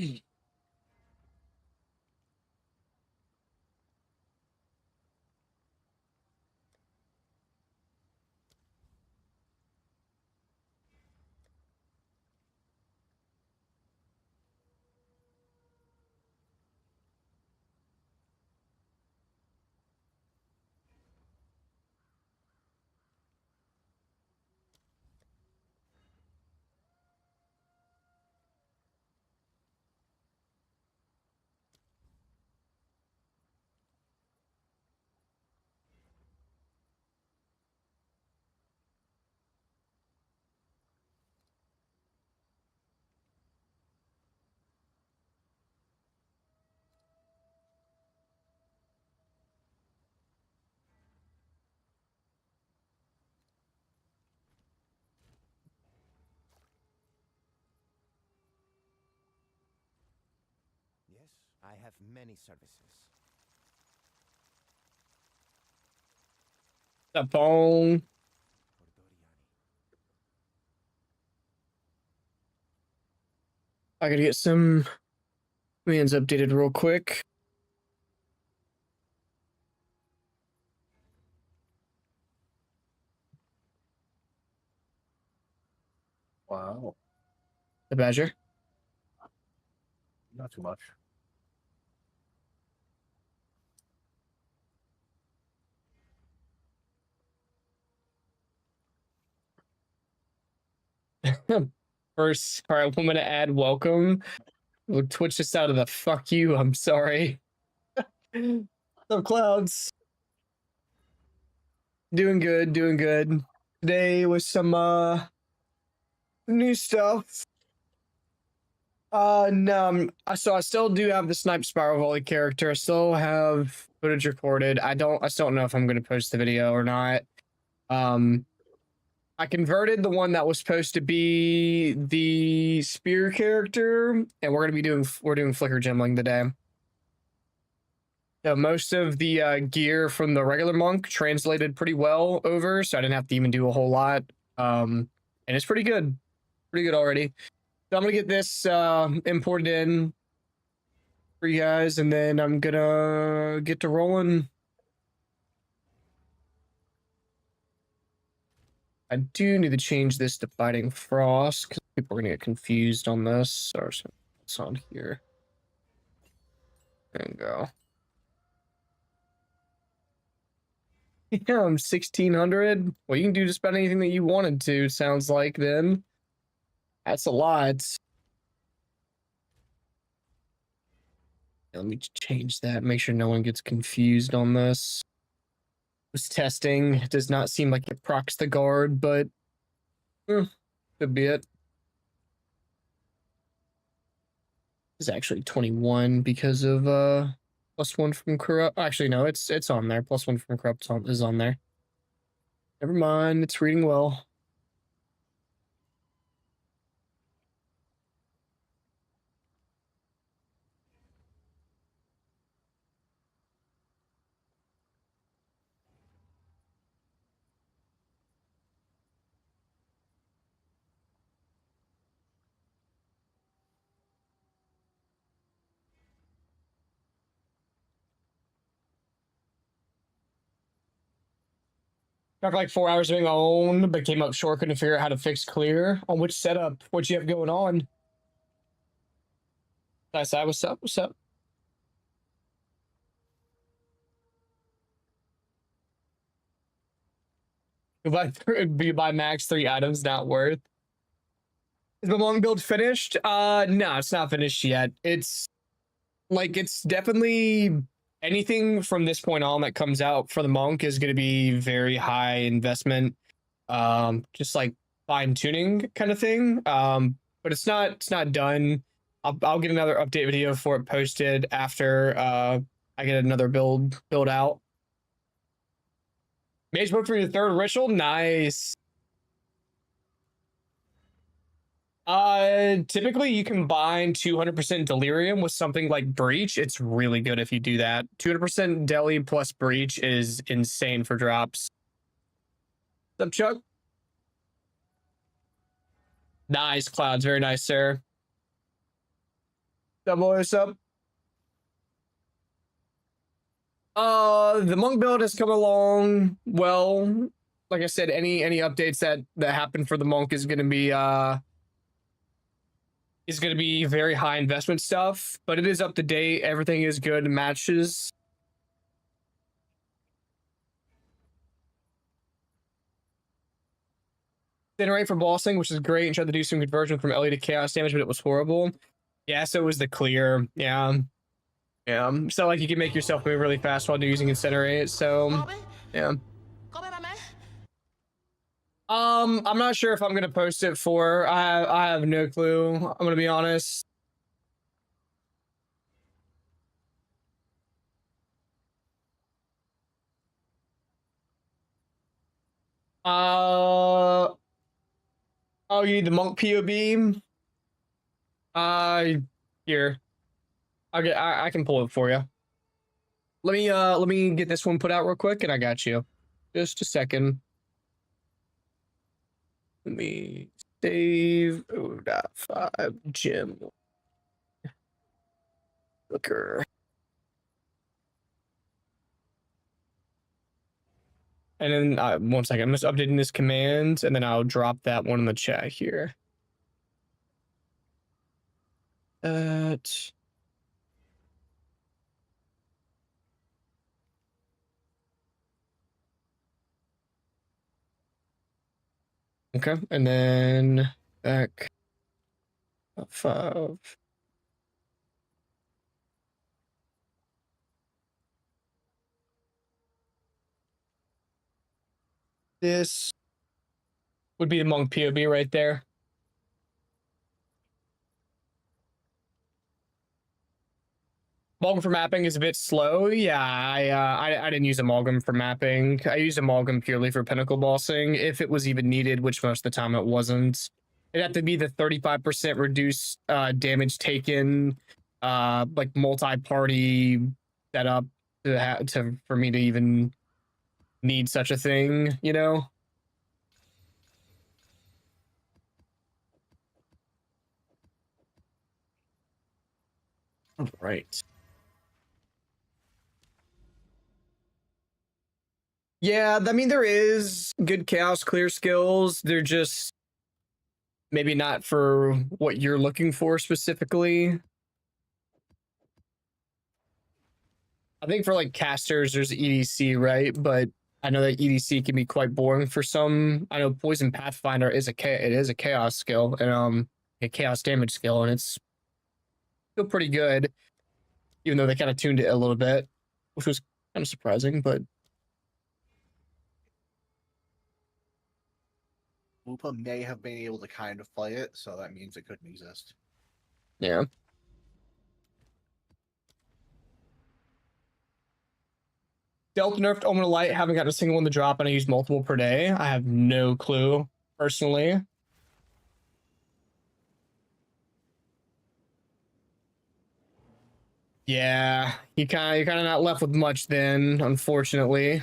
Yes, I have many services. The phone. I gotta get some commands updated real quick. Wow. The Badger. Not too much. First, all right, I'm gonna add welcome. We'll twitch this out of the fuck you. I'm sorry. So clouds. Doing good, doing good. Today was some new stuff. No, so I still do have the snipe spiral volley character. I still have footage recorded. I still don't know if I'm gonna post the video or not. I converted the one that was supposed to be the spear character, and we're doing flicker gemling today. So most of the gear from the regular monk translated pretty well over, so I didn't have to even do a whole lot. And it's pretty good already. So I'm gonna get this imported in for you guys, and then I'm gonna get to rolling. I do need to change this to Fighting Frost because people are gonna get confused on this. Sorry, so it's on here. There you go. Yeah, I'm 1600. Well, you can do just about anything that you wanted to, sounds like then. That's a lot. Let me change that, make sure no one gets confused on this. Was testing. It does not seem like it procs the guard, but could be it. It's actually 21 because of +1 from corrupt. Actually, no, it's on there. +1 from corrupt is on there. Never mind, it's reading well. After like 4 hours doing my own, but came up short, couldn't figure out how to fix clear. On which setup? What you have going on? Nice, what's up? What's up? You buy max 3 items, not worth. Is the long build finished? No, it's not finished yet. It's definitely anything from this point on that comes out for the monk is going to be very high investment. Just like fine tuning kind of thing. But it's not done. I'll get another update video for it posted after I get another build out. Mage book for your third ritual, nice. Typically you combine 200% delirium with something like breach. It's really good if you do that. 200% deli plus breach is insane for drops. What's up, Chuck? Nice, Clouds. Very nice, sir. Double us up. The monk build has come along well. Like I said, any updates that happen for the monk is gonna be very high investment stuff, but it is up to date. Everything is good, matches. Generate for bossing, which is great, and tried to do some conversion from LE to chaos damage, but it was horrible. Yeah, so it was the clear. Yeah. Yeah. So like you can make yourself move really fast while using incinerate. So yeah. I'm not sure if I'm gonna post it for. I have no clue. I'm gonna be honest. Oh, you need the monk POB. Here. I can pull it for you. Let me get this one put out real quick, and I got you. Just a second. Let me save 0.5 gem looker. And then 1 second, I'm just updating this command, and then I'll drop that one in the chat here. Okay, and then back 5. This would be the monk POB right there. Amalgam for mapping is a bit slow. Yeah, I didn't use amalgam for mapping. I used amalgam purely for pinnacle bossing, if it was even needed, which most of the time it wasn't. It'd have to be the 35% reduced damage taken, like multi-party setup for me to even need such a thing, you know? All right. Yeah, I mean, there is good chaos clear skills. They're just maybe not for what you're looking for specifically. I think for like casters, there's EDC, right? But I know that EDC can be quite boring for some. I know Poison Pathfinder is a chaos skill and a chaos damage skill, and it's still pretty good, even though they kind of tuned it a little bit, which was kind of surprising. But Lupa may have been able to kind of play it, so that means it couldn't exist. yeah. Delta nerfed Omen of Light, haven't gotten a single one to drop, and I use multiple per day. I have no clue personally. Yeah, you're kind of not left with much then, unfortunately.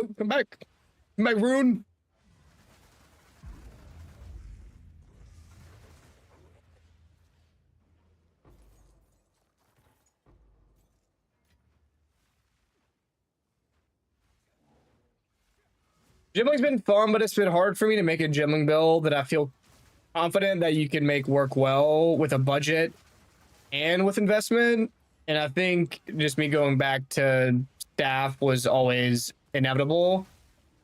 Oh, come back. Come back, Rune. Gemling's been fun, but it's been hard for me to make a Gemling build that I feel confident that you can make work well with a budget and with investment. And I think just me going back to staff was always inevitable.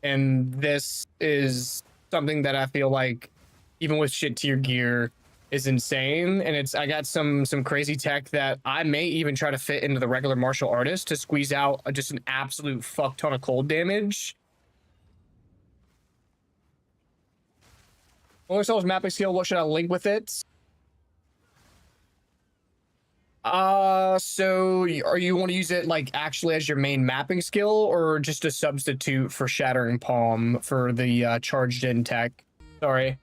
And this is something that I feel like, even with shit tier gear, is insane. And I got some crazy tech that I may even try to fit into the regular martial artist to squeeze out just an absolute fuck ton of cold damage. Only sells mapping skill. What should I link with it? So are you want to use it like actually as your main mapping skill, or just a substitute for Shattering Palm for the charged in tech? Sorry.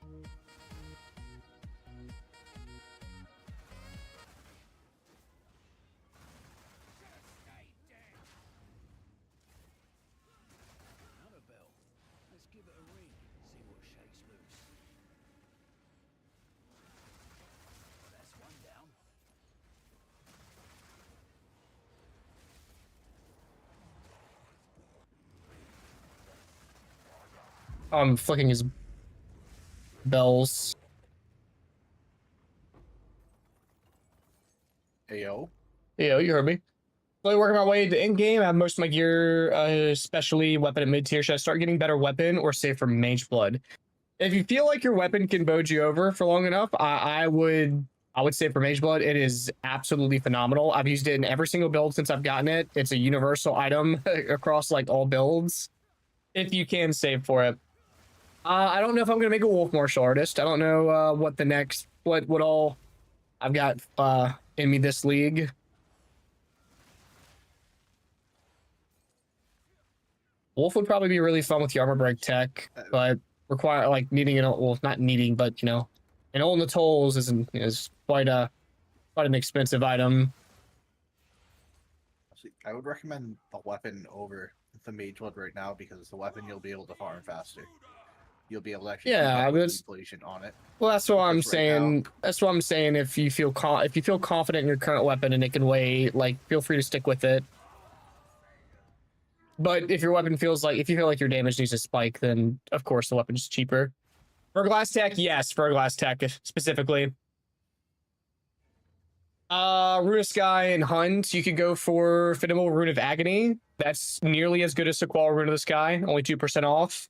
I'm flicking his bells. Ayo. Yeah, you heard me. Slowly working my way to in-game. I have most of my gear, especially weapon and mid-tier. Should I start getting better weapon or save for mage blood? If you feel like your weapon can bode you over for long enough, I would save for mage blood. It is absolutely phenomenal. I've used it in every single build since I've gotten it. It's a universal item across like all builds. If you can save for it. I don't know if I'm gonna make a wolf martial artist. I don't know what the next what all I've got in me this league. Wolf would probably be really fun with the armor break tech, but require like needing it. Well, not needing, but you know, and all in the tolls is quite an expensive item. I would recommend the weapon over the mage blood right now, because the weapon you'll be able to farm faster. You'll be able to actually inflation on it. Well, that's what I'm saying. That's what I'm saying. If you feel confident in your current weapon and it can wait, like feel free to stick with it. But if your weapon feels like, if you feel like your damage needs to spike, then of course the weapon is cheaper. Ferglass tech, yes, Ferglass tech specifically. Rune of Sky and Hunt, you could go for Finimal Rune of Agony. That's nearly as good as Sequal Rune of the Sky, only 2% off.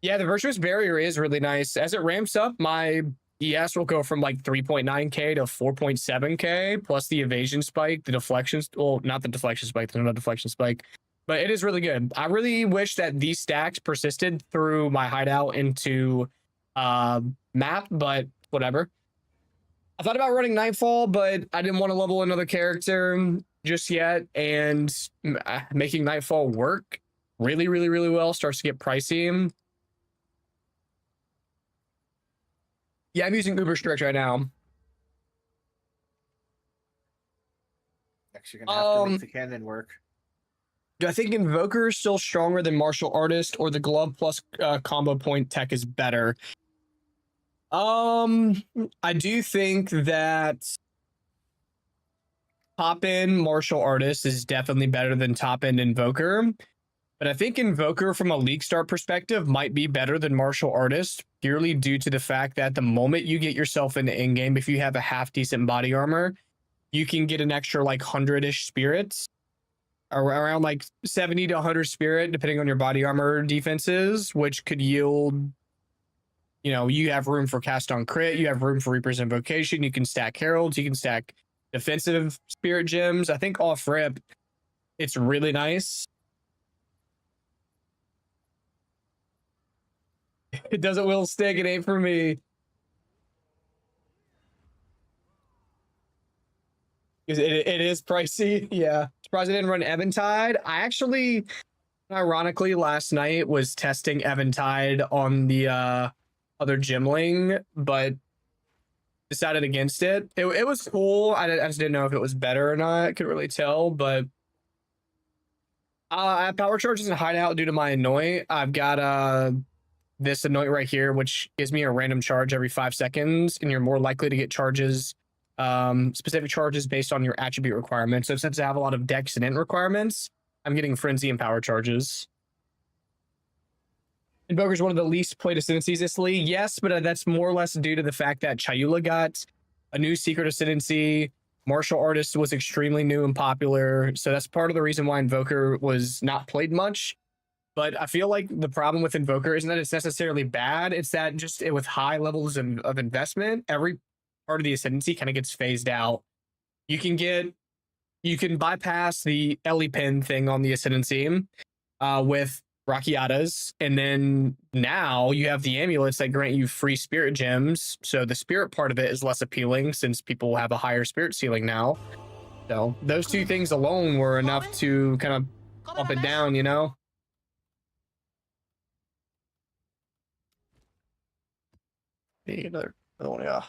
Yeah, the Virtuous Barrier is really nice. As it ramps up, my ES will go from like 3.9k to 4.7k, plus the evasion spike, the deflection, well, not the deflection spike, there's no deflection spike, but it is really good. I really wish that these stacks persisted through my hideout into map, but whatever. I thought about running Nightfall, but I didn't want to level another character just yet, and making Nightfall work really, really, really well starts to get pricey. Yeah, I'm using Uber Strict right now. Next, you're gonna have to make the cannon work. Do I think Invoker is still stronger than Martial Artist, or the glove plus combo point tech is better? I do think that top end Martial Artist is definitely better than top end Invoker. But I think Invoker from a League Start perspective might be better than Martial Artist, purely due to the fact that the moment you get yourself into in-game, if you have a half decent body armor, you can get an extra like 100-ish spirits, around like 70 to 100 spirit, depending on your body armor defenses, which could yield, you know, you have room for cast on crit, you have room for Reaper's Invocation, you can stack Heralds, you can stack defensive spirit gems. I think off rip, it's really nice. It doesn't will stick. It ain't for me. It is pricey. Yeah. Surprised I didn't run Eventide. I actually, ironically, last night was testing Eventide on the other Gemling, but decided against it. It was cool. I just didn't know if it was better or not. I couldn't really tell, but I have power charges and hideout due to my Anoint. I've got this Anoint right here, which gives me a random charge every 5 seconds, and you're more likely to get charges, specific charges based on your attribute requirements. So since I have a lot of dex and int requirements, I'm getting frenzy and power charges. Invoker is one of the least played ascendancies this league. Yes, but that's more or less due to the fact that Chayula got a new secret ascendancy. Martial Artist was extremely new and popular. So that's part of the reason why Invoker was not played much. But I feel like the problem with Invoker isn't that it's necessarily bad. It's that just with high levels of investment, every part of the ascendancy kind of gets phased out. You can bypass the Ellie pin thing on the ascendancy with Rakiatas, and then now you have the amulets that grant you free spirit gems. So the spirit part of it is less appealing since people have a higher spirit ceiling now. So those two things alone were enough to kind of bump it down, you know? Another one, yeah.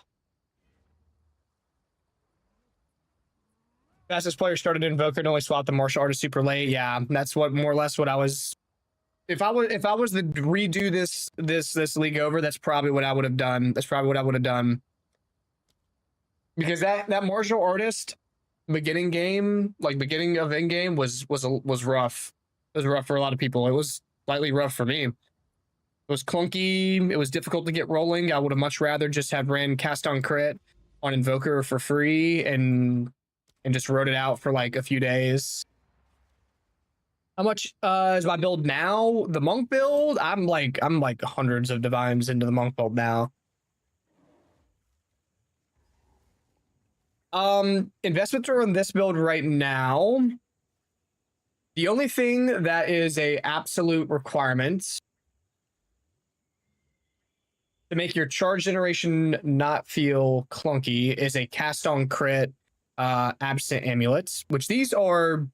Fastest player started Invoker and only swapped the Martial Artist super late. Yeah, that's what more or less what I was. If I was to redo this league over, that's probably what I would have done. Because that Martial Artist beginning game, like beginning of in game, was rough. It was rough for a lot of people. It was slightly rough for me. It was clunky. It was difficult to get rolling. I would have much rather just have ran cast on crit on Invoker for free and just wrote it out for like a few days. How much is my build now? The monk build? I'm like hundreds of divines into the monk build now. Investments are on this build right now. The only thing that is a absolute requirement to make your charge generation not feel clunky is a cast on crit absent amulets, which these are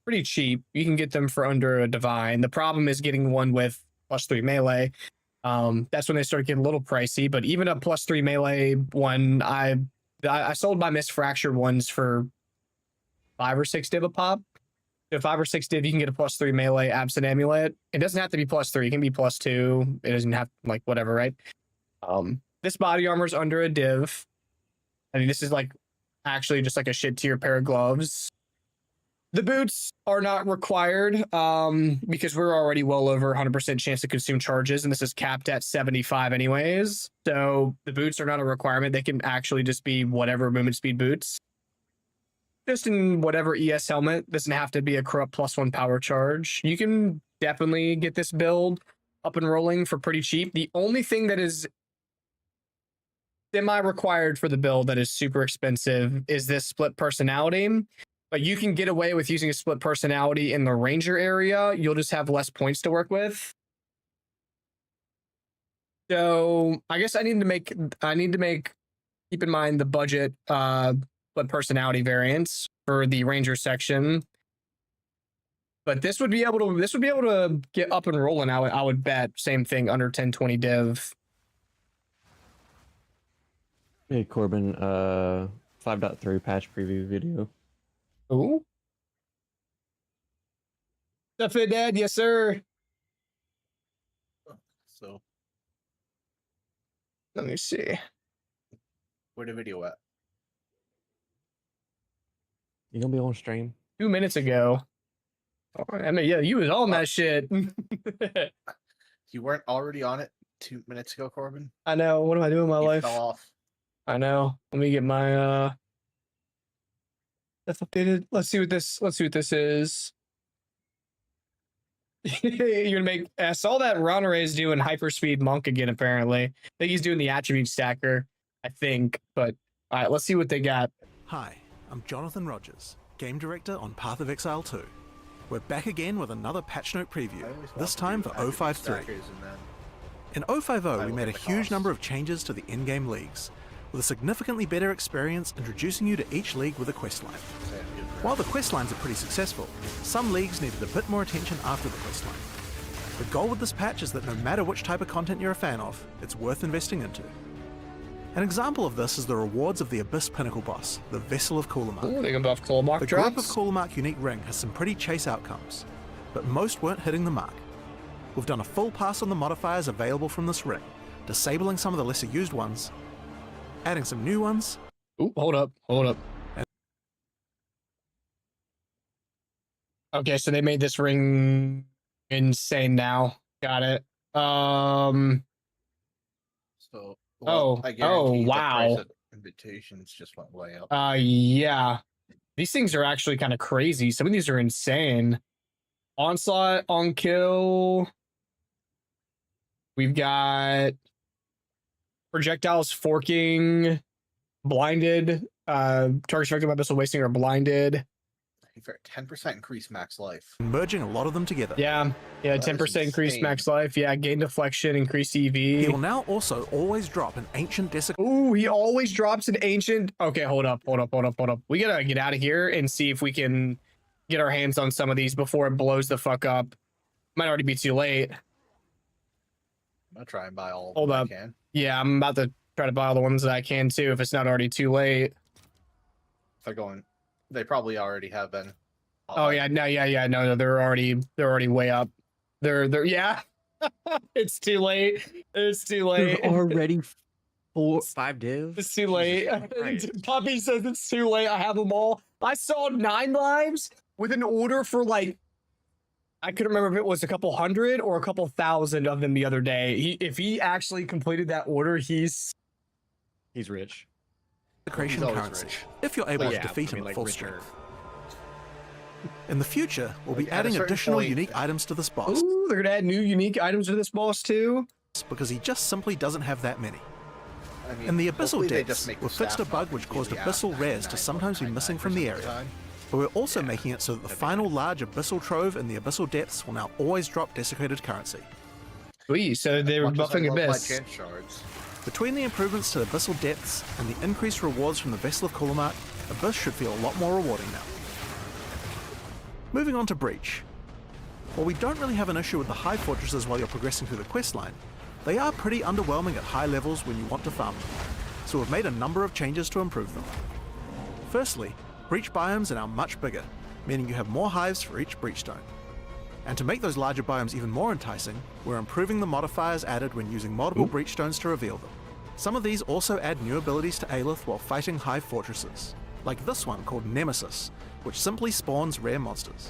pretty cheap. You can get them for under a divine. The problem is getting one with +3 melee. That's when they start getting a little pricey, but even a +3 melee one, I sold my misfractured ones for 5 or 6 div a pop. So 5 or 6 div, you can get a +3 melee absent amulet. It doesn't have to be +3, it can be +2. It doesn't have like whatever, right? This body armor is under a div. I mean, this is like actually just like a shit tier pair of gloves. The boots are not required because we're already well over 100% chance to consume charges, and this is capped at 75 anyways. So the boots are not a requirement. They can actually just be whatever movement speed boots. Just in whatever ES helmet. Doesn't have to be a corrupt +1 power charge. You can definitely get this build up and rolling for pretty cheap. The only thing that is semi-required for the build that is super expensive is this split personality. But you can get away with using a split personality in the ranger area. You'll just have less points to work with. So I guess I need to make keep in mind the budget split personality variants for the ranger section. But this would be able to get up and rolling. I would bet same thing under 1020 div. Hey Corbin, 5.3 patch preview video. Ooh. Stuff it, Dad. Yes, sir. So Let me see. where the video at? You gonna be on stream? 2 minutes ago. Oh, I mean, yeah, you was on that shit. You weren't already on it 2 minutes ago, Corbin? I know. What am I doing in my You life? fell off. I know. Let me get my stuff updated. Let's see what this is. You're gonna make. I saw that Ronare is doing hyperspeed monk again. Apparently, I think he's doing the attribute stacker. I think, but all right, let's see what they got. Hi, I'm Jonathan Rogers, Game Director on Path of Exile 2. We're back again with another patch note preview, this time for 053. In 050, we made a huge number of changes to the in-game leagues, with a significantly better experience introducing you to each league with a questline. While the questlines are pretty successful, some leagues needed a bit more attention after the questline. The goal with this patch is that no matter which type of content you're a fan of, it's worth investing into. An example of this is the rewards of the Abyss Pinnacle boss, the Vessel of Coolamark. Ooh, they can buff Coolamark The drops. group of Coolamark unique ring has some pretty chase outcomes, but most weren't hitting the mark. We've done a full pass on the modifiers available from this ring, disabling some of the lesser used ones, adding some new ones. Ooh, hold up. Okay, so they made this ring insane now. Got it. So, Oh, I guarantee the price wow. of invitations just went way up. Yeah. These things are actually kind of crazy. Some of these are insane. Onslaught, on kill. We've got projectiles forking, blinded. Targets affected by missile wasting are blinded. For 10% increased max life. merging a lot of them together. Yeah, That 10% is increased insane. max life. Yeah, gain deflection, increased EV. He will now also always drop an ancient desecration. Ooh, he always drops an ancient. Okay, hold up. We gotta get out of here and see if we can get our hands on some of these before it blows the fuck up. Might already be too late. I'm gonna try and buy all of Hold them up. I can. Yeah, I'm about to try to buy all the ones that I can too, if it's not already too late. If they're going, they probably already have been. Oh yeah, no, they're already way up. They're yeah. It's too late. It's too late. There's already 5 divs. It's too late. Christ. Puppy says it's too late. I have them all. I saw 9 lives with an order for like, I couldn't remember if it was a couple hundred or a couple thousand of them the other day. If he actually completed that order, he's He's rich. Desecration always currency, rich. if you're able But to yeah, defeat I mean, him like, at full richer. strength. In the future, we'll be Like, at a adding certain additional point- unique items to this boss, ooh, they're gonna add new unique items to this boss too. because he just simply doesn't have that many. I mean, In the Abyssal hopefully they Depths, just make the we've fixed a staff bug not which caused completely Abyssal ass rares to sometimes be missing from the 99.99% of area. time. But we're also making it so that the final large Abyssal Trove in the Abyssal Depths will now always drop desecrated currency. Sweet, so they were Much as I buffing love my Abyss. chance shards. Between the improvements to Abyssal Depths and the increased rewards from the Vessel of Kulamat, Abyss should feel a lot more rewarding now. Moving on to Breach. While we don't really have an issue with the high fortresses while you're progressing through the questline, they are pretty underwhelming at high levels when you want to farm them, so we've made a number of changes to improve them. Firstly, Breach biomes are now much bigger, meaning you have more hives for each breachstone. And to make those larger biomes even more enticing, we're improving the modifiers added when using multiple breachstones to reveal them. Some of these also add new abilities to Aelith while fighting hive fortresses, like this one called Nemesis, which simply spawns rare monsters.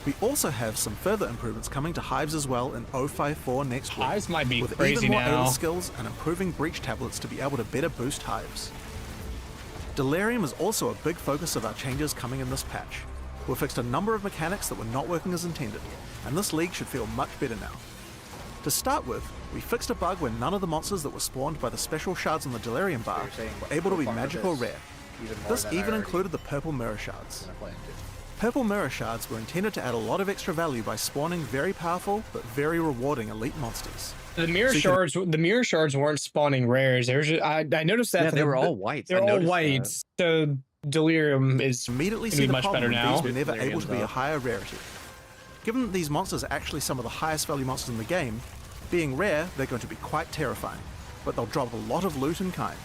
We also have some further improvements coming to hives as well in 054 next week, Hives might be with crazy even more now. Aelith skills and improving breach tablets to be able to better boost hives. Delirium is also a big focus of our changes coming in this patch. We've fixed a number of mechanics that were not working as intended, and this league should feel much better now. To start with, we fixed a bug where none of the monsters that were spawned by the special shards on the Delirium bar You're saying were able to be so far magic or this rare. even more This than I even already included the purple mirror shards. planned to. Purple mirror shards were intended to add a lot of extra value by spawning very powerful but very rewarding elite monsters. The mirror So you can- shards weren't spawning rares. There was I noticed that Yeah, for they the- were all whites. they're I all noticed white. that. So Delirium is Immediately gonna see be the much problem better when now. these were never able Delirium's to be a up. higher rarity. Given that these monsters are actually some of the highest value monsters in the game, being rare, they're going to be quite terrifying, but they'll drop a lot of loot in kind.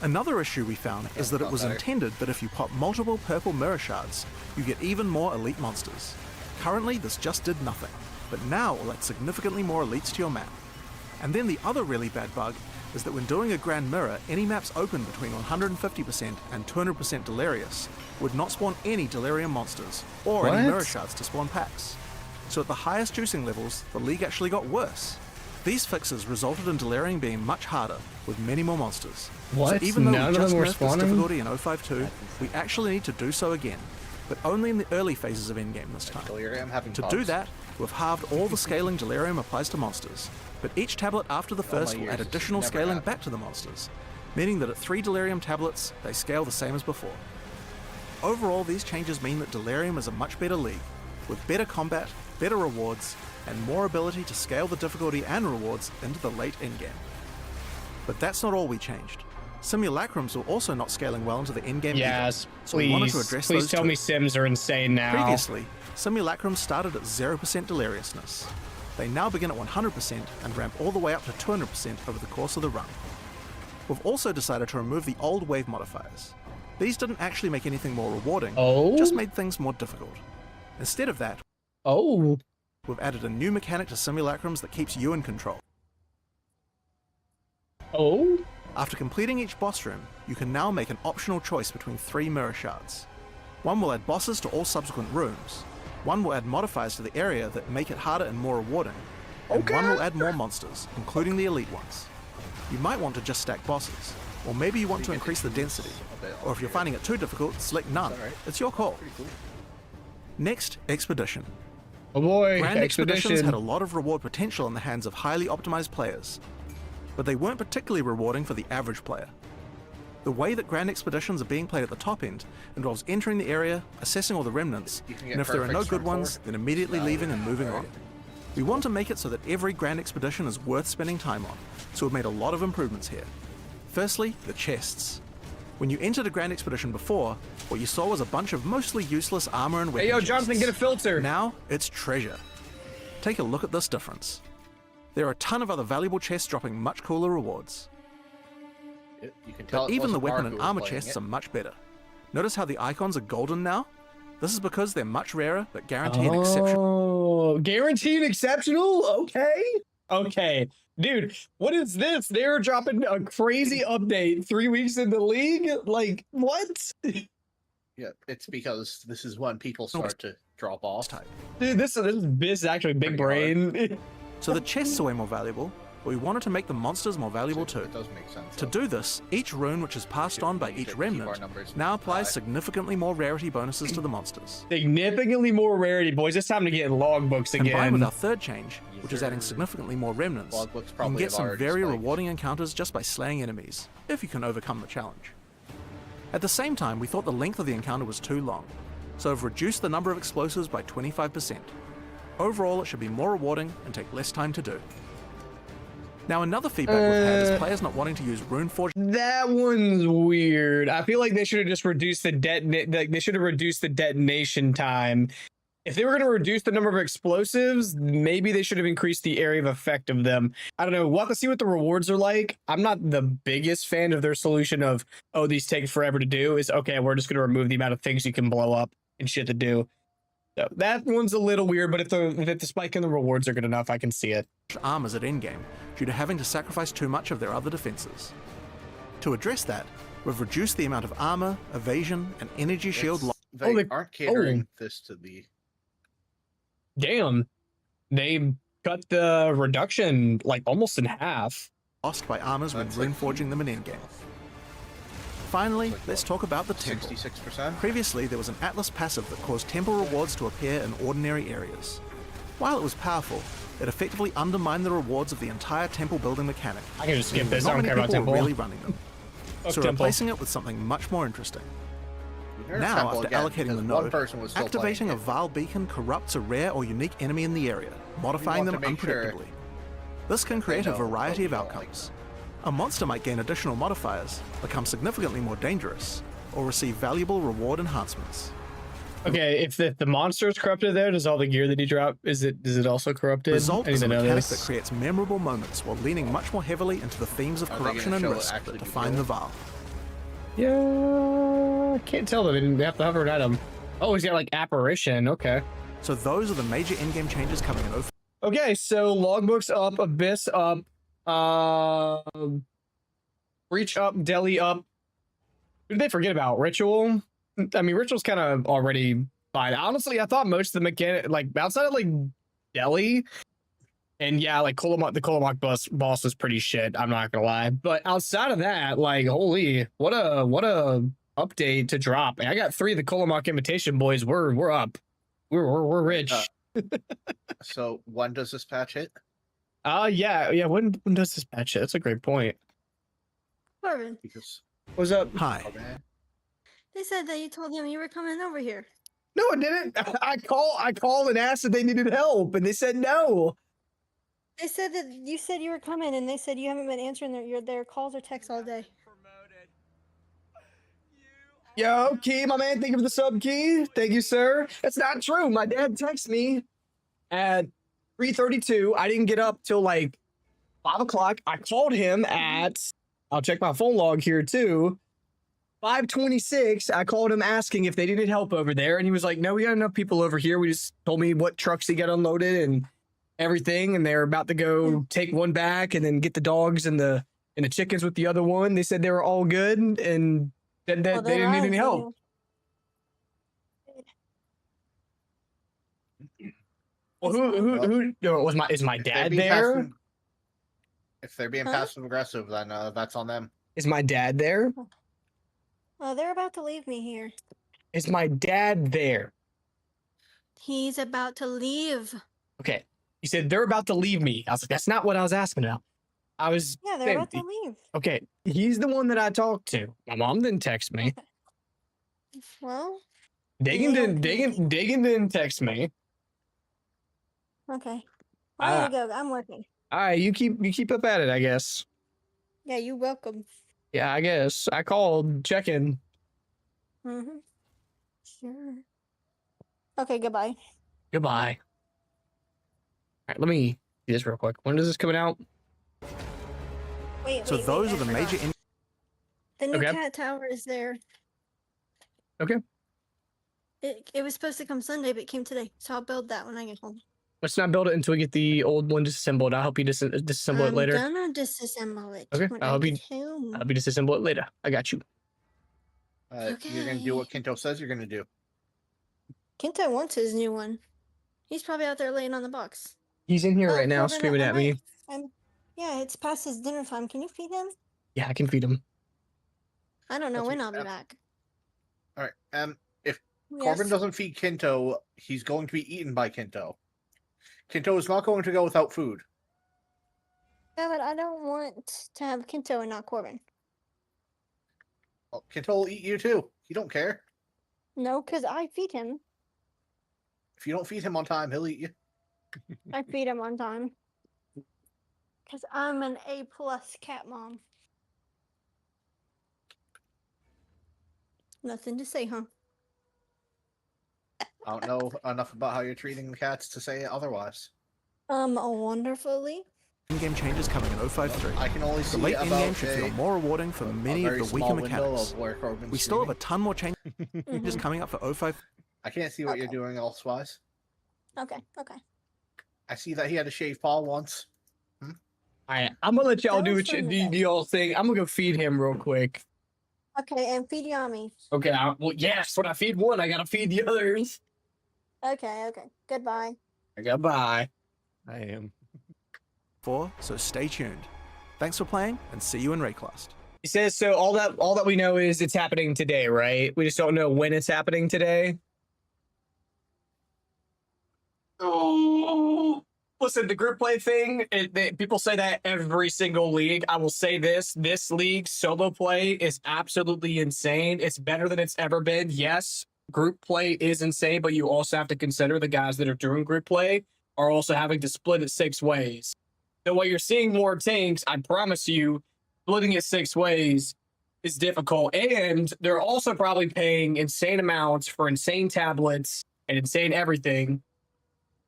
Another issue we found is that it was intended that if you pop multiple purple mirror shards, you get even more elite monsters. Currently, this just did nothing, but now it will add significantly more elites to your map. And then the other really bad bug is that when doing a Grand Mirror, any maps open between 150% and 200% Delirious would not spawn any Delirium monsters, or any What? mirror shards to spawn packs. So at the highest juicing levels, the league actually got worse. These fixes resulted in Delirium being much harder, with many more monsters. What? So even though None we of just them were nerfed this spawning? difficulty in 052, we actually need to do so again, but only in the early phases of endgame this time. Delirium having To bugs. do that, we've halved all the scaling Delirium applies to monsters, but each tablet after the all my first will years, add this has additional never scaling happened. back to the monsters, meaning that at 3 Delirium tablets, they scale the same as before. Overall, these changes mean that Delirium is a much better league, with better combat, better rewards, and more ability to scale the difficulty and rewards into the late endgame. But that's not all we changed. Simulacrums were also not scaling well into the endgame either, Yes, so we wanted to please. address Please those tell too. me Sims are insane now. Previously, Simulacrums started at 0% deliriousness. They now begin at 100% and ramp all the way up to 200% over the course of the run. We've also decided to remove the old wave modifiers. These didn't actually make anything more rewarding, Oh? just made things more difficult. Instead of that, Oh. we've added a new mechanic to Simulacrums that keeps you in control. Oh? After completing each boss room, you can now make an optional choice between 3 mirror shards. One will add bosses to all subsequent rooms, one will add modifiers to the area that make it harder and more rewarding, and one will add more monsters, including the elite ones. You might want to just stack bosses, or maybe you want to increase the density, or if you're finding it too difficult, select none. It's your call. Next, Expedition. Oh boy, Grand Expeditions Expedition. had a lot of reward potential in the hands of highly optimized players, but they weren't particularly rewarding for the average player. The way that Grand Expeditions are being played at the top end involves entering the area, assessing all the remnants, and if there are no good ones, then immediately leaving and moving on. We want to make it so that every Grand Expedition is worth spending time on, so we've made a lot of improvements here. Firstly, the chests. When you entered a Grand Expedition before, what you saw was a bunch of mostly useless armor and weapon Hey, yo, chests. Jonathan, get a filter. Now, it's treasure. Take a look at this difference. There are a ton of other valuable chests dropping much cooler rewards. You can tell But even the wasn't weapon Mark and who was armor playing chests it. are much better. Notice how the icons are golden now? This is because they're much rarer, but guarantee an exception. Oh, guaranteed exceptional? Okay. Okay. Dude, what is this? They're dropping a crazy update 3 weeks in the league? Like, what? Yeah, it's because this is when people start to drop off. Type. Dude, this is actually big brain. So the chests are way more valuable, but we wanted to make the monsters more valuable too. It does make sense. To do this, each rune which is passed on by each remnant now applies significantly more rarity bonuses to the monsters. Significantly more rarity, boys. It's time to get in logbooks again. Combined with our third change, which is adding significantly more remnants, Logbooks you can probably get have some already very spiked. rewarding encounters just by slaying enemies, if you can overcome the challenge. At the same time, we thought the length of the encounter was too long, so we've reduced the number of explosives by 25%. Overall, it should be more rewarding and take less time to do. Now, another feedback we've had is players not wanting to use Runeforge. That one's weird. I feel like they should have just reduced the they should have reduced the detonation time. If they were going to reduce the number of explosives, maybe they should have increased the area of effect of them. I don't know. We'll have to see what the rewards are like. I'm not the biggest fan of their solution of, oh, these take forever to do. Is okay, we're just going to remove the amount of things you can blow up and shit to do. So that one's a little weird, but if the spike in the rewards are good enough, I can see it. Armors at endgame due to having to sacrifice too much of their other defenses. To address that, we've reduced the amount of armor, evasion, and energy shield They aren't catering this to the... Damn, they cut the reduction like almost in half. lost by armors when That's like runeforging them in endgame. Finally, let's talk about the temple. 66%? Previously, there was an Atlas passive that caused temple rewards to appear in ordinary areas. While it was powerful, it effectively undermined the rewards of the entire temple building mechanic. I can just skip this. Not I don't many care about people were temple. really running them. Fuck So temple. replacing it with something much more interesting. There's Now, Temple after again, allocating the because one node, person was still activating a playing it. Vile Beacon corrupts a rare or unique enemy in the area, modifying want them to make sure unpredictably. This can create a know variety of what we don't like outcomes. A monster might gain additional modifiers, become significantly more dangerous, or receive valuable reward enhancements. Okay, if the monster is corrupted there, does all the gear that he dropped, is it also corrupted? Result I is need a to know mechanic this. that creates memorable moments while leaning much more heavily into the themes of Are they corruption gonna and show it risk actually that do define good? the Vile. Yeah, I can't tell them. They have to hover at him. Oh, he's got like apparition. Okay. So those are the major in-game changes coming in 05. Okay, so logbooks up, abyss up, breach up, deli up. Who did they forget about? Ritual. I mean, ritual's kind of already fine. Honestly, I thought most of the mechanic, like outside of like deli, and yeah, like the Kolomak boss is pretty shit. I'm not gonna lie, but outside of that, like, holy, what a update to drop. I got 3 of the Kolomak invitation boys. We're up. We're rich. So when does this patch hit? Yeah. When does this patch hit? That's a great point. Corbin, Because What's up? Hi. okay, they said that you told them you were coming over here. No, I didn't. I called and asked if they needed help, and they said no. They said that you said you were coming, and they said you haven't been answering their calls or texts all day. Yo, Key, my man, thank you for the sub, Key. Thank you, sir. That's not true. My dad texted me at 3:32. I didn't get up till like 5 o'clock. I called him at, I'll check my phone log here too, 5:26. I called him asking if they needed help over there, and he was like, no, we got enough people over here. We just told me what trucks he got unloaded and everything, and they're about to go take one back and then get the dogs and the chickens with the other one. They said they were all good and said that Well, they then didn't need I any help. do. Well, Well, is my if they're dad being there? if they're being Huh? passive aggressive, then that's on them. Is my dad there? Oh, they're about to leave me here. Is my dad there? He's about to leave. Okay. You said they're about to leave me. I was like, that's not what I was asking about. I was Yeah, they're saying, about to leave. okay, he's the one that I talked to. My mom didn't text me. Okay. Well, Dagan they don't Dagan didn't text me. okay. Well, I Uh, gotta go. I'm working. all right, you keep up at it, I guess. Yeah, you're welcome. Yeah, I guess. I called, check in. Mm-hmm. Sure. Okay, goodbye. Goodbye. All right, let me do this real quick. When is this coming out? Wait, So those I are the forgot. major. The new Okay. cat tower is there. Okay. It was supposed to come Sunday, but it came today. So I'll build that when I get home. Let's not build it until we get the old one disassembled. I'll help you disassemble it I'm later. gonna disassemble it Okay, when I'll I be- get home. I'll be disassemble it later. I got you. You're gonna do what Kinto says you're gonna do. Kento wants his new one. He's probably out there laying on the box. He's in here Oh, right now, Corbin, screaming I at me. might- yeah, it's past his dinner time. Can you feed him? Yeah, I can feed him. I don't know That's when what- I'll be back. All right. If Yes. Corbin doesn't feed Kinto, he's going to be eaten by Kinto. Kinto is not going to go without food. Yeah, but I don't want to have Kento and not Corbin. Well, Kinto will eat you too. He don't care. No, because I feed him. If you don't feed him on time, he'll eat you. I feed him on time. Because I'm an A+ cat mom. Nothing to say, huh? I don't know enough about how you're treating the cats to say otherwise. Wonderfully. In-game changes coming in 053. I can only The see late about in-game should feel more rewarding for many of very the weaker small window mechanics. of where Corbin's We still have a streaming. ton more changes Mhm. coming up for 05. I can't see what you're Okay. doing elsewise. Okay, okay. I see that he had a shaved paw once. All right, I'm gonna let y'all That do was what you, from the the y'all thing. I'm gonna go feed him real quick. Okay, and feed Yami. Okay, well, yes. When I feed one, I gotta feed the others. Okay, okay. Goodbye. Goodbye. I am. So stay tuned. Thanks for playing, and see you in Rayclast. He says so. All that we know is it's happening today, right? We just don't know when it's happening today. Oh, listen, the group play thing. People say that every single league. I will say this league solo play is absolutely insane. It's better than it's ever been. Yes, group play is insane, but you also have to consider the guys that are doing group play are also having to split it 6 ways. So while you're seeing more tanks, I promise you, splitting it 6 ways is difficult. And they're also probably paying insane amounts for insane tablets and insane everything.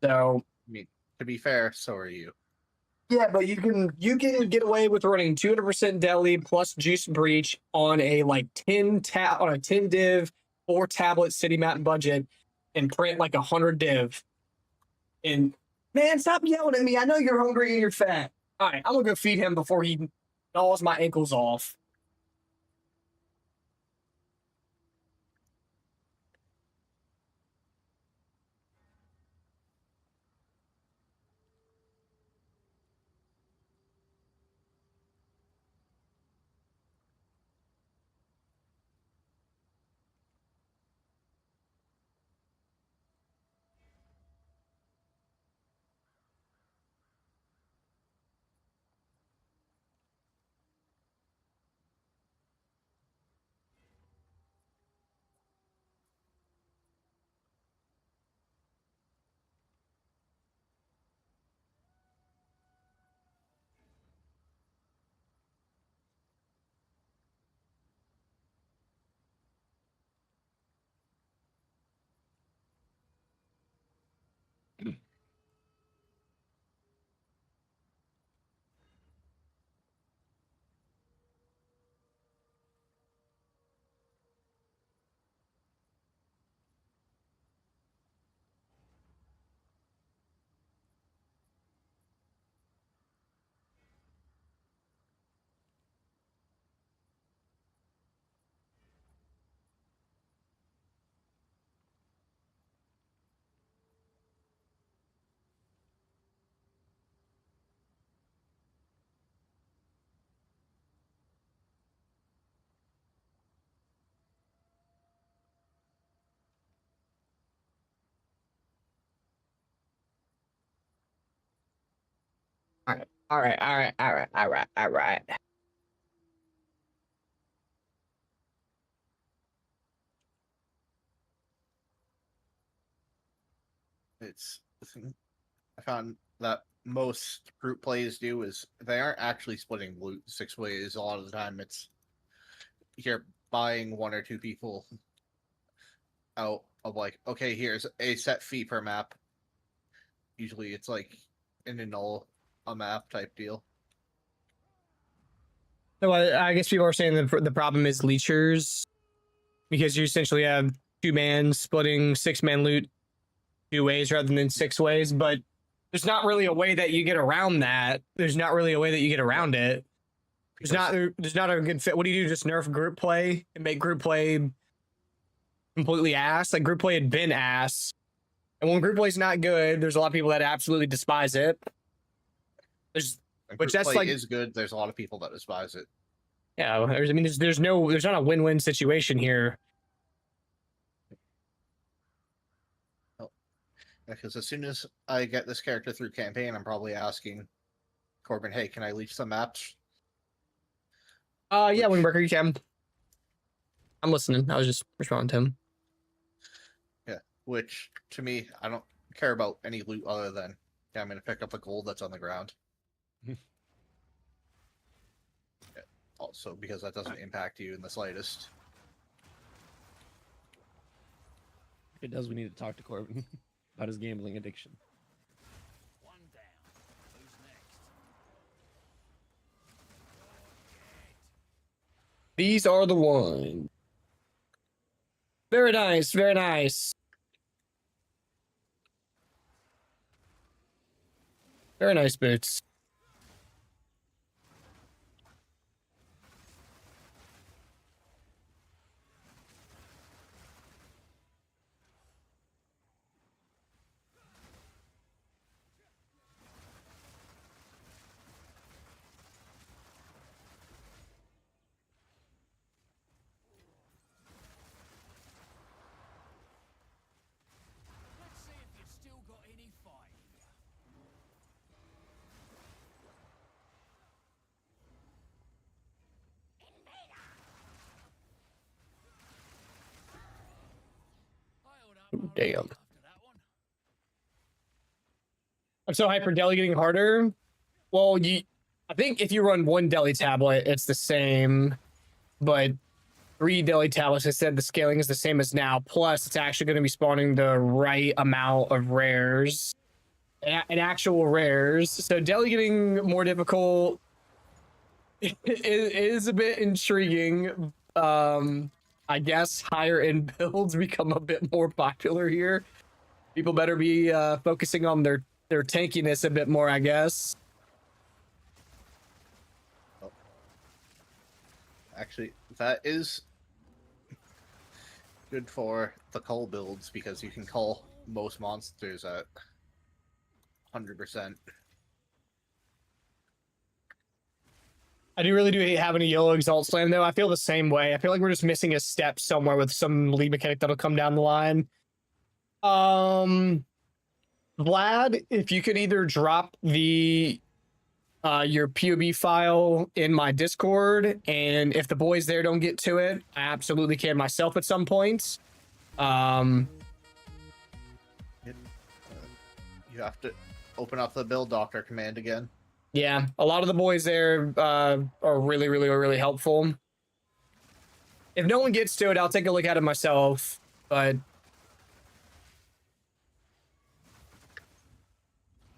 So I mean, to be fair, so are you. yeah, but you can get away with running 200% deli plus juice breach on a like 10 div 4 tablet city map budget and print like 100 div. And man, stop yelling at me. I know you're hungry and you're fat. All right, I'm gonna go feed him before he gnaws my ankles off. All right, all right, all right, all right, all right. It's I found that most group plays do is they aren't actually splitting loot 6 ways. A lot of the time, it's you're buying one or two people out of like, okay, here's a set fee per map. Usually, it's like an annul a map type deal. So I guess people are saying the problem is leechers because you essentially have 2 man splitting 6 man loot 2 ways rather than 6 ways, but there's not really a way that you get around that. There's not really a way that you get around it. There's not a good fit. What do you do? Just nerf group play and make group play completely ass? Like group play had been ass. And when group play's not good, there's a lot of people that absolutely despise it. Which that's like is good. There's a lot of people that despise it. Yeah, I mean, there's not a win-win situation here. Because as soon as I get this character through campaign, I'm probably asking Corbin, "Hey, can I leech some maps?" Yeah, Wingberger, you can. I'm listening. I was just responding to him. Yeah, which to me, I don't care about any loot other than I'm going to pick up the gold that's on the ground. Also, because that doesn't impact you in the slightest. If it does, we need to talk to Corbin about his gambling addiction. One down. Who's next? These are the ones. Very nice, very nice. Very nice boots. Let's see if you've still got any fight in you. I held up all right Damn. after that one. I'm so hyper deli getting harder. Well, I think if you run 1 deli tablet, it's the same, but 3 deli tablets, I said the scaling is the same as now. Plus, it's actually going to be spawning the right amount of rares, and actual rares. So deli getting more difficult is a bit intriguing. I guess higher end builds become a bit more popular here. People better be focusing on their tankiness a bit more, I guess. Actually, that is good for the cull builds because you can cull most monsters at 100%. I really do hate having a yellow exalt slam though. I feel the same way. I feel like we're just missing a step somewhere with some lead mechanic that'll come down the line. Vlad, if you could either drop the your POB file in my Discord, and if the boys there don't get to it, I absolutely can myself at some points. You have to open up the build doctor command again. Yeah, a lot of the boys there are really, really, really helpful. If no one gets to it, I'll take a look at it myself, but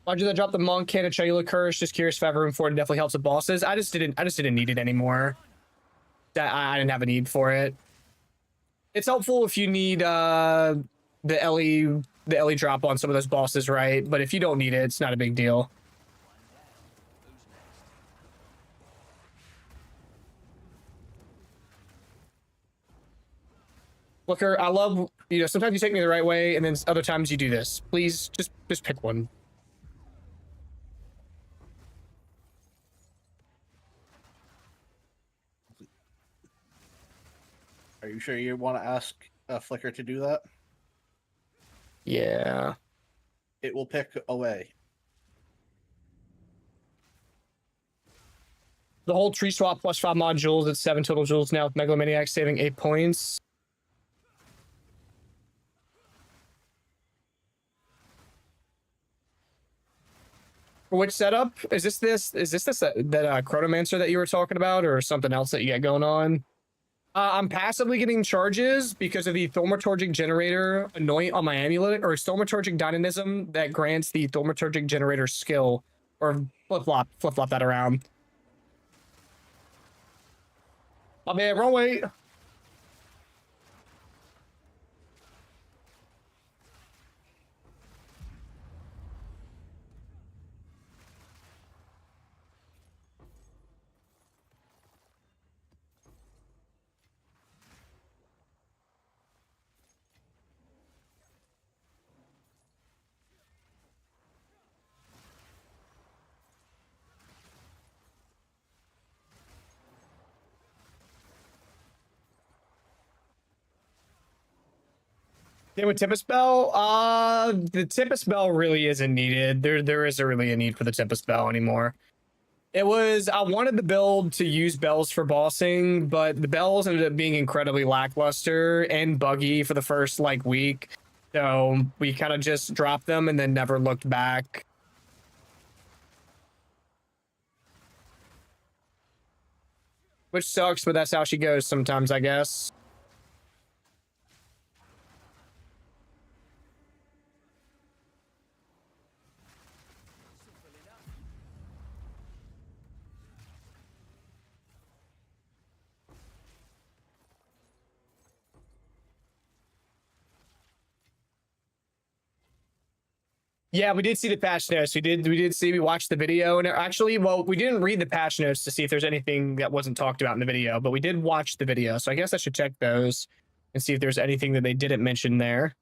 why'd you drop the monk can of Cholula Curse? Just curious if I have room for it. It definitely helps with bosses. I just didn't need it anymore. I didn't have a need for it. It's helpful if you need the Ellie drop on some of those bosses, right? But if you don't need it, it's not a big deal. Looker, I love, sometimes you take me the right way, and then other times you do this. Please, just pick one. Are you sure you want to ask Flicker to do that? Yeah. It will pick away. the whole tree swap plus 5 mod jewels. It's 7 total jewels now with Megalomaniac saving 8 points. For which setup? Is this that Chronomancer that you were talking about, or something else that you got going on? I'm passively getting charges because of the Thaumaturgic Generator Anoint on my amulet, or Thaumaturgic Dynamism that grants the Thaumaturgic Generator skill, or flip-flop that around. My man, wrong way. Yeah, with Tempest Bell, the Tempest Bell really isn't needed. There isn't really a need for the Tempest Bell anymore. I wanted the build to use bells for bossing, but the bells ended up being incredibly lackluster and buggy for the first like week. So we kind of just dropped them and then never looked back. Which sucks, but that's how she goes sometimes, I guess. Yeah, we did see the patch notes. We watched the video, and actually, well, we didn't read the patch notes to see if there's anything that wasn't talked about in the video, but we did watch the video, so I guess I should check those and see if there's anything that they didn't mention there.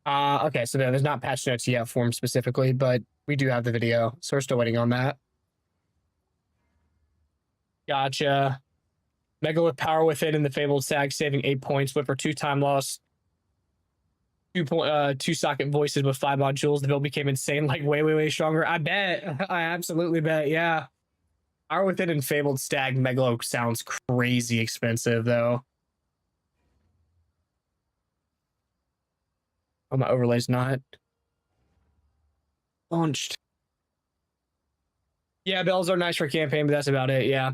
Okay, so there's not patch notes yet for him specifically, but we do have the video, so we're still waiting on that. Gotcha. Megalith Power Within and the Fabled Sag saving 8 points, but for 2 time loss, 2 socket voices with 5 modules. The build became insane, like way stronger. I bet. I absolutely bet. Yeah. Power Within and Fabled Stag Megalo sounds crazy expensive though. Oh, my overlay's not launched. Yeah, bells are nice for campaign, but that's about it. Yeah.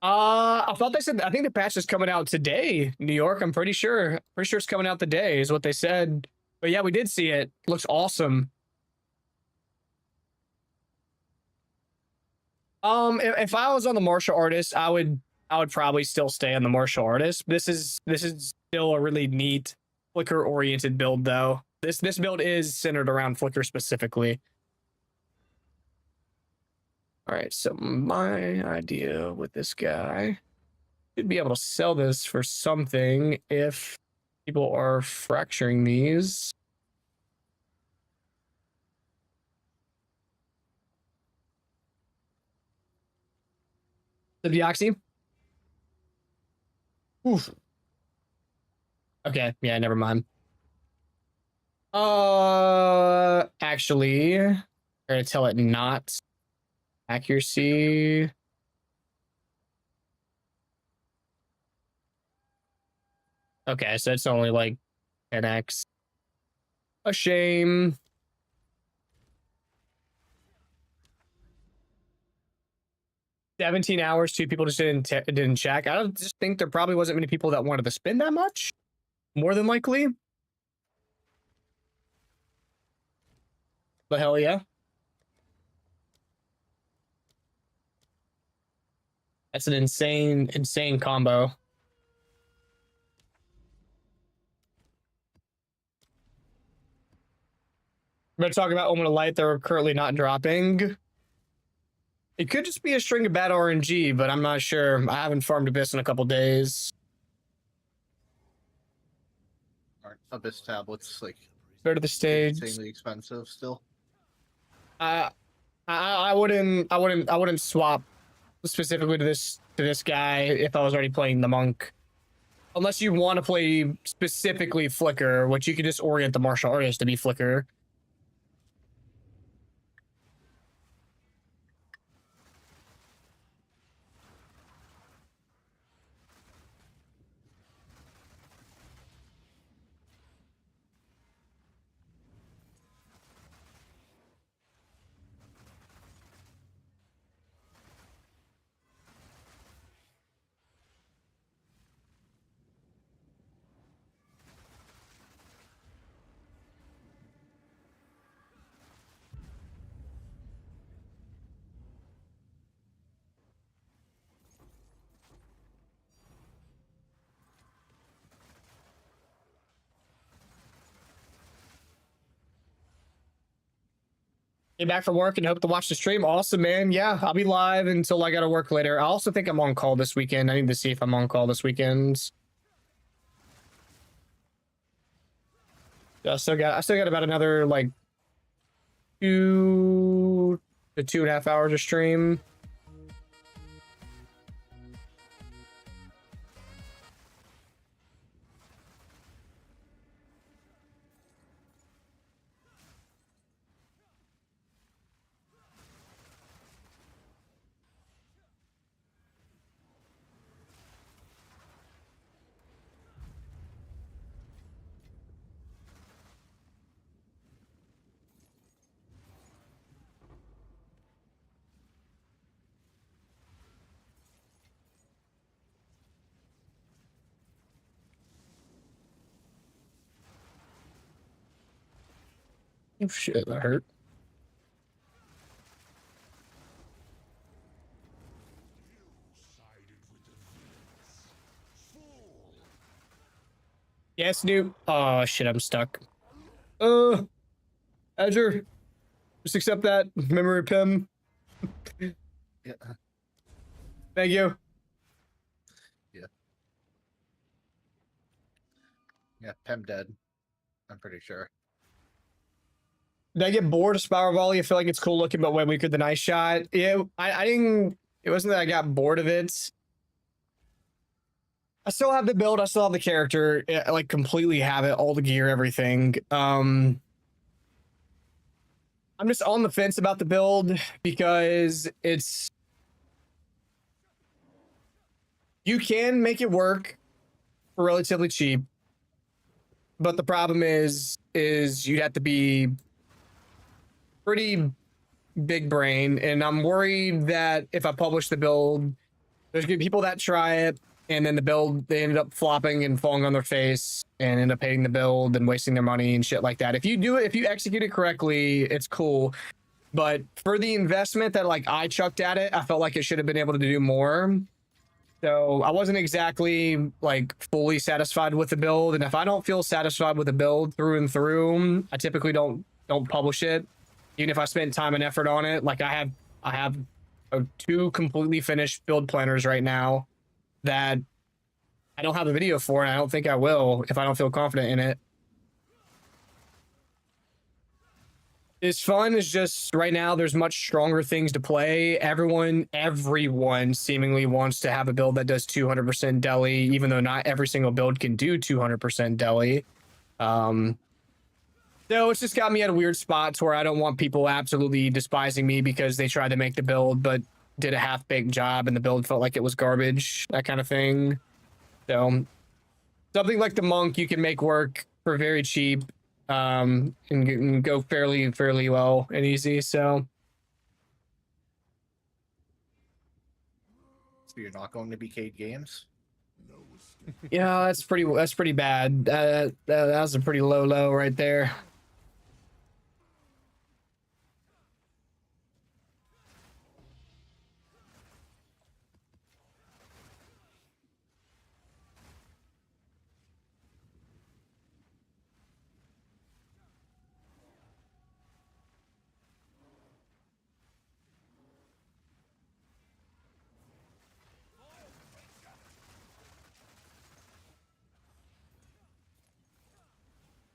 I thought they said, I think the patch is coming out today, New York. I'm pretty sure. Pretty sure it's coming out today is what they said. But yeah, we did see it. Looks awesome. If I was on the martial artist, I would probably still stay on the martial artist. This is still a really neat Flicker oriented build though. This build is centered around Flicker specifically. All right, so my idea with this guy, should be able to sell this for something if people are fracturing these. The Deoxy. Oof. Okay, yeah, never mind. Actually, I'm gonna tell it not. Accuracy. Okay, so it's only like 10x. A shame. $17, 2 people just didn't check. I don't just think there probably wasn't many people that wanted to spend that much. More than likely. But hell yeah. That's an insane combo. We're going to talk about Omen of Light. They're currently not dropping. It could just be a string of bad RNG, but I'm not sure. I haven't farmed Abyss in a couple days. Abyss tablets, like, Go to the stage. insanely expensive still. I wouldn't swap specifically to to this guy if I was already playing the monk. Unless you want to play specifically Flicker, which you could just orient the martial artist to be Flicker. Get back from work and hope to watch the stream. Awesome, man. Yeah, I'll be live until I gotta work later. I also think I'm on call this weekend. I need to see if I'm on call this weekend. I still got about another like 2 to 2.5 hours of stream. Oh shit, that hurt. Yes, Snoop. Oh shit, I'm stuck. Azure. Just accept that. Memory Pim. Yeah. Thank you. Yeah, Pem dead. I'm pretty sure. Did I get bored of Spiral Volley? I feel like it's cool looking, but way weaker than Ice Shot. Yeah, I didn't. It wasn't that I got bored of it. I still have the build. I still have the character. I like completely have it, all the gear, everything. I'm just on the fence about the build because you can make it work for relatively cheap, but the problem is you'd have to be pretty big brain, and I'm worried that if I publish the build, there's gonna be people that try it, and then the build, they ended up flopping and falling on their face and end up hating the build and wasting their money and shit like that. If you do it, if you execute it correctly, it's cool. But for the investment that like I chucked at it, I felt like it should have been able to do more. So I wasn't exactly like fully satisfied with the build. And if I don't feel satisfied with the build through and through, I typically don't publish it. Even if I spent time and effort on it. Like I have 2 completely finished build planners right now that I don't have a video for, and I don't think I will if I don't feel confident in it. It's fun. It's just right now there's much stronger things to play. Everyone seemingly wants to have a build that does 200% deli, even though not every single build can do 200% deli. So it's just got me at weird spots where I don't want people absolutely despising me because they tried to make the build but did a half-baked job and the build felt like it was garbage, that kind of thing. So something like the monk you can make work for very cheap, and go fairly well and easy. So you're not going to be Cade Games? yeah, that's pretty bad. That was a pretty low right there.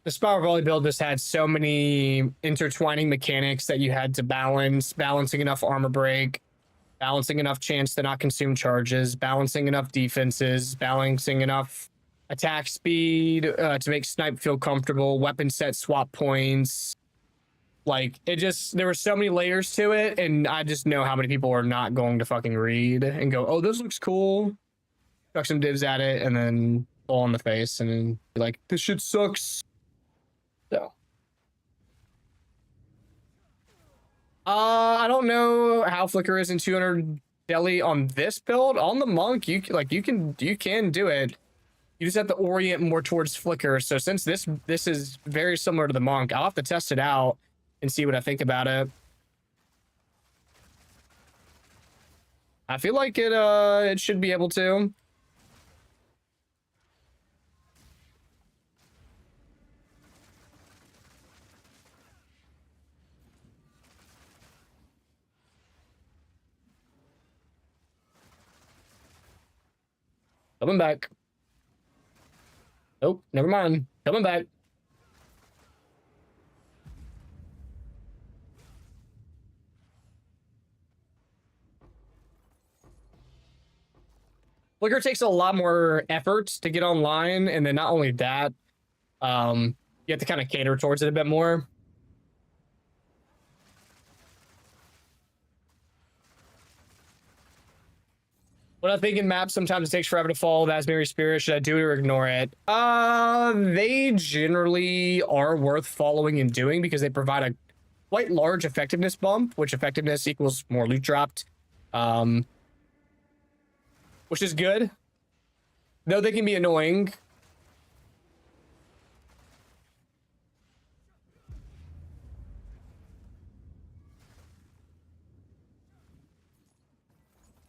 The Spiral Volley build just had so many intertwining mechanics that you had to balance, balancing enough armor break, balancing enough chance to not consume charges, balancing enough defenses, balancing enough attack speed to make snipe feel comfortable, weapon set swap points. Like, it just, there were so many layers to it, and I just know how many people are not going to fucking read and go, oh, this looks cool, chuck some divs at it, and then fall on the face, and then be like, this shit sucks. So. I don't know how Flicker is in 200 Deli on this build. On the Monk, you can do it. You just have to orient more towards Flicker. So since this is very similar to the Monk, I'll have to test it out and see what I think about it. I feel like it should be able to. Coming back. Nope, never mind. Coming back. Flicker takes a lot more effort to get online, and then not only that, you have to kind of cater towards it a bit more. What I think in maps, sometimes it takes forever to fall. That's Mary Spirit. Should I do it or ignore it? They generally are worth following and doing because they provide a quite large effectiveness bump, which effectiveness equals more loot dropped, which is good. Though they can be annoying.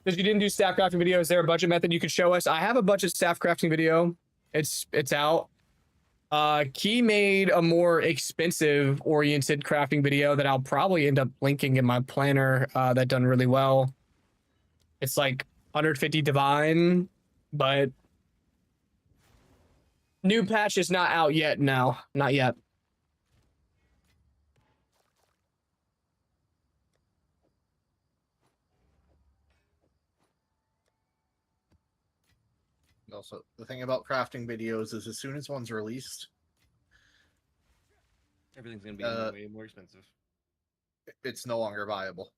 Because you didn't do staff crafting video, is there a budget method you could show us? I have a budget staff crafting video. It's out. Key made a more expensive oriented crafting video that I'll probably end up linking in my planner that done really well. It's like 150 divine, but new patch is not out yet. No, not yet. Also, the thing about crafting videos is as soon as one's released, Everything's gonna be way more expensive. it's no longer viable.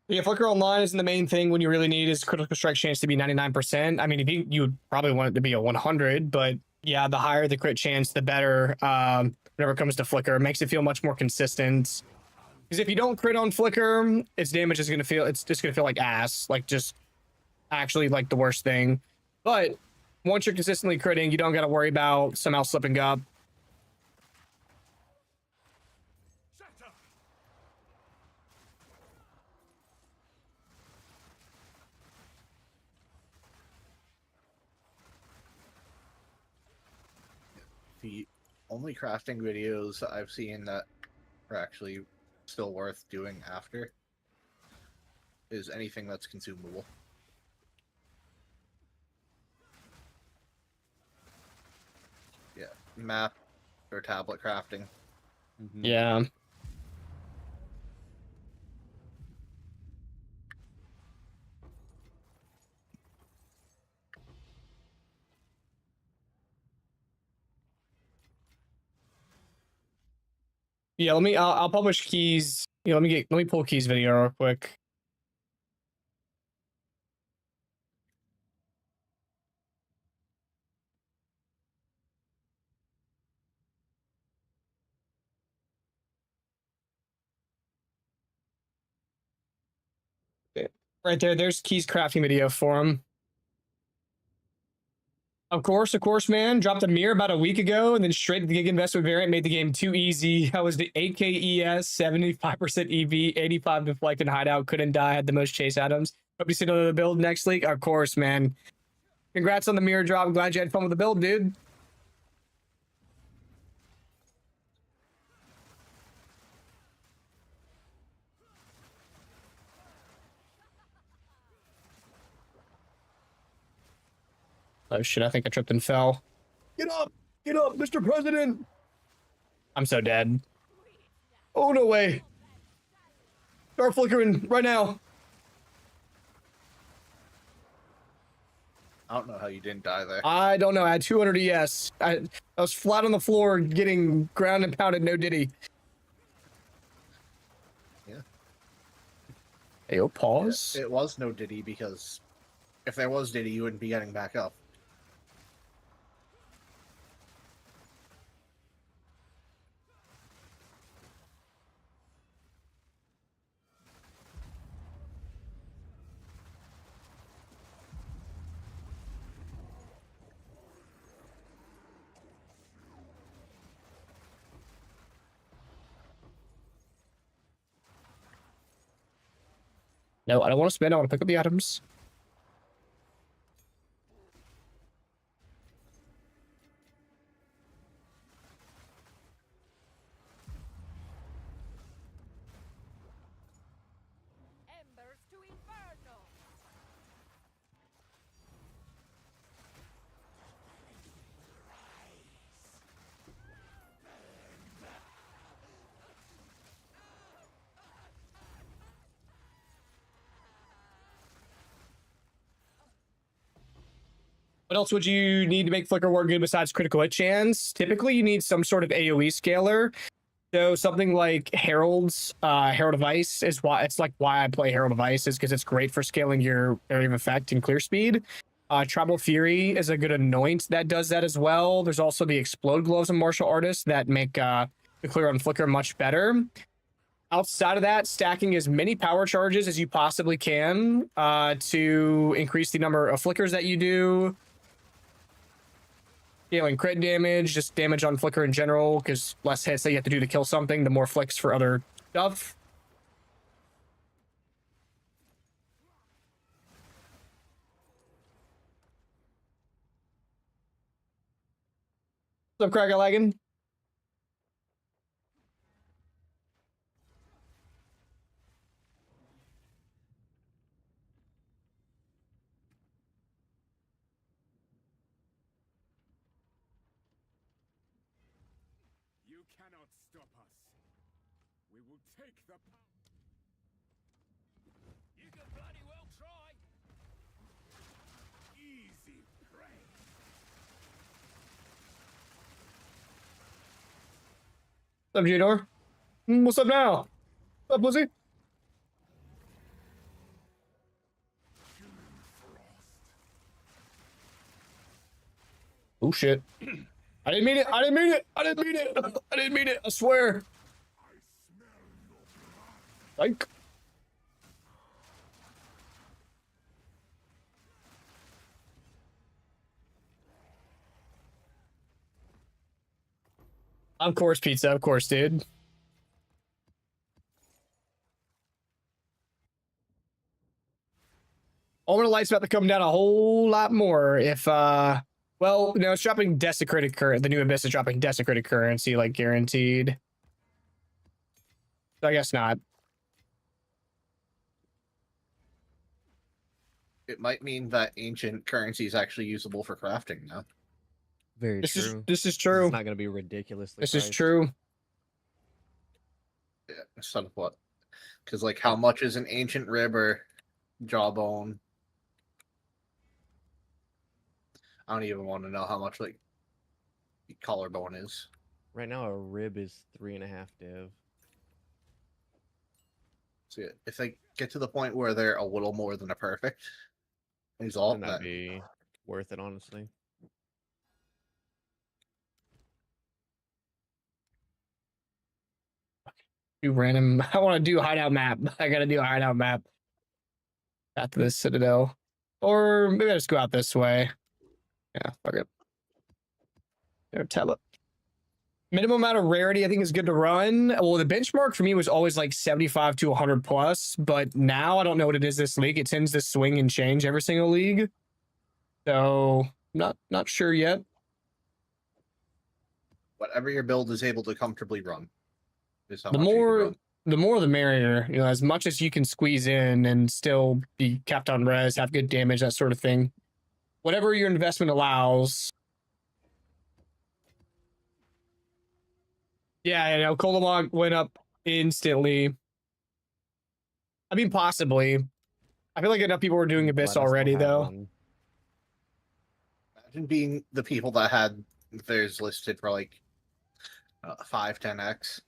Yeah, Flicker Online isn't the main thing when you really need is critical strike chance to be 99%. I mean, if you would probably want it to be a 100, but yeah, the higher the crit chance, the better. Whenever it comes to Flicker, it makes it feel much more consistent. Because if you don't crit on Flicker, its damage is gonna feel, it's just gonna feel like ass, like just actually like the worst thing. But once you're consistently critting, you don't got to worry about somehow slipping up. The only crafting videos I've seen that are actually still worth doing after is anything that's consumable. Yeah, map or tablet crafting. Mm-hmm. Yeah. Yeah, I'll publish keys. Yeah, let me pull keys video real quick. Right there, there's keys crafting video for him. Of course, man. Dropped a mirror about a week ago, and then straight to the gig investment variant made the game too easy. I was the 8k ES, 75% EV, 85 deflect and hideout, couldn't die, had the most chase items. Hope you see another build next week. Of course, man. Congrats on the mirror drop. I'm glad you had fun with the build, dude. Oh shit, I think I tripped and fell. Get up, Mr. President. I'm so dead. Oh, no way. Start flickering right now. I don't know how you didn't die there. I don't know. I had 200 ES. I was flat on the floor getting ground and pounded, no diddy. Yeah. Hey, yo, pause. It was no Diddy because if there was Diddy, you wouldn't be getting back up. No, I don't want to spend. I want to pick up the items. Embers to Inferno. What else would you need to make Flicker work good besides critical hit chance? Typically, you need some sort of AoE scaler. So something like Herald's Herald of Ice is why I play Herald of Ice, is because it's great for scaling your area of effect and clear speed. Tribal Fury is a good anoint that does that as well. There's also the Explode Gloves of Martial Artists that make the clear on Flicker much better. Outside of that, stacking as many power charges as you possibly can to increase the number of flickers that you do. Scaling crit damage, just damage on Flicker in general, because less hits that you have to do to kill something, the more flicks for other stuff. What's up, Cracker Lagging? You cannot stop us. We will take the power. You can bloody well try. Easy prey. What's up, Jador? What's up now? What's up, pussy? Oh, shit. I didn't mean it. I didn't mean it. I didn't mean it. I didn't mean it. I swear. Like. Of course, pizza. Of course, dude. Almond of Light's about to come down a whole lot more if, well, no, it's dropping Desecrated Current. The new Abyss is dropping Desecrated Currency, like, guaranteed. So I guess not. It might mean that ancient currency is actually usable for crafting now. Very This true. is true. It's not going to be ridiculously. This is priced. true. Yeah, son of what? Because, like, how much is an ancient rib or jawbone? I don't even want to know how much, like, collarbone is. Right now, a rib is 3.5 div. So yeah, if they get to the point where they're a little more than a perfect result, And that'd then be worth it, honestly. Do random. I want to do hideout map. I gotta do a hideout map. After this Citadel. Or maybe I just go out this way. Yeah, fuck it. There, tell it. Minimum amount of rarity, I think, is good to run. Well, the benchmark for me was always like 75 to 100 plus, but now I don't know what it is this league. It tends to swing and change every single league. So, not sure yet. whatever your build is able to comfortably run is how The much you can more run. the more the merrier. You know, as much as you can squeeze in and still be capped on res, have good damage, that sort of thing. Whatever your investment allows. Yeah, you know, Colamog went up instantly. I mean, possibly. I feel like enough people were doing Abyss Let us still already, have though. one. Imagine being the people that had theirs listed for like 5, 10x,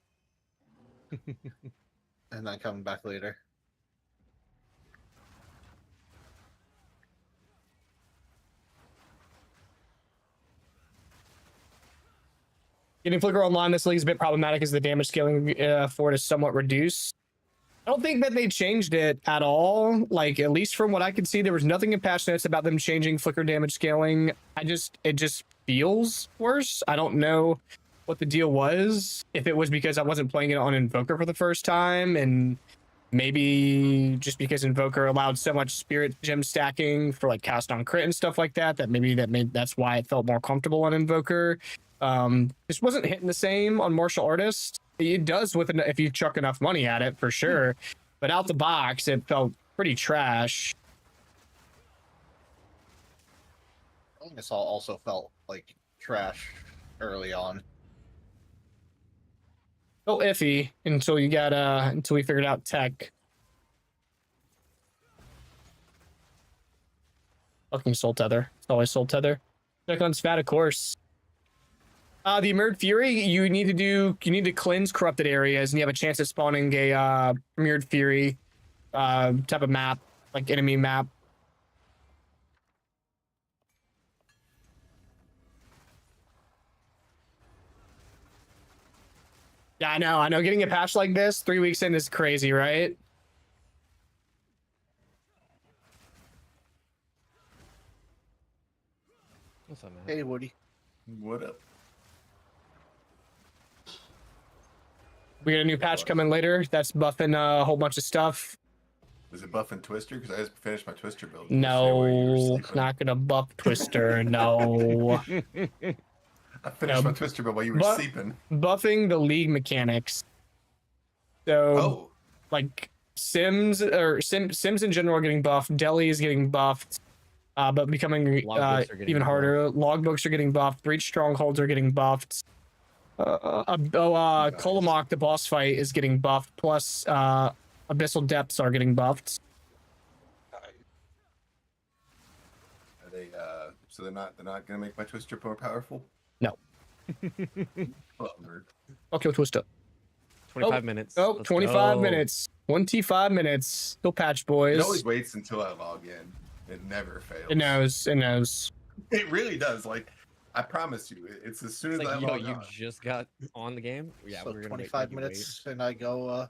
and then coming back later. Getting Flicker online this league is a bit problematic as the damage scaling for it is somewhat reduced. I don't think that they changed it at all. Like, at least from what I could see, there was nothing in patch notes about them changing Flicker damage scaling. It just feels worse. I don't know what the deal was. If it was because I wasn't playing it on Invoker for the first time, and maybe just because Invoker allowed so much Spirit Gem stacking for like cast on crit and stuff like that, that's why it felt more comfortable on Invoker. This wasn't hitting the same on Martial Artist. It does if you chuck enough money at it, for sure. But out the box, it felt pretty trash. I think this all also felt like trash early on. Felt iffy until we figured out tech. Fucking Soul Tether. It's always Soul Tether. Check on Spat, of course. The Emerged Fury, you need to cleanse corrupted areas, and you have a chance of spawning a Emerged Fury type of map, like enemy map. Yeah, I know. Getting a patch like this 3 weeks in is crazy, right? What's up, man? Hey, Woody. What up? We got a new patch coming later. That's buffing a whole bunch of stuff. Is it buffing Twister? Because I just finished my Twister build. No, not gonna buff Twister. No. I finished my Twister build while you were sleeping. Buffing the league mechanics. So, like Sims in general are getting buffed. Delhi is getting buffed, but becoming even harder. Logbooks are getting buffed. Breach strongholds are getting buffed. Kolomok, the boss fight, is getting buffed. Plus, Abyssal Depths are getting buffed. Are they? So they're not gonna make my Twister more powerful? No. Bummer. Okay, Twister. 25 minutes. Oh, Let's 25 go. minutes. 25 minutes. Still patch, boys. It always waits until I log in. It never fails. It knows. It knows. It really does. Like, I promise you, it's as soon as It's I like, log you on. just got on the game? Yeah, So we're gonna 25 minutes, and I go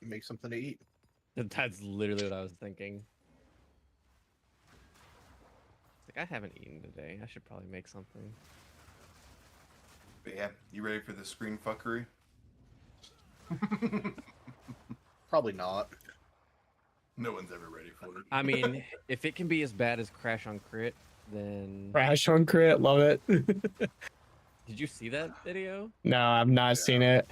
make something to eat. That's literally what I was thinking. It's like, I haven't eaten today. I should probably make something. But yeah, you ready for the screen fuckery? Probably not. No one's ever ready for it. I mean, if it can be as bad as Crash on Crit, then... Crash on crit. Love it. Did you see that video? No, I've not seen it.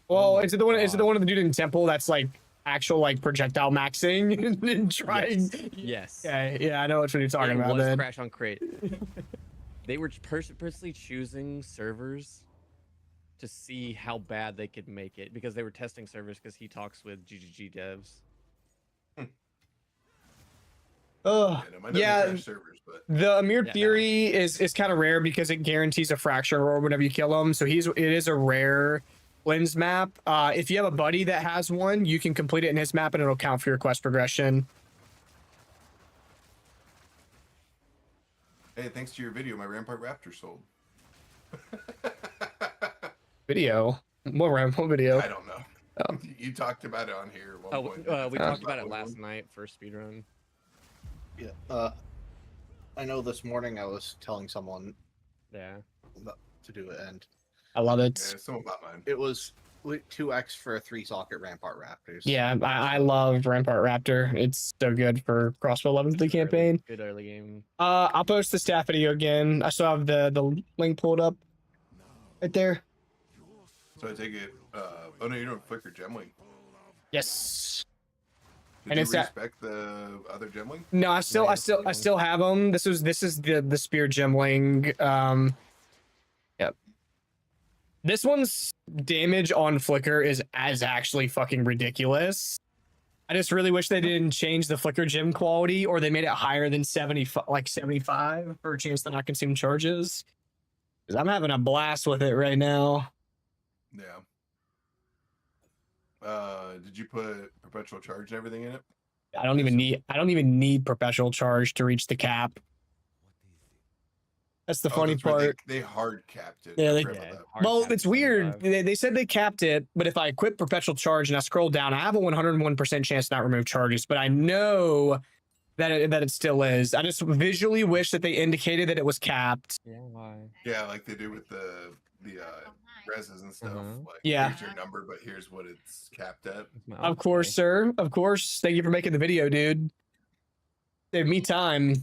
Well, my is it the one? Is it the God. one of the dude in temple that's like actual like projectile maxing and trying? Yes. Yeah, I know what you're talking It about. was Then Crash on Crit. They were purposely choosing servers to see how bad they could make it because they were testing servers because he talks with GGG devs. oh Yeah, yeah. servers, but The Amir Yeah, Fury is kind of rare because it guarantees a fracture or whenever you kill him. So it is a rare cleanse map. If you have a buddy that has one, you can complete it in his map and it'll count for your quest progression. hey, thanks to your video, my Rampart Raptor sold. Video. What video? I don't know. Oh. You talked about it on here at one Oh, point. we talked about it one. last night for speedrun. Yeah. I know this morning I was telling someone Yeah. to do it, and I love it. Yeah, someone bought mine. it was 2x for a 3-socket Rampart Raptors. Yeah, I love Rampart Raptor. It's so good for crossbow 11th campaign. Good early game. I'll post the staff video again. I still have the link pulled up right there. So I take it. Oh no, you don't Flicker Gemling. Yes. Did And you it's that- respect the other Gemling? No, I still have them. This is the spear gemling. Yep. This one's damage on flicker is actually fucking ridiculous. I just really wish they didn't change the flicker gem quality, or they made it higher than 75, like 75 for a chance to not consume charges. Because I'm having a blast with it right now. Yeah. Did you put perpetual charge and everything in it? I don't even need perpetual charge to reach the cap. That's the funny That's right, part. They hard capped it. Yeah, I they- forgot about Yeah, that. hard Well, cap it's is weird. 75. They said they capped it, but if I equip perpetual charge and I scroll down, I have a 101% chance to not remove charges. But I know that it still is. I just visually wish that they indicated that it was capped. Yeah, why? Yeah, like they do with the reses and stuff. Uh-huh. Like, Yeah. here's your number, but here's what it's capped at. Of course, sir. Of course. Thank you for making the video, dude. Save me time.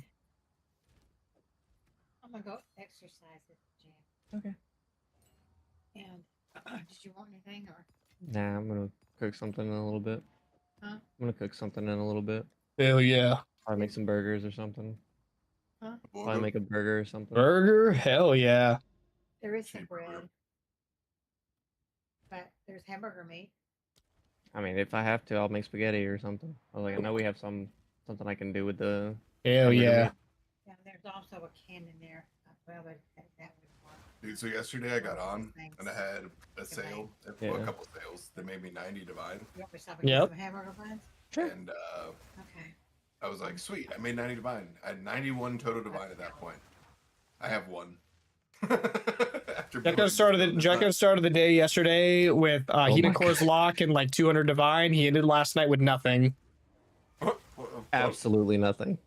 I'm gonna go exercise at the gym. Okay. And did you want anything or? Nah, I'm gonna cook something in a little bit. Huh? I'm gonna cook something in a little bit. Hell yeah. Probably make some burgers or something. Probably make a burger or something. Burger? Hell yeah. There is some Cheeseburger. bread. But there's hamburger meat. I mean, if I have to, I'll make spaghetti or something. I was like, I know we have something I can do with the. Hell hamburger yeah. meat. Yeah, there's also a can in there. Well, but that would work. Dude, so yesterday I got on and I had a sale, well, Yeah. a couple sales. They made me 90 divine, You want me to stop and Yep. get some hamburger buns? and Okay. I was like, sweet, I made 90 divine. I had 91 total divine at that point. I have one. After Jacko started the day yesterday with my Heated God. Core's Lock and like 200 divine. He ended last night with nothing. Absolutely nothing.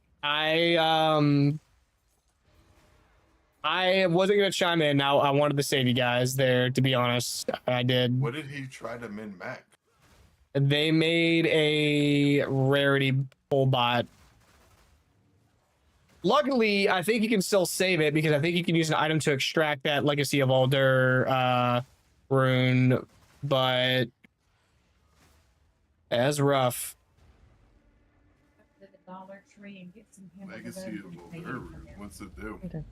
I wasn't gonna chime in. Now I wanted to save you guys there. To be honest, I did. What did he try to min max? They made a rarity pull bot. Luckily, I think you can still save it because I think you can use an item to extract that Legacy of Alder rune, but that's rough. Go to the Dollar Tree and get some hamburger Legacy buns of and take it Older. from there. What's it do?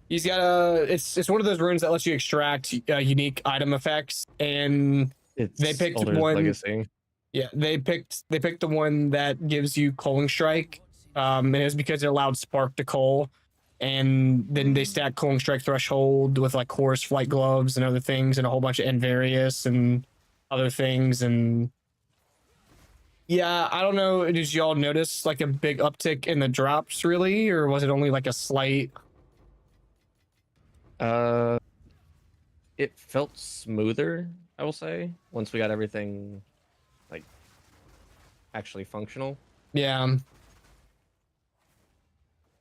He's got a. It's one of those runes that lets you extract unique item effects, and It's They picked Alder's one- Legacy. yeah, they picked the one that gives you Culling Strike. And it was because it allowed Spark to cull, and then they stacked Culling Strike Threshold with like Chorus Flight Gloves and other things, and a whole bunch of Envarious and other things. And yeah, I don't know. Did y'all notice like a big uptick in the drops, really, or was it only like a slight? It felt smoother, I will say, once we got everything like actually functional. Yeah.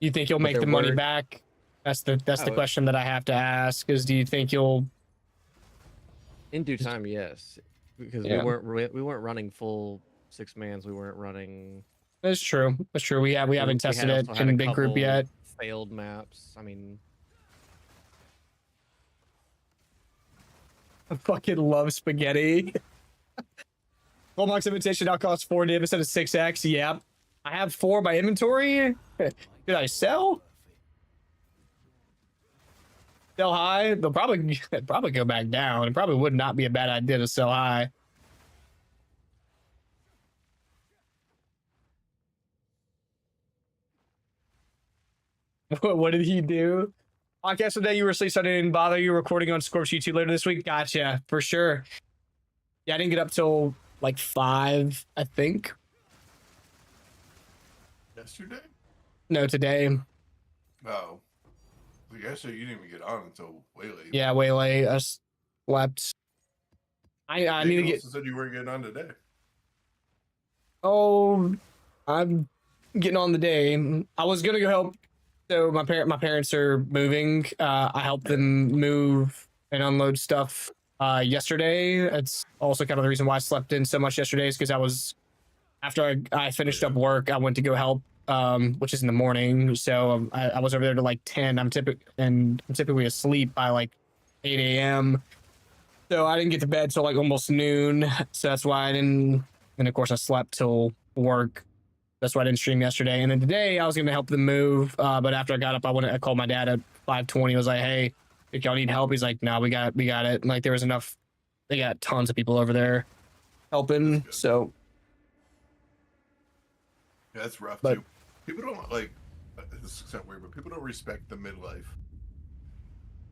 You think you'll But make there the money were- back? That's the Oh, question that I have to ask. Is do you think you'll? In due time, yes, because Yeah. we weren't running full 6-mans. We weren't running. That's true. That's true. We haven't tested it also had in a big group couple yet. Failed maps. I mean, I fucking love spaghetti. Goldbox invitation now costs 4 div instead of 6x. Yep. I have 4 by inventory. Did I sell? Sell high? They'll probably go back down. It probably would not be a bad idea to sell high. What did he do? Podcast today you were asleep, so I didn't bother you. Recording on Scorp's YouTube later this week. Gotcha, for sure. Yeah, I didn't get up till like 5, I think. Yesterday? No, today. Oh. I guess you didn't even get on until way late. Yeah, way late. I slept. I need to You get. also said you weren't getting on today. Oh, I'm getting on the day. I was gonna go help. So my parents are moving. I helped them move and unload stuff yesterday. It's also kind of the reason why I slept in so much yesterday is because I was after I finished up work, I went to go help, which is in the morning. So I was over there to like 10. I'm typically asleep by like 8 a.m. So I didn't get to bed till like almost noon. So that's why I didn't. And of course, I slept till work. That's why I didn't stream yesterday. And then today I was going to help them move. But after I got up, I called my dad at 5:20. I was like, hey, If y'all need help, he's like, "No, we got it." And, like, there was enough. They got tons of people over there helping. So Yeah, that's rough But- too. People don't like. This is weird, but people don't respect the midlife.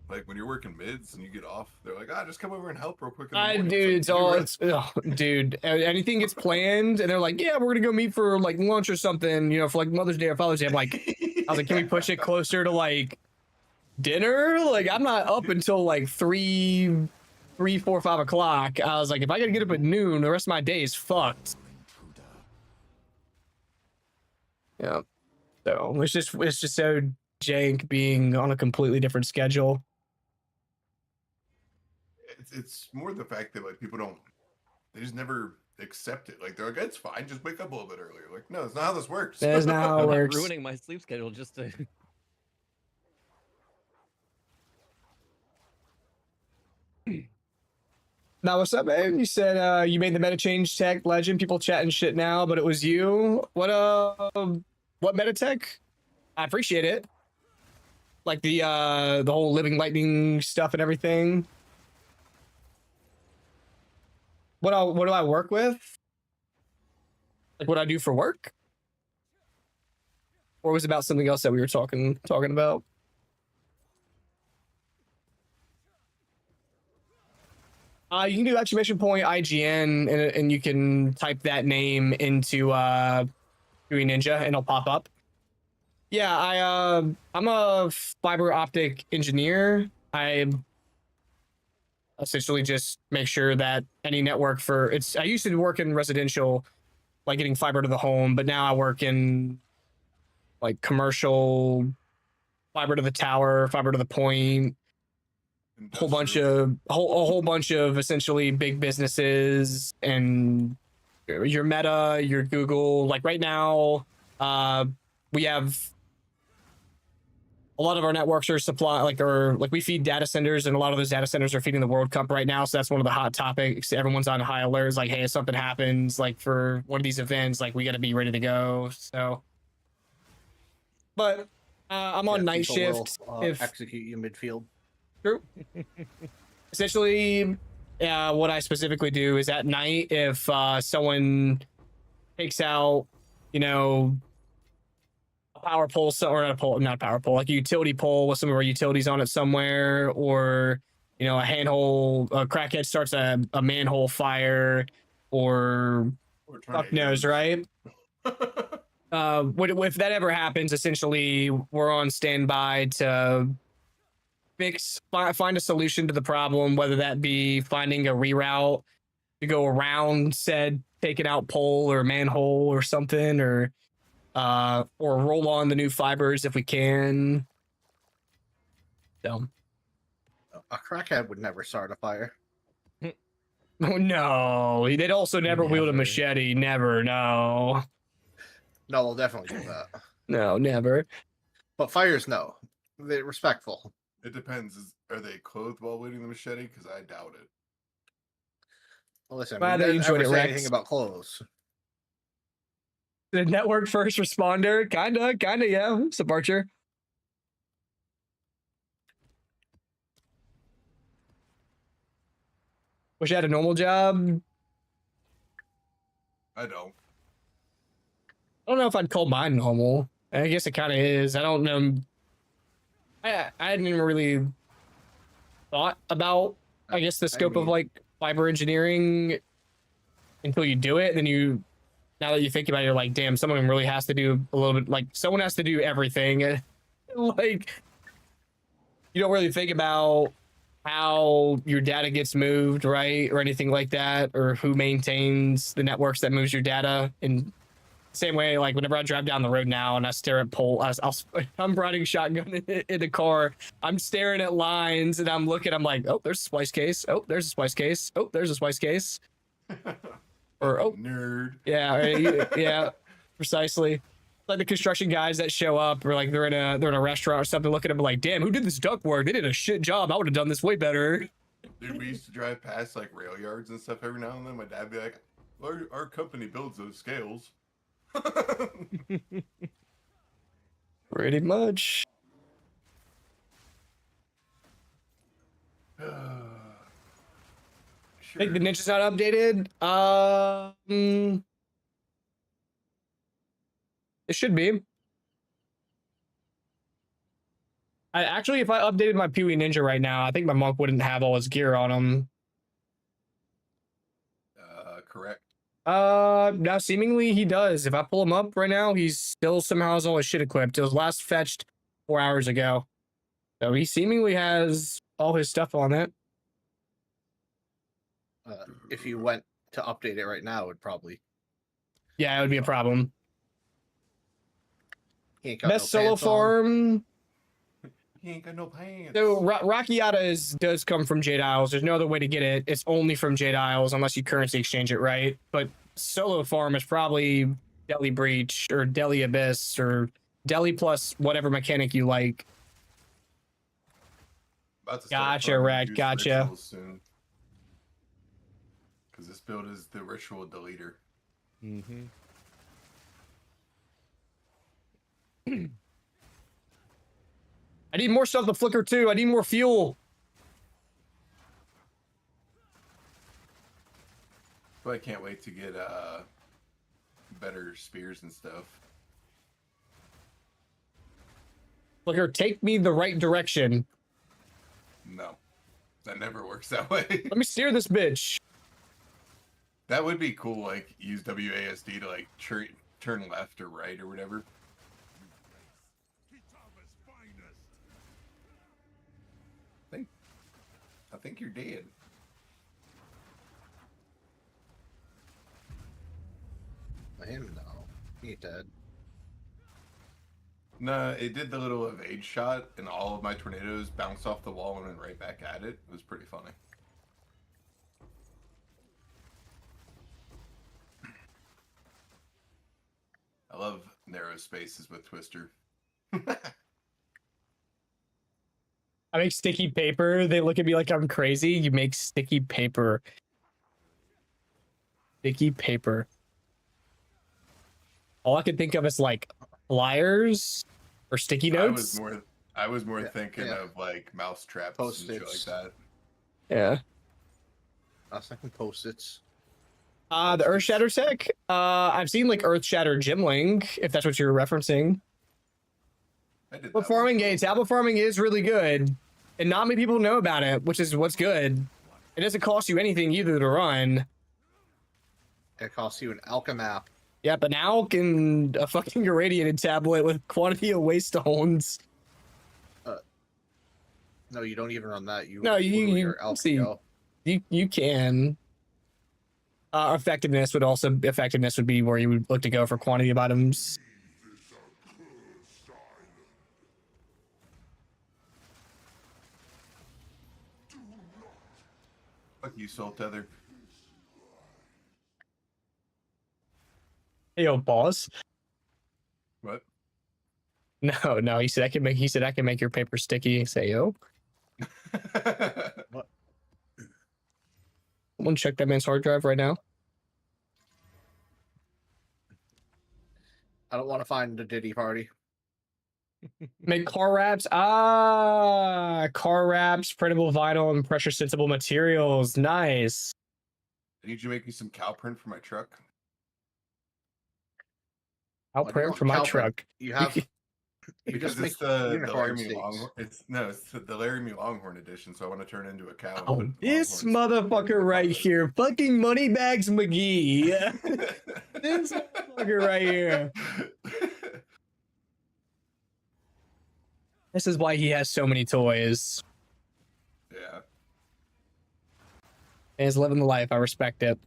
Like when you're working mids and you get off, they're like, "Ah, just come over and help real quick." In the morning." dude, it's like, all "You it's dude. Anything gets planned, and they're like, "Yeah, we're gonna go meet for like lunch or something," you know, for like Mother's Day or Father's Day. I'm like, I was like, "Can we push it closer to like dinner?" Like, I'm not up until like 3, 4, 5 o'clock. I was like, if I gotta get up at noon, the rest of my day is fucked. Yeah. So it's just so jank being on a completely different schedule. It's more the fact that like people don't, they just never accept it. Like they're like, "It's fine, just wake up a little bit earlier." Like, no, that's not how this works. That's not how it I'm not works. ruining my sleep schedule just to. Now, what's up, man? You said you made the meta change tech legend. People chatting shit now, but it was you. What meta tech? I appreciate it. Like the whole living lightning stuff and everything. What do I work with? Like what I do for work? Or was it about something else that we were talking about? You can do exclamation point IGN and you can type that name into GUI Ninja and it'll pop up. Yeah, I'm a fiber optic engineer. I essentially just make sure that any network I used to work in residential, like getting fiber to the home, but now I work in like commercial fiber to the tower, fiber to the point, a whole bunch of essentially big businesses and your Meta, your Google. Like right now, we have a lot of our networks are we feed data centers, and a lot of those data centers are feeding the World Cup right now. So that's one of the hot topics. Everyone's on high alert. It's like, hey, if something happens, like for one of these events, like we got to be ready to go. So, but I'm on night shift. If execute you midfield. True. Essentially, what I specifically do is at night, if someone takes out, you know, a power pole, or not a power pole, like a utility pole with some of our utilities on it somewhere, or, you know, a crackhead starts a manhole fire, or fuck knows, right? If that ever happens, essentially, we're on standby to find a solution to the problem, whether that be finding a reroute to go around said taken out pole or manhole or something, or roll on the new fibers if we can. So, A crackhead would never start a fire. oh no, they'd also never wield a machete. Never, no. No, they'll definitely do that. No, never. But fires, no. They're respectful. It depends. Are they clothed while wielding the machete? Because I doubt it. Well, listen, Glad we that you didn't ever enjoyed it, say Rex. anything about clothes. The network first responder, kinda, yeah. What's up, Archer? Wish I had a normal job. I don't. I don't know if I'd call mine normal. I guess it kind of is. I don't know. I hadn't even really thought about, I guess, the scope of like fiber engineering until you do it. Then now that you think about it, you're like, damn, someone really has to do a little bit. Like, someone has to do everything. Like, you don't really think about how your data gets moved, right, or anything like that, or who maintains the networks that moves your data. In same way, like whenever I drive down the road now and I stare at I'm riding shotgun in the car, I'm staring at lines and I'm like, oh, there's a splice case. Oh, there's a splice case. Oh, there's a splice case. Or nerd. Yeah, precisely. Like the construction guys that show up, or like they're in a restaurant or something, looking at them like, damn, who did this duct work? They did a shit job. I would have done this way better. Dude, we used to drive past like rail yards and stuff every now and then. My dad would be like, our company builds those scales. Pretty much. I think the Sure. niche is not updated. It should be. I actually, if I updated my Pee-wee Ninja right now, I think my monk wouldn't have all his gear on him. Correct. Now seemingly he does. If I pull him up right now, he's still somehow has all his shit equipped. It was last fetched 4 hours ago. So he seemingly has all his stuff on it. If you went to update it right now, it would probably. Yeah, it would be a problem. He ain't got Best no solo pants on. farm. He ain't got no pants. So Rockiata does come from Jade Isles. There's no other way to get it. It's only from Jade Isles unless you currency exchange it, right? But solo farm is probably Delhi Breach or Delhi Abyss or Delhi plus whatever mechanic you like. About to start Gotcha, farming Rat. juice Gotcha. rituals soon. Because this build is the ritual deleter. Mm-hmm. I need more stuff to flicker too. I need more fuel. But I can't wait to get better spears and stuff. Flicker, take me the right direction. No. That never works that way. Let me steer this bitch. That would be cool, like use WASD to like turn left or right or whatever. I think you're dead. Him no, he ain't dead. No, it did the little evade shot, and all of my tornadoes bounced off the wall and went right back at it. It was pretty funny. I love narrow spaces with Twister. I make sticky paper. They look at me like I'm crazy. You make sticky paper. Sticky paper. All I could think of is like flyers or sticky notes. I was more thinking yeah. of like mouse traps and shit like Post-its. that. Yeah. I was thinking post-its. The Earth Shatter tech. I've seen like Earth Shatter Gemling, if that's what you're referencing. I did But that farming one. gates, tablet farming is really good, and not many people know about it, which is what's good. It doesn't cost you anything either to run. It costs you an alchemap. Yeah, but now can a fucking irradiated tablet with quantity of waystones. No, you don't even run that. You No, you your see. LPO. You can. Effectiveness would be where you would look to go for quantity of items. Fuck you, Soul Tether. Hey, yo, boss. What? No, he said I can make your paper sticky. Say, yo. What? Someone check that man's hard drive right now. I don't want to find the Diddy party. Make car wraps. Car wraps, printable vinyl, and pressure sensible materials. Nice. I need you to make me some cow print for my truck. I'll Why do you print want for my cow print? truck. You have. You Because just make it's the unicorn Laramie steaks. Longhorn. It's the Laramie Longhorn edition, so I want to turn it into a cow. and Oh, put this longhorns motherfucker right on it. here. Fucking Moneybags McGee. This motherfucker right here. This is why he has so many toys. Yeah. And he's living the life. I respect it.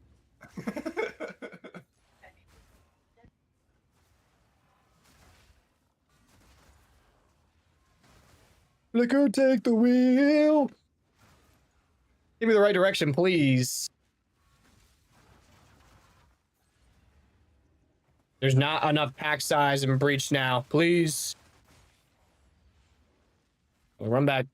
Flicker, take the wheel. Give me the right direction, please. There's not enough pack size and breach now. Please. We'll run back.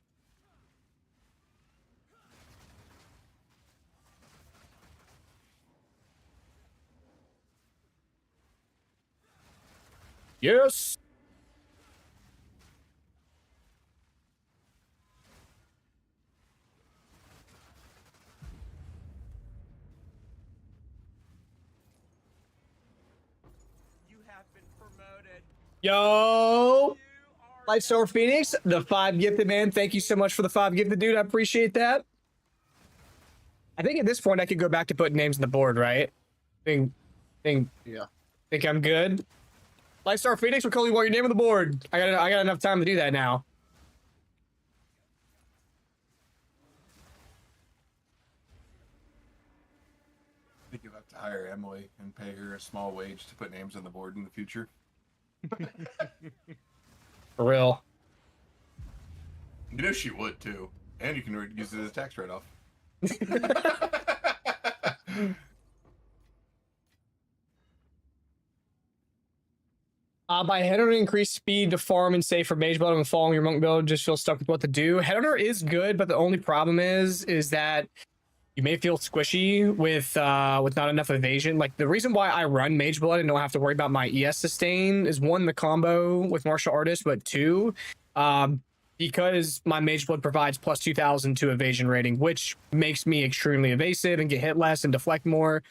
Yes. Yo, Lightstar Phoenix, the 5 gifted, man. Thank you so much for the 5 gifted, dude. I appreciate that. I think at this point I could go back to putting names on the board, right? Think I'm good. Lightstar Phoenix, we'll call you your name on the board. I got enough time to do that now. I think you'll have to hire Emily and pay her a small wage to put names on the board in the future. For real. You know she would too, and you can use it as a tax write-off. By Headhunter, increase speed to farm and save for mage build and following your monk build. Just feel stuck with what to do. Headhunter is good, but the only problem is that you may feel squishy with not enough evasion. Like the reason why I run mage blood and don't have to worry about my ES sustain is one, the combo with martial artist, but two, because my mage blood provides plus 2,000 to evasion rating, which makes me extremely evasive and get hit less and deflect more.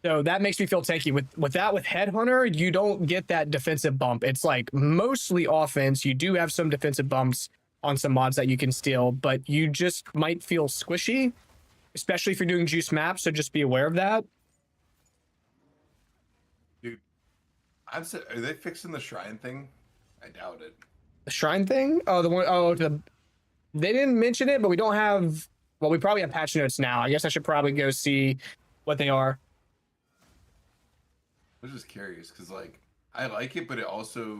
So that makes me feel tanky. With Headhunter, you don't get that defensive bump. It's like mostly offense. You do have some defensive bumps on some mods that you can steal, but you just might feel squishy, especially if you're doing juice maps. So just be aware of that. Dude, are they fixing the shrine thing? I doubt it. The shrine thing? Oh, the one. Oh, they didn't mention it, but we don't have. Well, we probably have patch notes now. I guess I should probably go see what they are. I was just curious because, like, I like it, but it also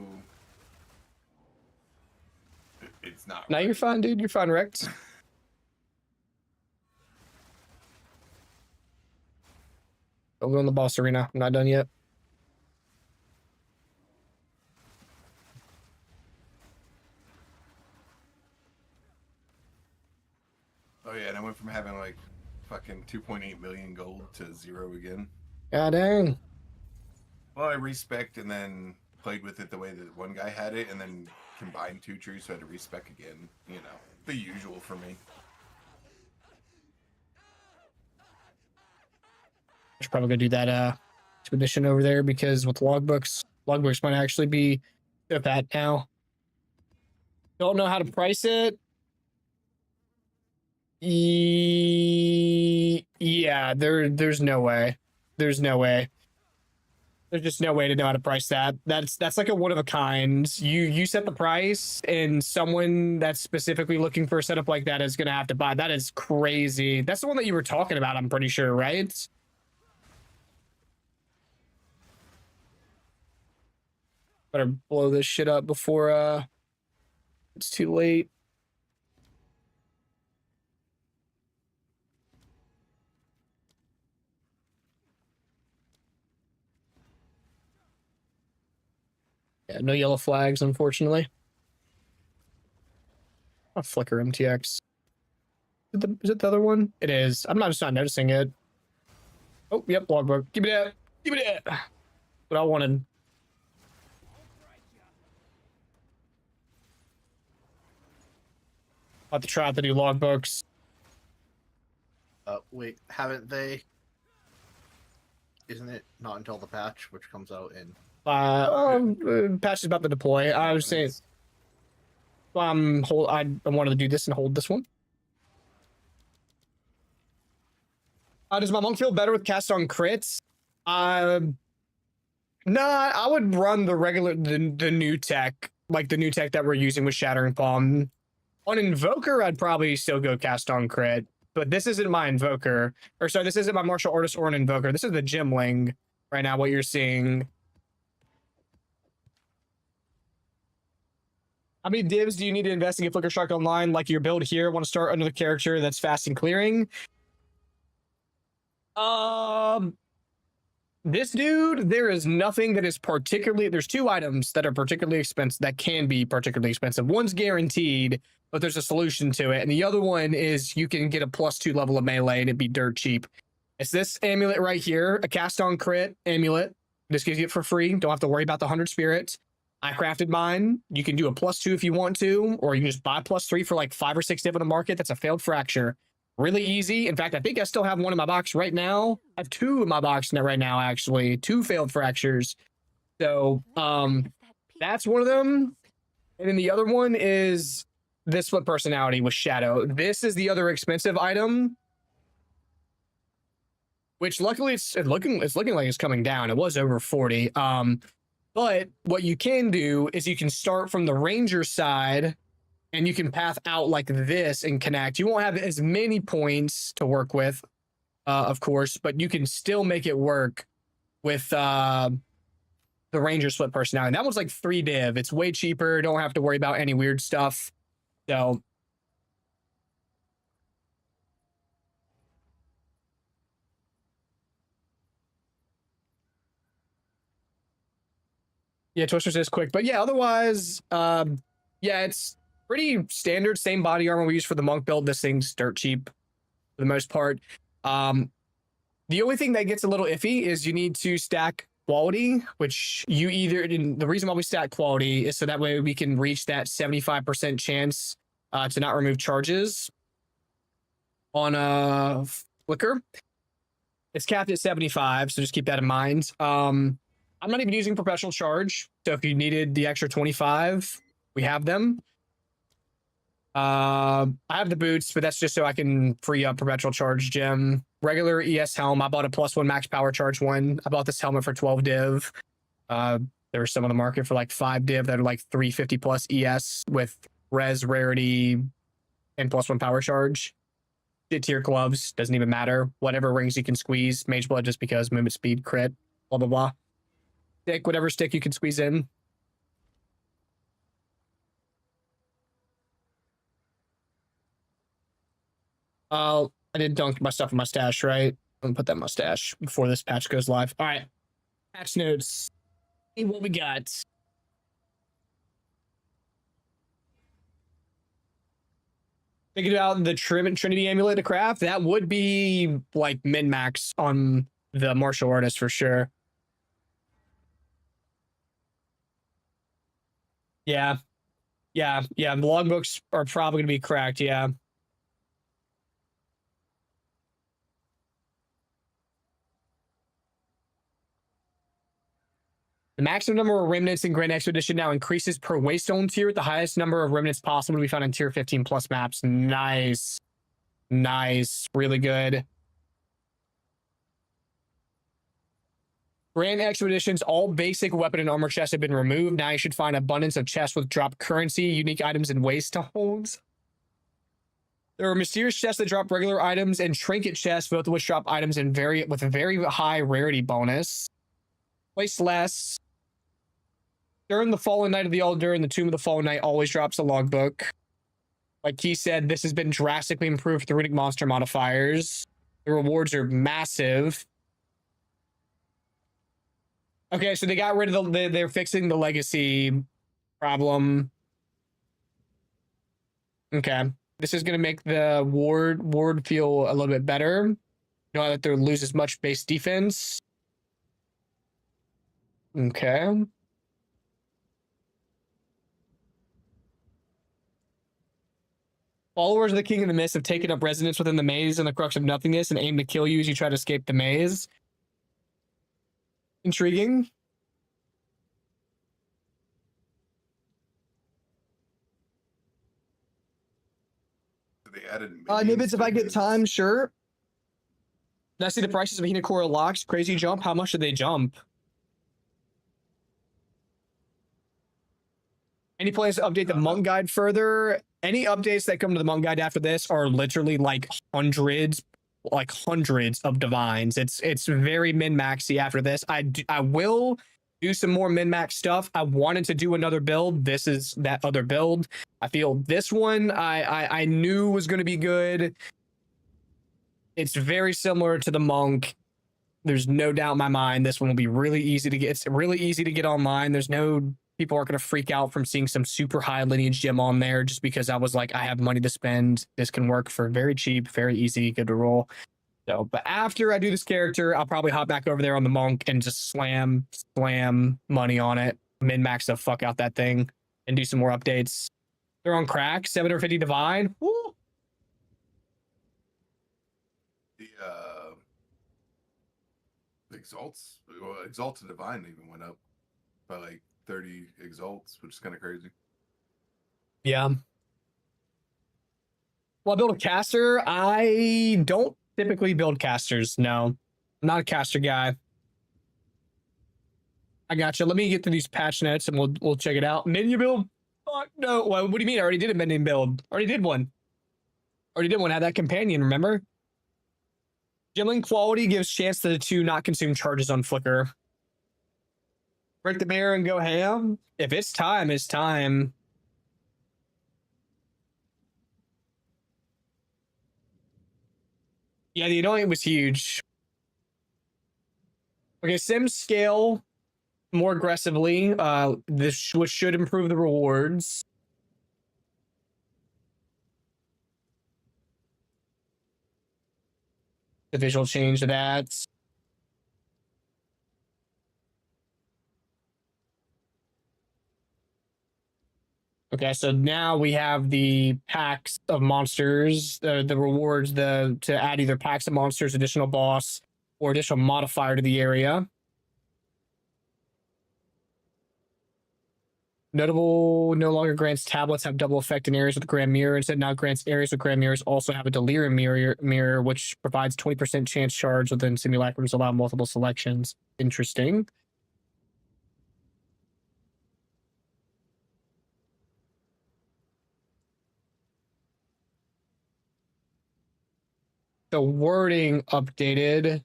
it's not. No, you're fine, dude. You're fine, Rex. Don't go in the boss arena. I'm not done yet. Oh yeah, and I went from having like fucking 2.8 million gold to 0 again. God dang. Well, I respec and then played with it the way that one guy had it, and then combined 2 trees, so I had to respec again. You know, the usual for me. I should probably go do that expedition over there because with logbooks might actually be up at now. Don't know how to price it. Yeah, there's no way. There's no way. There's just no way to know how to price that. That's like a one of a kind. You set the price, and someone that's specifically looking for a setup like that is gonna have to buy. That is crazy. That's the one that you were talking about, I'm pretty sure, right? Better blow this shit up before it's too late. Yeah, no yellow flags, unfortunately. I'll flicker MTX. Is it the other one? It is. I'm just not noticing it. Oh, yep, logbook. Give me that. Give me that. What I wanted. I'll have to try out the new logbooks. Wait, haven't they? Isn't it not until the patch, which comes out in? Patch is about to deploy. I was saying, I wanted to do this and hold this one. Does my monk feel better with cast on crits? Nah, I would run the regular, the new tech, like the new tech that we're using with Shattering Palm. On Invoker, I'd probably still go cast on crit, but this isn't my Invoker. Or sorry, this isn't my Martial Artist or an Invoker. This is the Gemling right now, what you're seeing. How many divs do you need to invest in get Flicker Shark online? Like your build here, want to start under the character that's fast and clearing? This dude, there is nothing that is particularly, there's 2 items that are particularly expensive, that can be particularly expensive. One's guaranteed, but there's a solution to it. And the other one is you can get a +2 level of melee and it'd be dirt cheap. It's this amulet right here, a cast on crit amulet. This gives you it for free. Don't have to worry about the 100 spirits. I crafted mine. You can do a +2 if you want to, or you can just buy +3 for like 5 or 6 div on the market. That's a failed fracture. Really easy. In fact, I think I still have one in my box right now. I have 2 in my box right now, actually. 2 failed fractures. So, That's one of them. And then the other one is this split personality with Shadow. This is the other expensive item, which luckily it's looking like it's coming down. It was over 40. But what you can do is you can start from the Ranger side and you can path out like this and connect. You won't have as many points to work with, of course, but you can still make it work with the Ranger split personality. And that one's like 3 div. It's way cheaper. Don't have to worry about any weird stuff. So yeah, Twisters is quick. But yeah, otherwise, yeah, it's pretty standard. Same body armor we use for the monk build. This thing's dirt cheap for the most part. The only thing that gets a little iffy is you need to stack quality, which you either, the reason why we stack quality is so that way we can reach that 75% chance to not remove charges on a flicker. It's capped at 75, so just keep that in mind. I'm not even using professional charge, so if you needed the extra 25, we have them. I have the boots, but that's just so I can free up perpetual charge gem. Regular ES helm. I bought a +1 max power charge one. I bought this helmet for 12 div. There were some on the market for like 5 div that are like 350 plus ES with res, rarity, and +1 power charge. Tier gloves, doesn't even matter. Whatever rings you can squeeze. Mage blood just because movement speed, crit, blah, blah, blah. Stick, whatever stick you can squeeze in. I did dunk my stuff in my stash, right? I'm gonna put that in my stash before this patch goes live. All right, patch notes. See what we got. Figured out the Trinity amulet to craft. That would be like min max on the martial artist for sure. Yeah, yeah. The logbooks are probably gonna be cracked. Yeah. The maximum number of remnants in Grand Expedition now increases per Waystone tier with the highest number of remnants possible to be found in tier 15 plus maps. Nice. Really good. Grand Expeditions, all basic weapon and armor chests have been removed. Now you should find abundance of chests with drop currency, unique items, and Waystones. There are mysterious chests that drop regular items and trinket chests, both of which drop items with a very high rarity bonus. Place less. During the Fallen Night of the Elder and the Tomb of the Fallen Knight always drops a logbook. Like he said, this has been drastically improved through runic monster modifiers. The rewards are massive. Okay, so they got rid of they're fixing the legacy problem. Okay. This is going to make the ward feel a little bit better. You know that they lose as much base defense. Okay. Followers of the King of the Mist have taken up residence within the maze and the Crux of Nothingness and aim to kill you as you try to escape the maze. Intriguing. They added Nibbits, if I get minions. time, sure. Did I see the prices of Hinakura locks? Crazy jump. How much did they jump? Any plans to update the monk guide further? Any updates that come to the monk guide after this are literally like hundreds of divines. It's very min-maxy after this. I will do some more min-max stuff. I wanted to do another build. This is that other build. I feel this one I knew was going to be good. It's very similar to the monk. There's no doubt in my mind this one will be really easy to get. It's really easy to get online. There's no people aren't going to freak out from seeing some super high lineage gem on there just because I was like, I have money to spend. This can work for very cheap, very easy, good to roll. So, but after I do this character, I'll probably hop back over there on the monk and just slam money on it, min-max the fuck out that thing, and do some more updates. They're on crack, 750 divine. Woo! The Exalted Divine even went up by like 30 exalts, which is kind of crazy. Yeah. Well, I build a caster. I don't typically build casters. No, I'm not a caster guy. I gotcha. Let me get to these patch notes and we'll check it out. Minion build? Fuck no. What do you mean? I already did a minion build. Already did one. Had that companion, remember? Gemling quality gives chance to not consume charges on flicker. Break the mirror and go ham. If it's time, it's time. Yeah, the annoying was huge. Okay, Sims scale more aggressively. This which should improve the rewards. The visual change of that. Okay, so now we have the packs of monsters, the rewards, to add either packs of monsters, additional boss, or additional modifier to the area. Notable no longer grants tablets have double effect in areas with Grand Mirror. Instead, now grants areas with Grand Mirrors also have a Delirium mirror, which provides 20% chance charge within simulacrums, allow multiple selections. Interesting. The wording updated.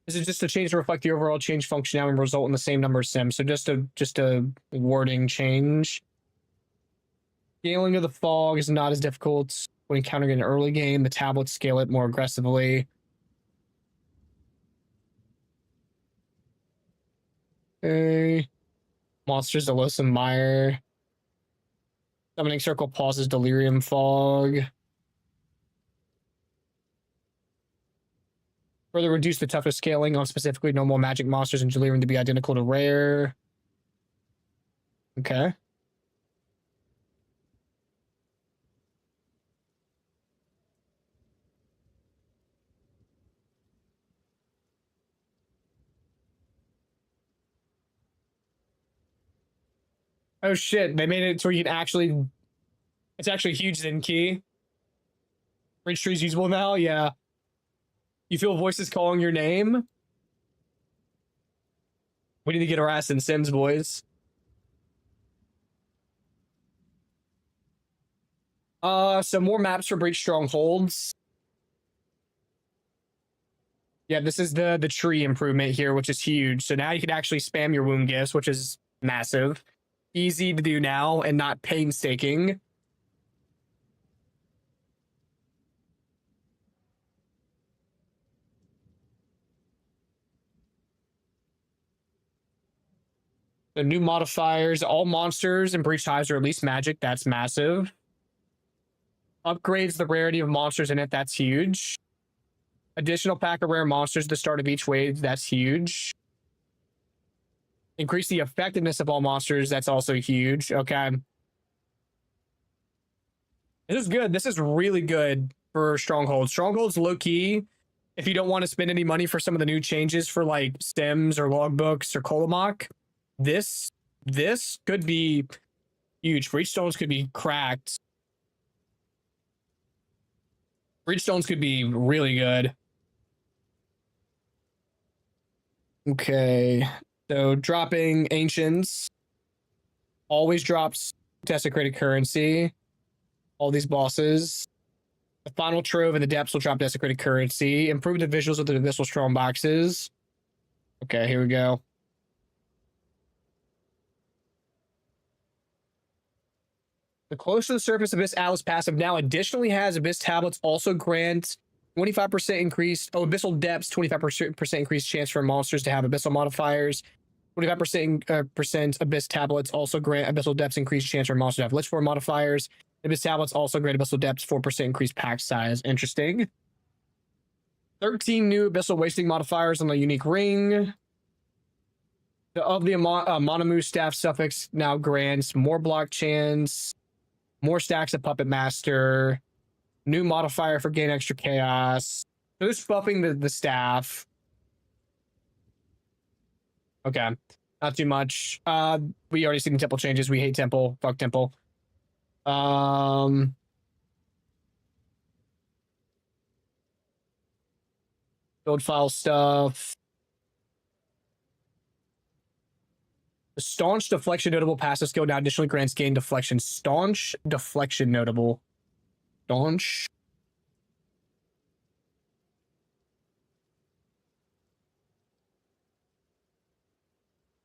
This is just a change to reflect the overall change functionality and result in the same number of sims. So just a wording change. Scaling of the fog is not as difficult when encountering an early game. The tablets scale it more aggressively. Okay. Monsters Alyssa Meyer. Summoning circle pauses delirium fog. Further reduce the toughness scaling on specifically normal magic monsters and delirium to be identical to rare. Okay. Oh shit, they made it so you can actually... It's actually huge Zen key. Bridge tree's usable now? Yeah. You feel voices calling your name? We need to get our ass in Sims, boys. So more maps for Breach Strongholds. Yeah, this is the tree improvement here, which is huge. So now you can actually spam your wound gifts, which is massive. Easy to do now and not painstaking. The new modifiers, all monsters in Breach Hives are at least magic. That's massive. Upgrades the rarity of monsters in it. That's huge. Additional pack of rare monsters at the start of each wave. That's huge. Increase the effectiveness of all monsters. That's also huge. Okay. This is good. This is really good for Strongholds. Strongholds low key. If you don't want to spend any money for some of the new changes for like stems or logbooks or Colomach, this could be huge. Breachstones could be cracked. Breachstones could be really good. Okay. So dropping Ancients always drops desecrated currency. All these bosses. The final trove and the depths will drop desecrated currency. Improve the visuals of the abyssal strong boxes. Okay, here we go. The close to the surface Abyss Atlas passive now additionally has Abyss Tablets also grant 25% increased. Oh, Abyssal Depths, 25% increased chance for monsters to have Abyssal modifiers. 25% Abyss Tablets also grant Abyssal Depths increased chance for monsters to have Lich Form modifiers. Abyss Tablets also grant Abyssal Depths 4% increased pack size. Interesting. 13 new Abyssal Wasting modifiers on the unique ring. Of the Monomu staff suffix now grants more block chance, more stacks of Puppet Master, new modifier for gain extra chaos. So just buffing the staff. Okay. Not too much. We already seen the temple changes. We hate temple. Fuck temple. Build file stuff. The staunch deflection notable passive skill now additionally grants gain deflection. Staunch deflection notable. Staunch.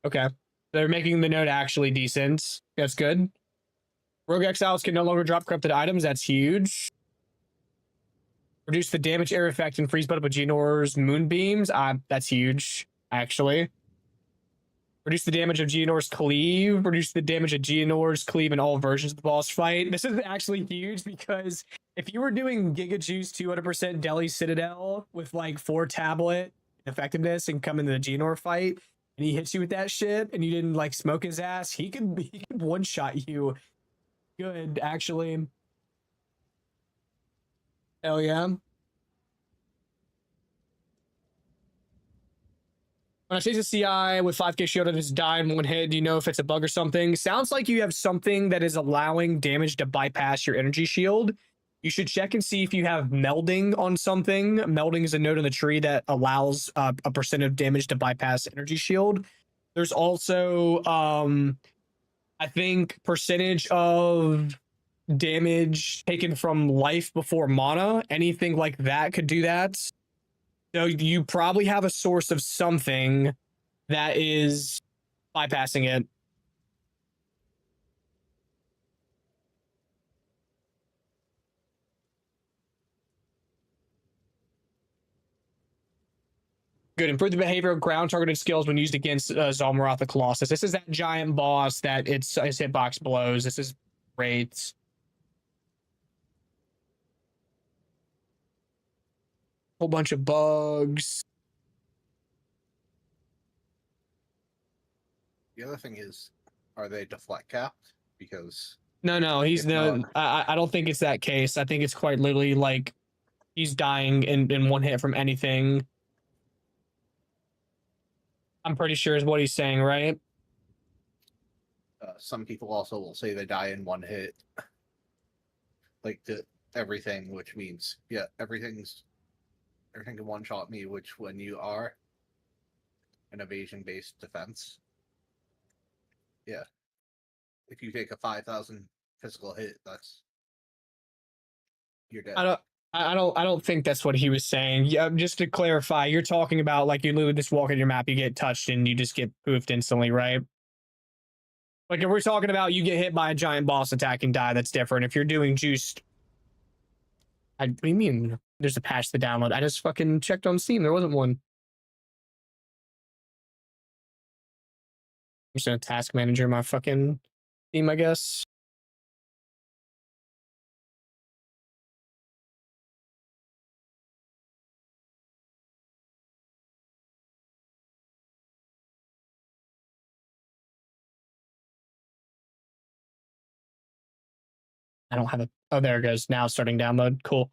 Okay. They're making the note actually decent. That's good. Rogue Exiles can no longer drop corrupted items. That's huge. Reduce the damage air effect and freeze butt up with Geonor's moonbeams. That's huge, actually. Reduce the damage of Geonor's cleave. Reduce the damage of Geonor's cleave in all versions of the boss fight. This is actually huge because if you were doing Giga Juice 200% Delhi Citadel with like 4 tablet effectiveness and come into the Geonor fight and he hits you with that shit and you didn't like smoke his ass, he could one-shot you good, actually. Hell yeah. When I chase a CI with 5k shield and just die in one hit, do you know if it's a bug or something? Sounds like you have something that is allowing damage to bypass your energy shield. You should check and see if you have melding on something. Melding is a node in the tree that allows a percent of damage to bypass energy shield. There's also, I think, percentage of damage taken from life before mana. Anything like that could do that. So you probably have a source of something that is bypassing it. Good. Improve the behavior of ground targeted skills when used against Zalmarath the Colossus. This is that giant boss that its hitbox blows. This is great. Whole bunch of bugs. The other thing is, are they deflect capped? Because No, he's if no. not- I don't think it's that case. I think it's quite literally like he's dying in one hit from anything. I'm pretty sure is what he's saying, right? some people also will say they die in one hit, like the everything, which means everything can one shot me. Which when you are an evasion based defense, if you take a 5,000 physical hit, that's you're dead. I don't think that's what he was saying. Yeah, just to clarify, you're talking about like you literally just walk on your map, you get touched, and you just get poofed instantly, right? Like if we're talking about you get hit by a giant boss attack and die, that's different. If you're doing juiced, what do you mean? There's a patch to download. I just fucking checked on Steam. There wasn't one. I'm just gonna task manager my fucking Steam, I guess. I don't have a. Oh, there it goes. Now starting download. Cool.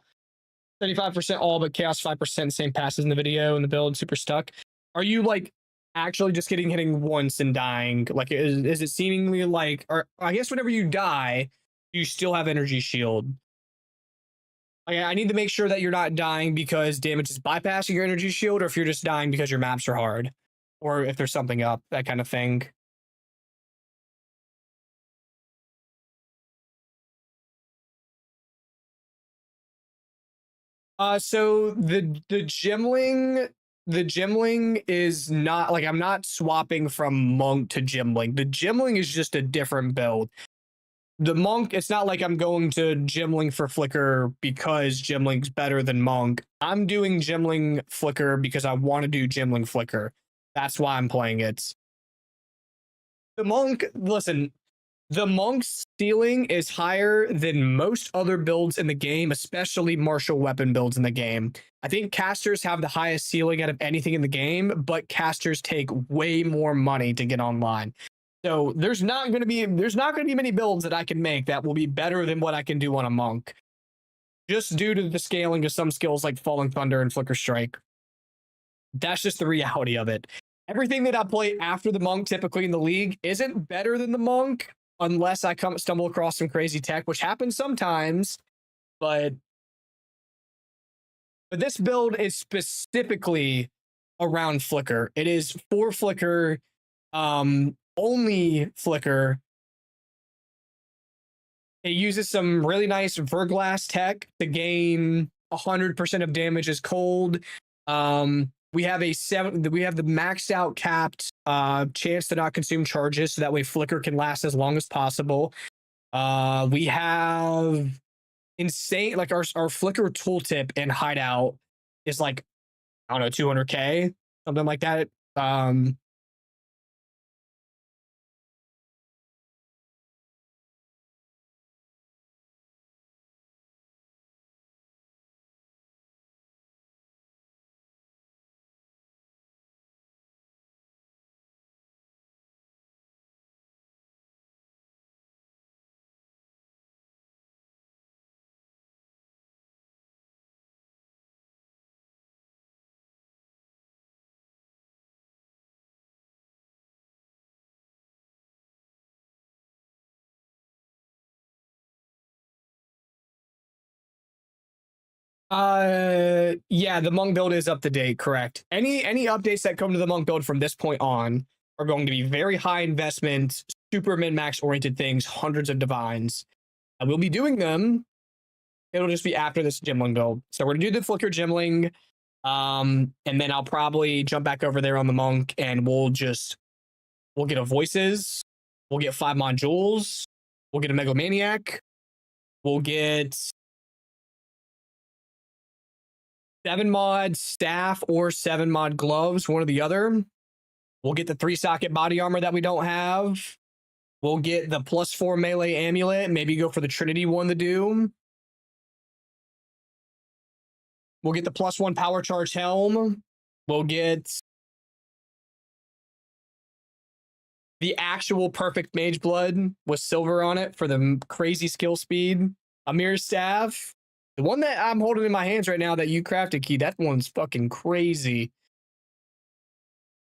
35% all, but chaos 5%. Same passes in the video and the build. Super stuck. Are you like actually just hitting once and dying? Like, is it seemingly like? Or I guess whenever you die, you still have energy shield. Like, I need to make sure that you're not dying because damage is bypassing your energy shield, or if you're just dying because your maps are hard, or if there's something up, that kind of thing. So the Gemling is not like I'm not swapping from Monk to Gemling. The Gemling is just a different build. The Monk, it's not like I'm going to Gemling for Flicker because Gemling's better than Monk. I'm doing Gemling Flicker because I want to do Gemling Flicker. That's why I'm playing it. The Monk, listen, the Monk's ceiling is higher than most other builds in the game, especially martial weapon builds in the game. I think casters have the highest ceiling out of anything in the game, but casters take way more money to get online. So there's not going to be many builds that I can make that will be better than what I can do on a Monk, just due to the scaling of some skills like Falling Thunder and Flicker Strike. That's just the reality of it. everything that I play after the monk, typically in the league, isn't better than the monk unless I stumble across some crazy tech, which happens sometimes. But this build is specifically around flicker. It is for flicker, only flicker. It uses some really nice Verglass tech to gain 100% of damage as cold. We have the maxed out capped chance to not consume charges, so that way flicker can last as long as possible. We have insane, like our flicker tooltip and hideout is like, I don't know, 200k, something like that. Yeah, the monk build is up to date, correct. Any updates that come to the monk build from this point on are going to be very high investment, super min-max oriented things, hundreds of divines. I will be doing them. It'll just be after this Gemling build. So we're gonna do the flicker Gemling. And then I'll probably jump back over there on the monk and we'll get a voices, we'll get 5 modules, we'll get a megalomaniac, we'll get 7 mod staff or 7 mod gloves, one or the other. We'll get the 3 socket body armor that we don't have. We'll get the +4 melee amulet, maybe go for the Trinity one to do. We'll get the +1 power charge helm. We'll get the actual perfect mage blood with silver on it for the crazy skill speed. Amir's staff. The one that I'm holding in my hands right now that you crafted, Key, that one's fucking crazy.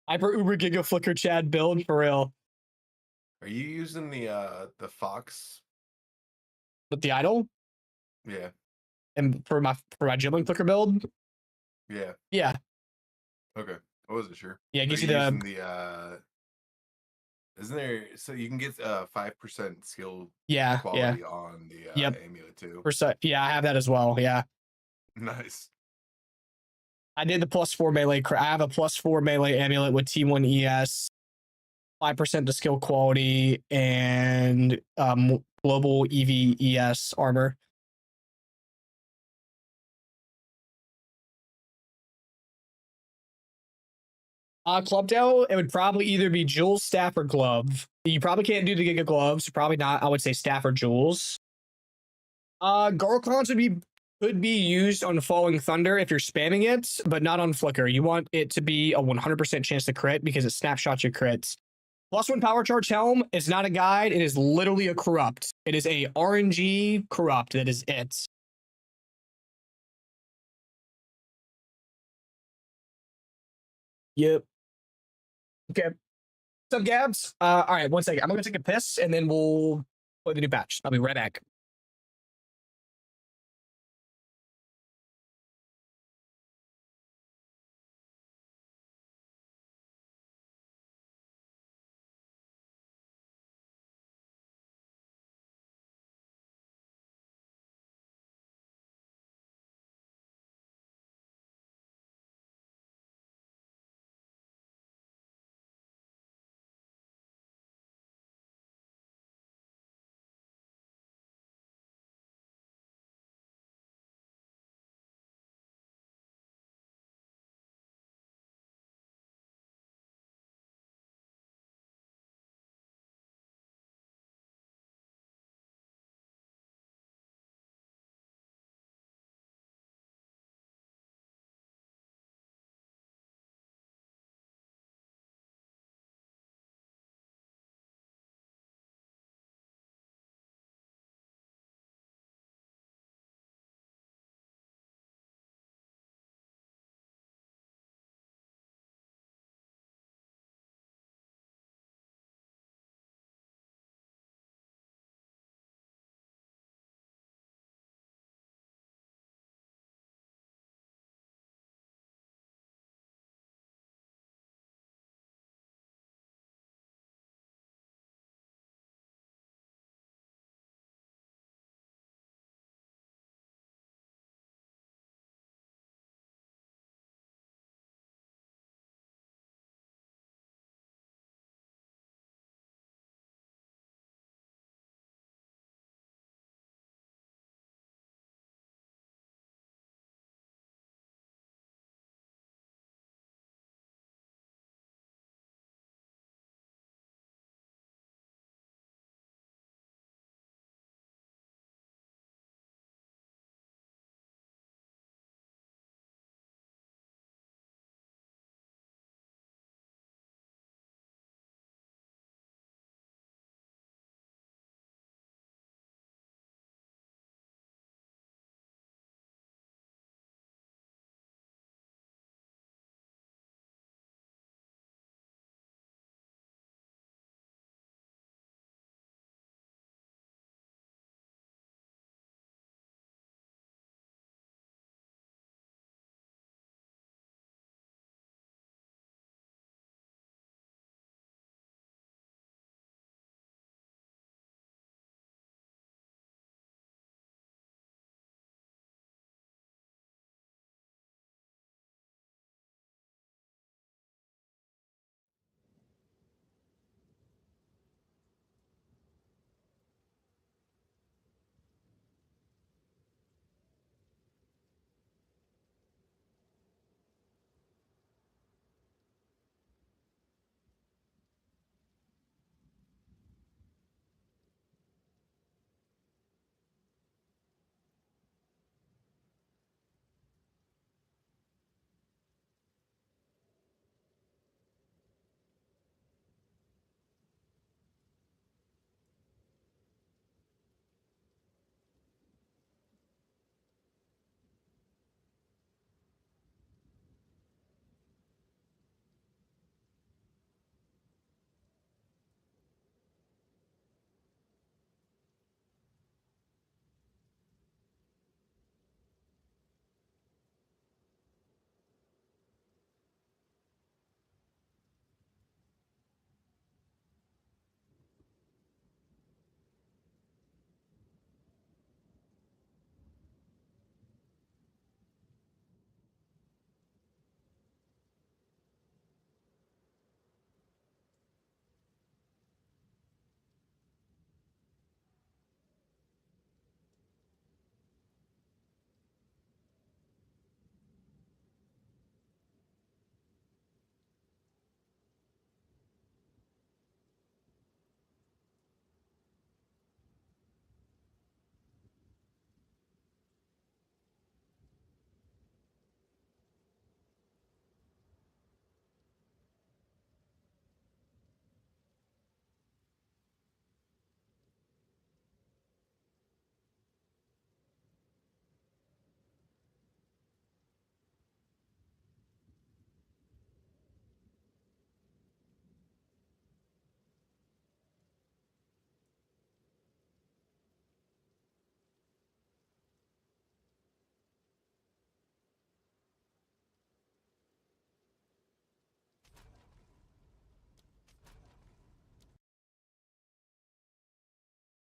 Hyper Uber Giga Flicker Chad build for real. Are you using the fox? With the idol? Yeah. And for my Gemling Flicker build? Yeah. Yeah. Okay. I wasn't sure. Yeah, it gives Are you the using the isn't there, so you can get 5% skill quality on the amulet too? Yeah, I have that as well. Yeah. Nice. I did the +4 melee. I have a +4 melee amulet with T1 ES, 5% to skill quality, and global EV ES armor. Club Dell, it would probably either be Jules, staff, or glove. You probably can't do the Giga gloves. Probably not. I would say staff or Jules. Garcons could be used on Falling Thunder if you're spamming it, but not on Flicker. You want it to be a 100% chance to crit because it snapshots your crits. +1 power charge helm is not a guide. It is literally a corrupt. It is a RNG corrupt. That is it. Yep. Okay. What's up, Gabs? All right, one second. I'm gonna take a piss and then we'll play the new patch. I'll be right back.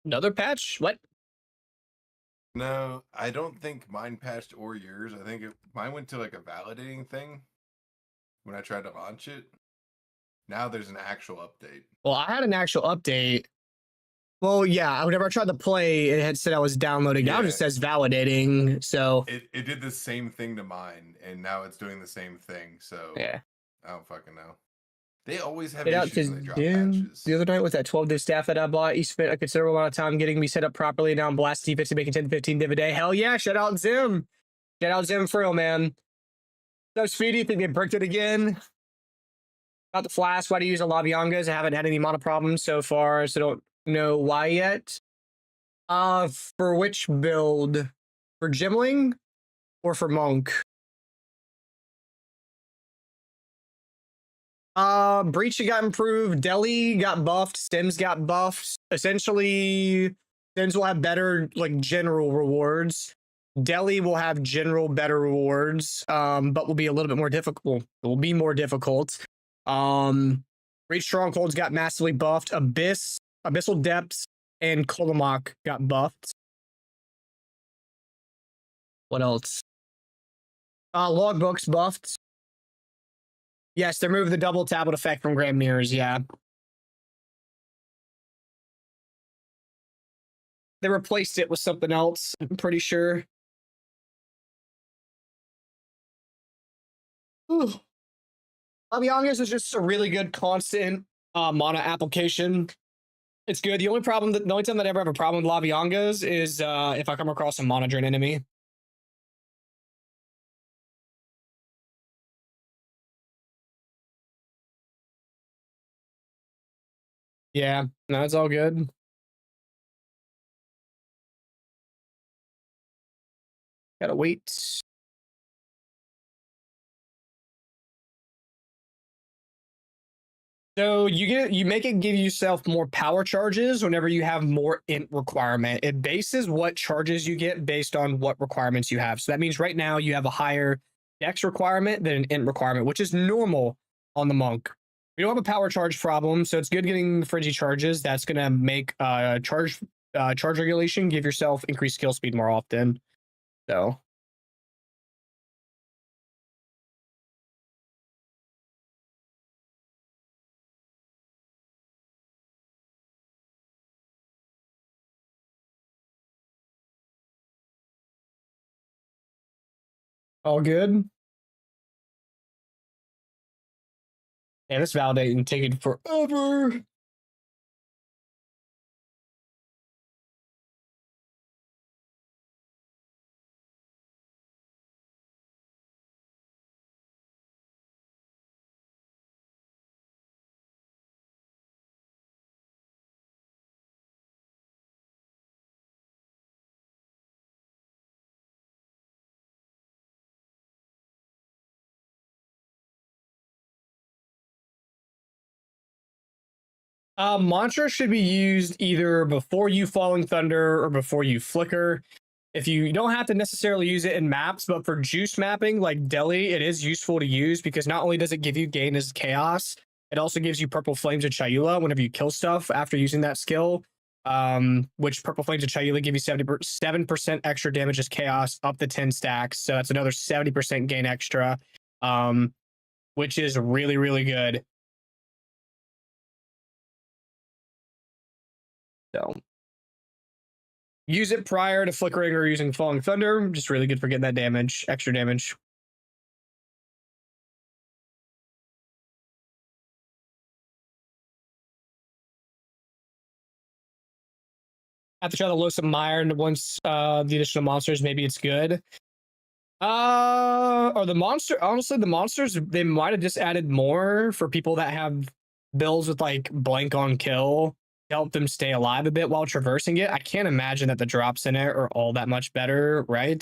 Another patch? What? No, I don't think mine patched or yours. I think mine went to like a validating thing when I tried to launch it. Now there's an actual update. Well, I had an actual update. Well, yeah, whenever I tried to play, it had said I was downloading. Now it just Yeah. says validating. So It did the same thing to mine, and now it's doing the same thing. So yeah. I don't fucking know. They always have Get out issues to when they drop Jim. patches. The other night with that 12 div staff that I bought, he spent a considerable amount of time getting me set up properly. Now I'm blasting defense and making 10 to 15 div a day. Hell yeah, shout out Zim. Shout out Zim for real, man. So Speedy, think they bricked it again. About the flask, why do you use a Labiangas? I haven't had any mono problems so far, so don't know why yet. For which build? For Gemling or for Monk? Breach got improved, Delhi got buffed, Sims got buffed. Essentially, Sims will have better like general rewards. Delhi will have general better rewards, but will be a little bit more difficult. It will be more difficult. Breach Strongholds got massively buffed. Abyssal Depths, and Kolomak got buffed. What else? Logbooks buffed. Yes, they removed the double tablet effect from Grand Mirrors, yeah. They replaced it with something else, I'm pretty sure. Labiangas is just a really good constant mana application. It's good. The only time that I ever have a problem with Labiangas is if I come across a mana drain enemy. Yeah, no, it's all good. Gotta wait. So you make it give yourself more power charges whenever you have more int requirement. It bases what charges you get based on what requirements you have. So that means right now you have a higher dex requirement than an int requirement, which is normal on the monk. We don't have a power charge problem, so it's good getting the fringy charges. That's gonna make charge regulation give yourself increased skill speed more often. So all good. Yeah, this validating taking forever. Mantra should be used either before you Falling Thunder or before you Flicker. If you don't have to necessarily use it in maps, but for juice mapping like Delhi, it is useful to use because not only does it give you gain as chaos, it also gives you purple flames of Chayula whenever you kill stuff after using that skill. Which purple flames of Chayula give you 7% extra damage as chaos up to 10 stacks. So that's another 70% gain extra, which is really, really good. So use it prior to flickering or using Falling Thunder. Just really good for getting that damage, extra damage. Have to try to load some iron once the additional monsters. Maybe it's good. Or the monster. Honestly, the monsters they might have just added more for people that have builds with like blank on kill. Help them stay alive a bit while traversing it. I can't imagine that the drops in it are all that much better, right?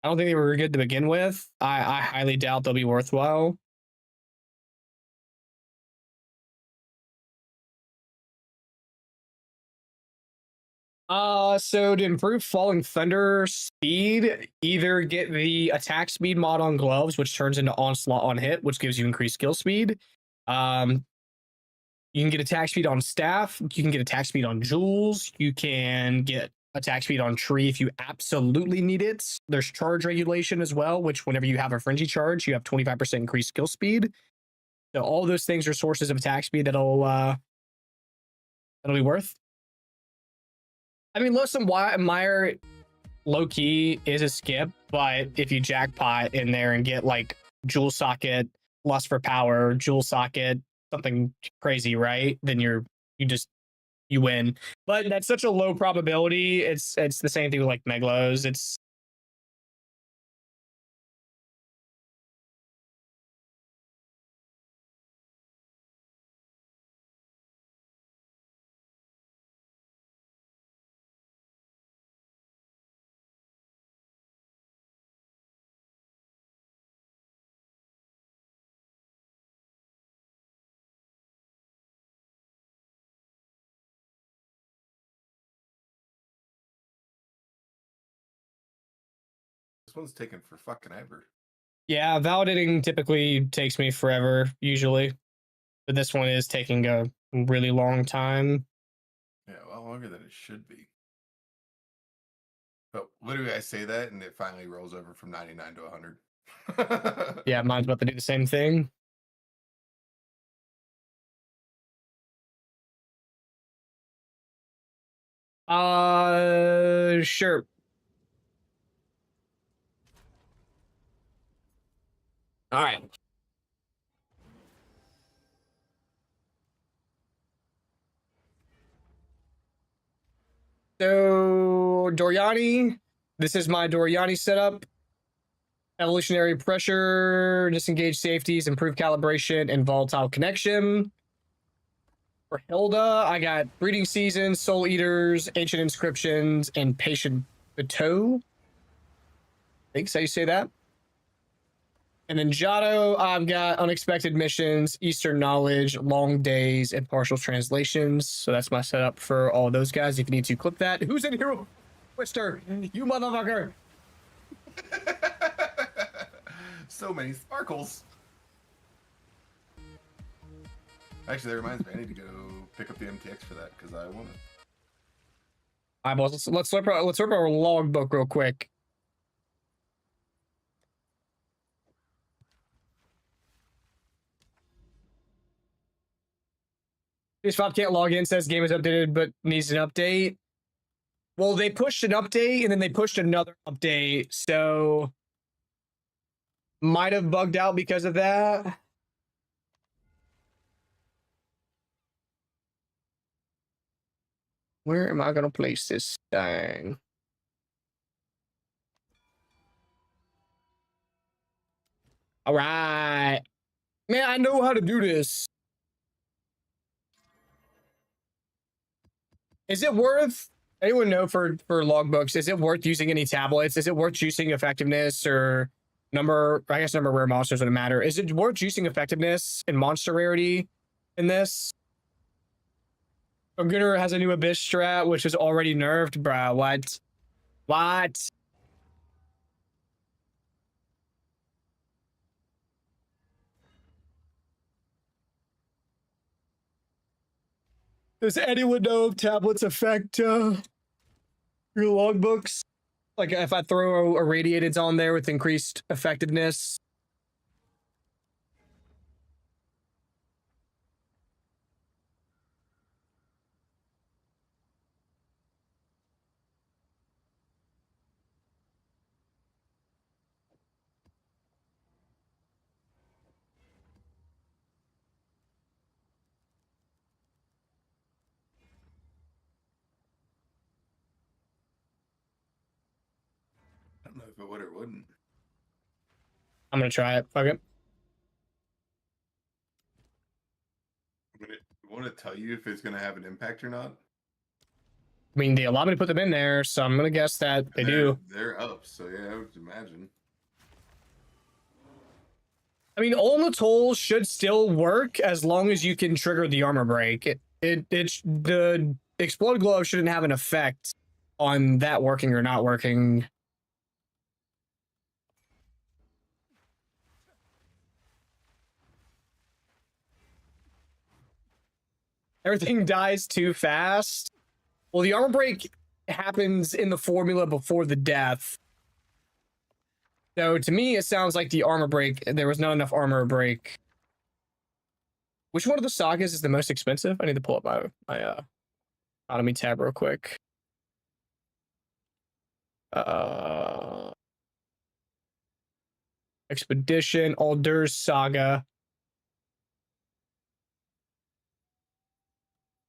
I don't think they were good to begin with. I highly doubt they'll be worthwhile. So to improve Falling Thunder speed, either get the attack speed mod on gloves, which turns into onslaught on hit, which gives you increased skill speed. You can get attack speed on staff. You can get attack speed on jewels. You can get attack speed on tree if you absolutely need it. There's charge regulation as well, which whenever you have a frenzy charge, you have 25% increased skill speed. So all those things are sources of attack speed that'll be worth. I mean, Lewis and Meyer low key is a skip, but if you jackpot in there and get like Jewel Socket, Lust for Power, Jewel Socket, something crazy, right? Then you win. But that's such a low probability. It's the same thing with like Meglos. It's This one's taking for fucking ever. yeah, validating typically takes me forever, usually. But this one is taking a really long time. Yeah, well, longer than it should be. But literally, I say that, and it finally rolls over from 99 to 100. Yeah, mine's about to do the same thing. Sure. All right. So Doriani, this is my Doriani setup. Evolutionary pressure, disengage safeties, improve calibration, and volatile connection. For Hilda, I got Breeding Season, Soul Eaters, Ancient Inscriptions, and Patient Bateau. I think so you say that. And then Jado, I've got Unexpected Missions, Eastern Knowledge, Long Days, and Partial Translations. So that's my setup for all those guys. If you need to clip that. Who's in here? Twister, you motherfucker. So many sparkles. Actually, that reminds me, I need to go pick up the MTX for that because I want it. All right, boys. Let's rip our logbook real quick. PS5 can't log in, says game is updated, but needs an update. Well, they pushed an update and then they pushed another update, so might have bugged out because of that. Where am I gonna place this thing? All right, man, I know how to do this. Is it worth? Anyone know for logbooks? Is it worth using any tablets? Is it worth juicing effectiveness or number? I guess number of rare monsters wouldn't matter. Is it worth juicing effectiveness and monster rarity in this? Gunner has a new Abyss strat, which is already nerfed, bruh. What? What? Does anyone know if tablets affect your logbooks? Like if I throw irradiateds on there with increased effectiveness? I don't know if it would or wouldn't. I'm gonna try it. Fuck it. I'm gonna want to tell you if it's gonna have an impact or not. I mean, they allow me to put them in there, so I'm gonna guess that they do. They're up, so yeah, I would imagine. I mean, Ol Toll should still work as long as you can trigger the armor break. The explode glove shouldn't have an effect on that working or not working. Everything dies too fast. Well, the armor break happens in the formula before the death. So to me, it sounds like the armor break, there was not enough armor break. Which one of the sagas is the most expensive? I need to pull up my economy tab real quick. Expedition, Aldur's Saga.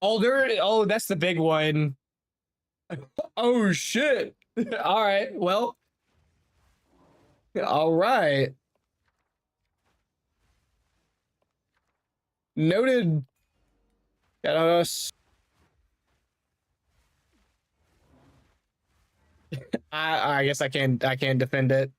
Aldur, oh, that's the big one. Oh shit. All right, well. All right. Noted. Got us. I guess I can't defend it.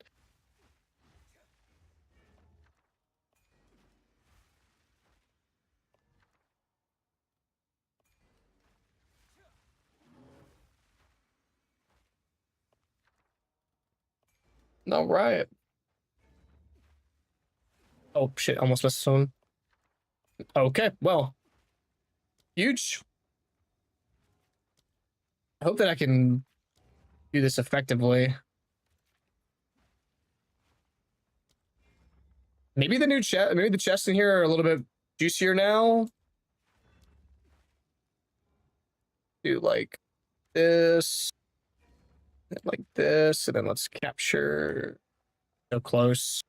All right. Oh shit! Almost missed someone. Okay, well, huge. I hope that I can do this effectively. Maybe the new chest, maybe the chests in here are a little bit juicier now. Do like this, like this, and then let's capture. So close.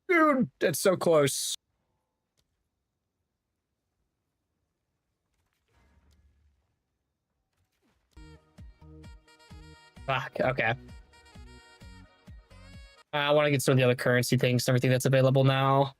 Dude, that's so close. Fuck, okay. I want to get some of the other currency things and everything that's available now.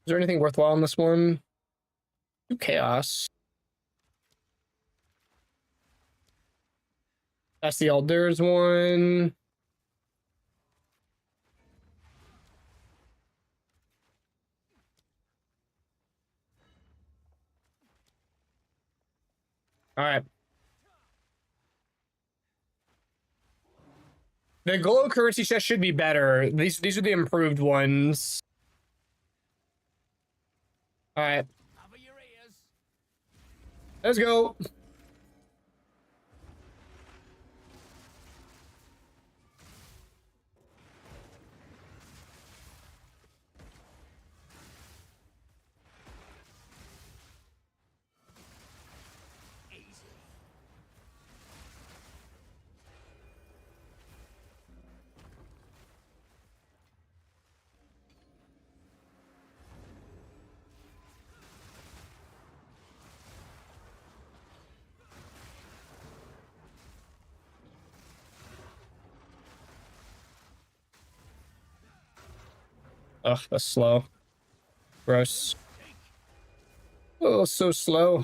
Is there anything worthwhile in this one? Do chaos. That's the Aldur's one. All right. The glow currency chest should be better. These are the improved ones. All right. Cover your ears. Let's go. Ugh, that's slow. Gross. Oh, so slow.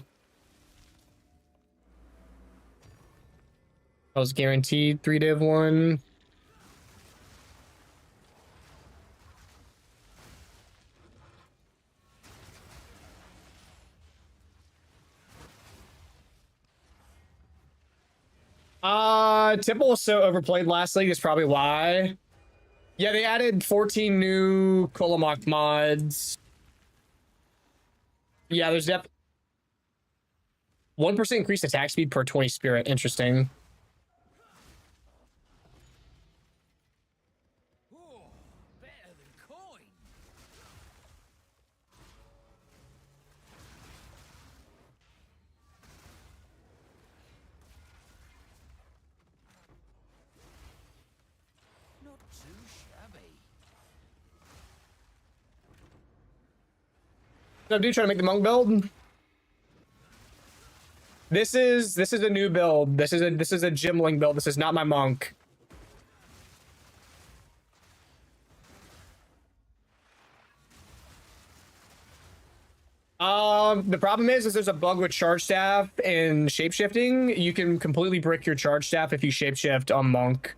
I was guaranteed 3-div one. Temple was so overplayed last league is probably why. Yeah, they added 14 new Kolomak mods. Yeah, there's 1% increased attack speed per 20 spirit. Interesting. Ooh, better than coin. Not too shabby. So, dude, trying to make the monk build. This is a new build. This is a Gemling build. This is not my monk. The problem is there's a bug with charge staff and shapeshifting. You can completely brick your charge staff if you shapeshift on monk.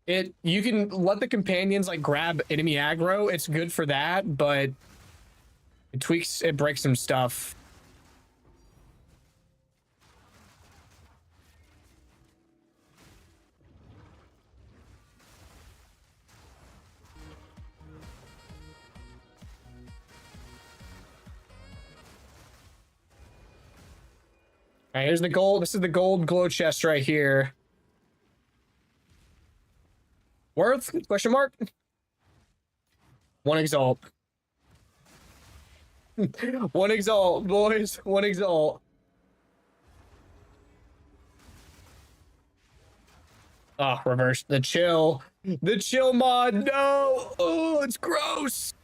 You can let the companions like grab enemy aggro. It's good for that, but it breaks some stuff. All right, here's the gold. This is the gold glow chest right here. Worth? Question mark. One exalt. One exalt, boys. One exalt. Oh, reverse the chill. The chill mod. No. Oh, it's gross.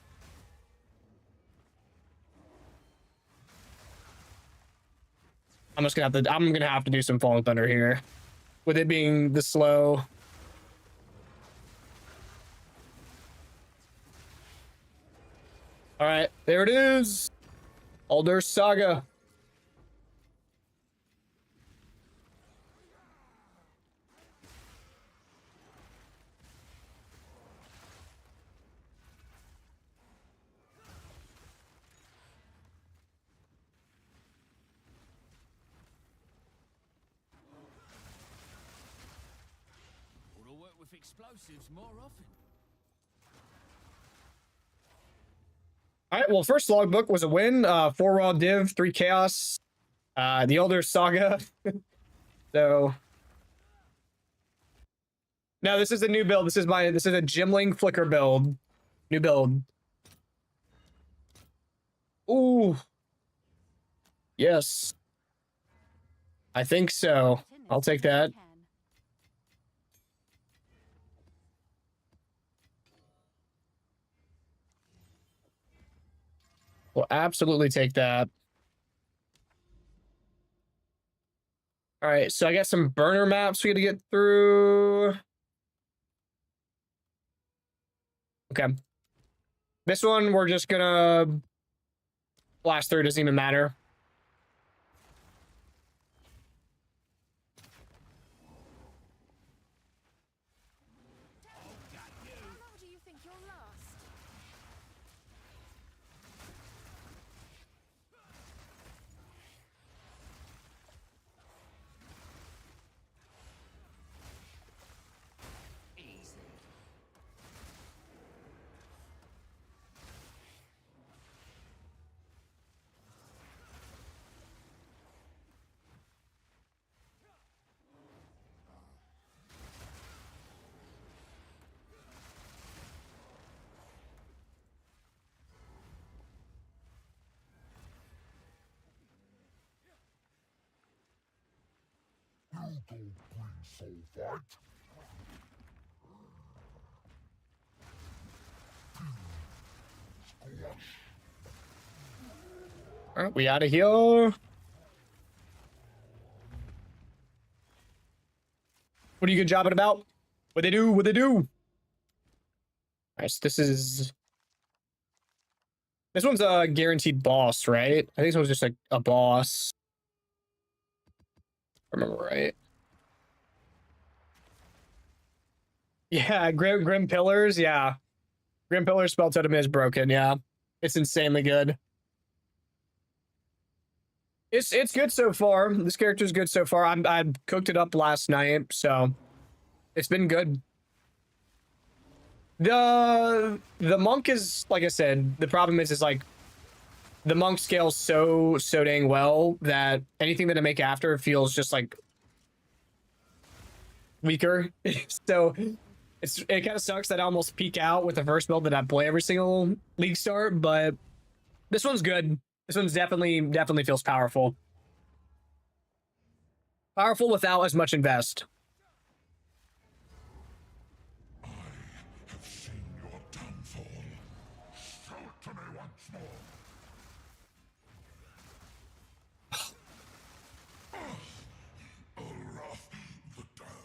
I'm gonna have to do some Falling Thunder here. With it being the slow. All right, there it is. Alder Saga. Ought to work with explosives more often. All right, well, first logbook was a win. 4 raw div, 3 chaos. The Elder Saga. So no, this is a new build. This is a Gemling flicker build. New build. Ooh. Yes. I think so. I'll take that. We'll absolutely take that. All right, so I got some burner maps we got to get through. Okay. This one, we're just gonna blast through. Doesn't even matter. All right, we out of here. What are you good jobbing about? What they do? What they do? All right, so this one's a guaranteed boss, right? I think this one's just a boss. If I remember right. Yeah, Grim Pillars. Yeah, Grim Pillars spell totem is broken. Yeah, it's insanely good. It's good so far. This character's good so far. I cooked it up last night, so it's been good. The monk is, like I said, the problem is like the monk scales so dang well that anything that I make after feels just like weaker. So it kind of sucks that I almost peak out with the first build that I play every single league start, but this one's good. This one's definitely feels powerful. Powerful without as much invest. I have seen your downfall. Show it to me once more. Wrath the damned.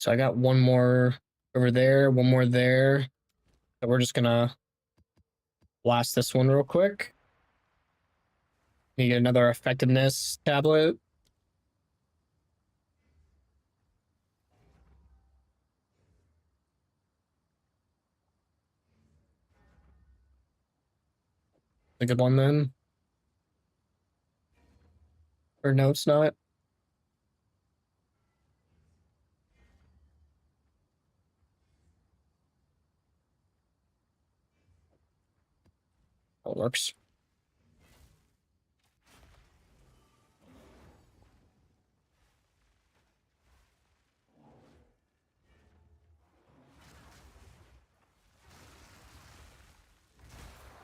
So I got one more over there, one more there. So we're just gonna blast this one real quick. Need another effectiveness tablet. A good one then. Or no, it's not. That works.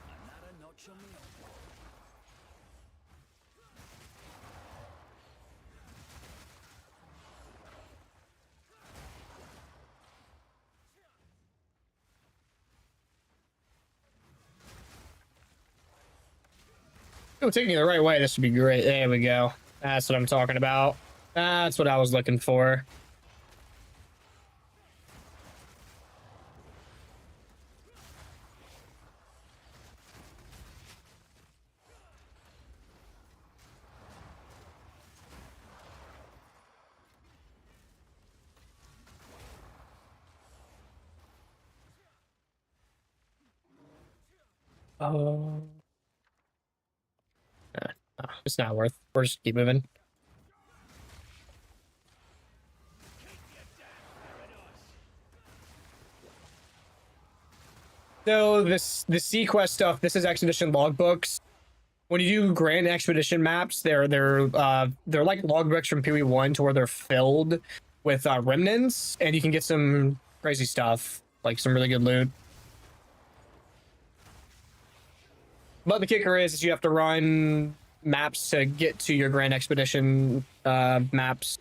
Another notch on the old. Oh, taking it the right way. This would be great. There we go. That's what I'm talking about. That's what I was looking for. Oh. It's not worth. We're just keep moving. So the Sequest stuff, this is expedition logbooks. When you do grand expedition maps, they're like logbooks from PoE1 to where they're filled with remnants, and you can get some crazy stuff, like some really good loot. But the kicker is you have to run maps to get to your grand expedition maps.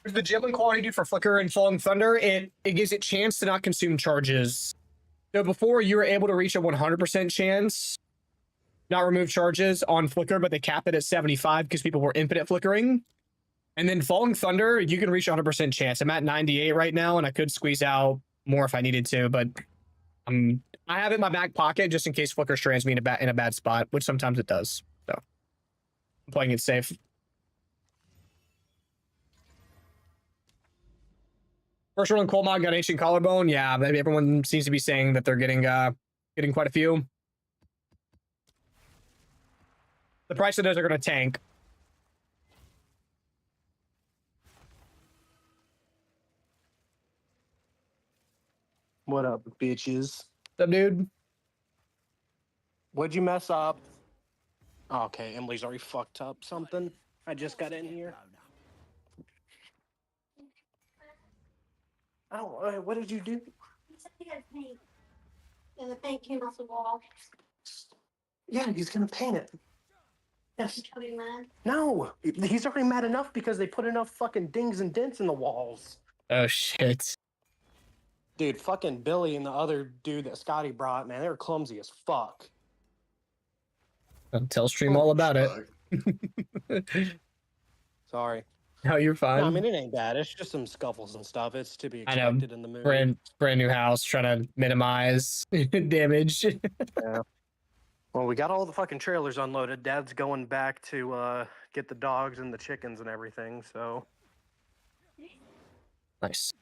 The Gemling quality do for Flicker and Falling Thunder, it gives it chance to not consume charges. So before you were able to reach a 100% chance, not remove charges on Flicker, but they capped it at 75 because people were infinite flickering. And then Falling Thunder, you can reach 100% chance. I'm at 98 right now, and I could squeeze out more if I needed to, but I have it in my back pocket just in case Flicker strands me in a bad spot, which sometimes it does. So I'm playing it safe. First run Cold Mod got Ancient Collarbone. Yeah, maybe everyone seems to be saying that they're getting quite a few. The price of those are going to tank. What up, bitches? What's up, dude? What'd you mess up? Okay, Emily's already fucked up something. I just got in here. Oh, what did you do? He said he had paint. And the paint came off the wall. Yeah, he's gonna paint it. Yes. He's coming mad. No, he's already mad enough because they put enough fucking dings and dents in the walls. Oh, shit. Dude, fucking Billy and the other dude that Scotty brought, man, they were clumsy as fuck. I'll tell stream all about it. Sorry. No, you're fine. No, I mean, it ain't bad. It's just some scuffles and stuff. It's to be expected in the movie. Brand new house, trying to minimize damage. Yeah. Well, we got all the fucking trailers unloaded. Dad's going back to get the dogs and the chickens and everything, so. Nice.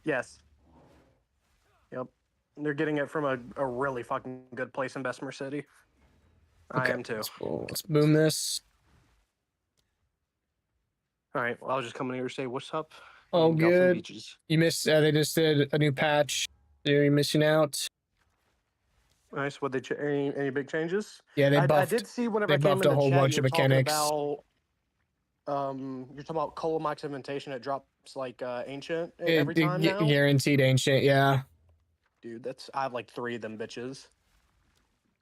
Yes. Yep. They're getting it from a really fucking good place in Bessemer City. Okay. I am too. Let's boom this. All right. Well, I was just coming here to say what's up. Oh, Go for the good. beaches. You missed. They just did a new patch. You're missing out. Nice. What they any big changes? Yeah, they buffed. I did see whenever They I came buffed in a the whole chat, bunch you of were talking mechanics. you're talking about Colomite cementation. It drops like ancient every time now. Guaranteed ancient. Yeah. Dude, I have like 3 of them bitches.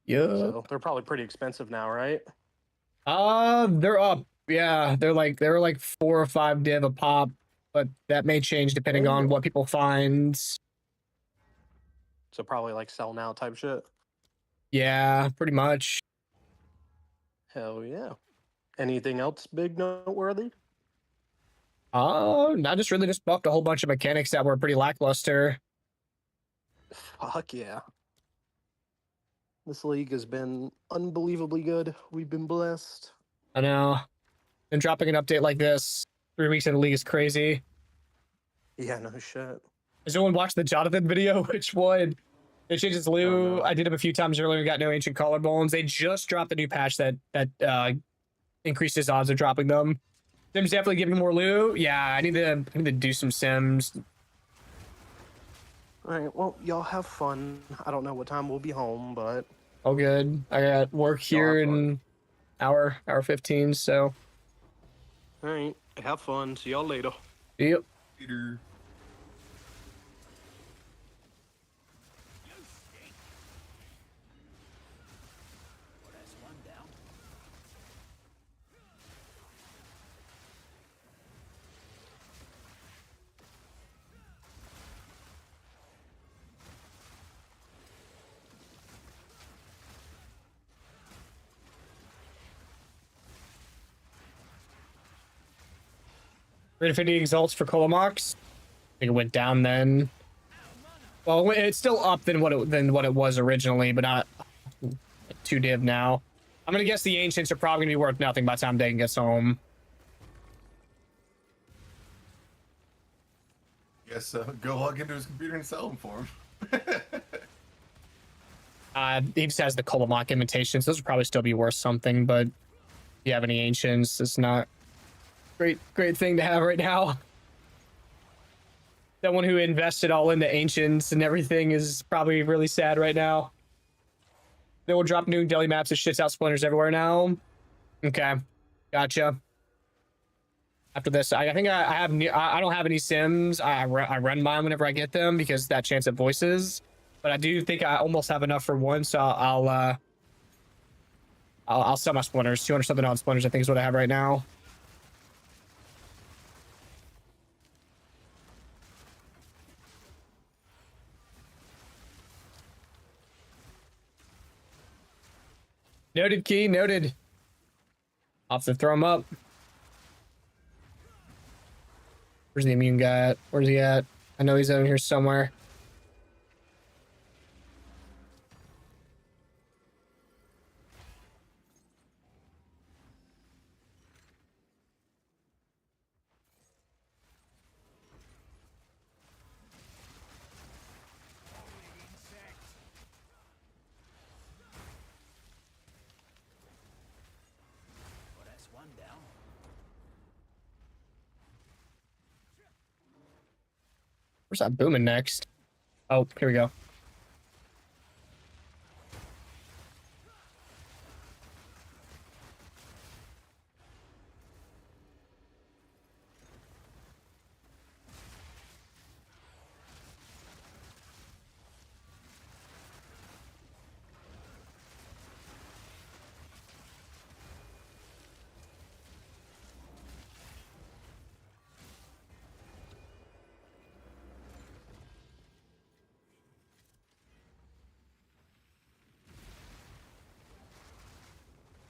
Yeah. So they're probably pretty expensive now, right? They're up. Yeah, they were like 4 or 5 div a pop, but that may change depending on what people find. So probably like sell now type shit. Yeah, pretty much. Hell yeah. Anything else big noteworthy? I just really just buffed a whole bunch of mechanics that were pretty lackluster. Fuck yeah. This league has been unbelievably good. We've been blessed. I know. And dropping an update like this 3 weeks in the league is crazy. Yeah, no shit. Has anyone watched the Jonathan video? Which one? It changes Lou. no. I did him a few times earlier and got no ancient collarbones. They just dropped a new patch that increased his odds of dropping them. Sims definitely giving more Lou. Yeah, I need to do some Sims. All right, well, y'all have fun. I don't know what time we'll be home, but All good. I got work here in hour 15, so. all right, have fun. See y'all later. Yep. Peter. Well, that's one down. Rate Infinity exalts for Colomox. I think it went down then. Well, it's still up than what it was originally, but not 2 div now. I'm gonna guess the ancients are probably gonna be worth nothing by the time Dagan gets home. Yes, go log into his computer and sell them for him. He just has the Colomox imitations. Those would probably still be worth something, but if you have any ancients, it's not great thing to have right now. Someone who invested all into ancients and everything is probably really sad right now. They will drop new daily maps that shits out splinters everywhere now. Okay, gotcha. After this, I think I don't have any Sims. I run mine whenever I get them because that chance at voices. But I do think I almost have enough for one, so I'll sell my splinters. 200 something on splinters, I think, is what I have right now. Noted, Key. Noted. I'll have to throw him up. Where's the immune guy at? Where's he at? I know he's out here somewhere. Well, that's one down. Where's that booming next? Oh, here we go.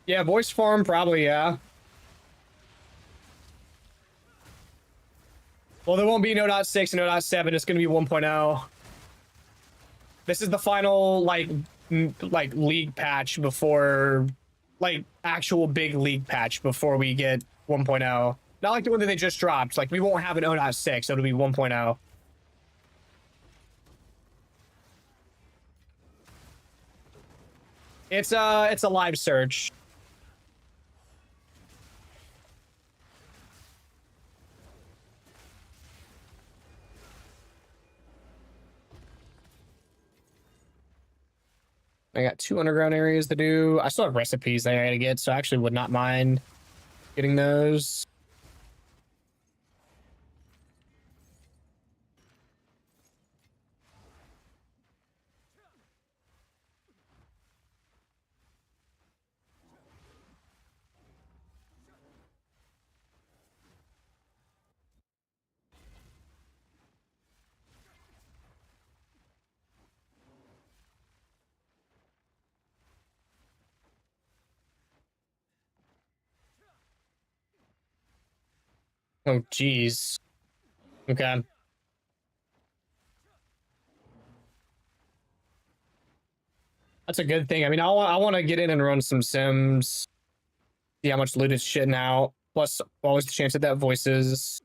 Yeah, voice farm, probably, yeah. Well, there won't be no .6 and no .7. It's going to be 1.0. This is the final, like league patch before, like, actual big league patch before we get 1.0. Not like the one that they just dropped. Like, we won't have an 0.6, so it'll be 1.0. It's a live search. I got 2 underground areas to do. I still have recipes that I gotta get, so I actually would not mind getting those. Oh, jeez. Okay. That's a good thing. I mean, I want to get in and run some sims, see how much loot is shitting out. Plus, always the chance that voices.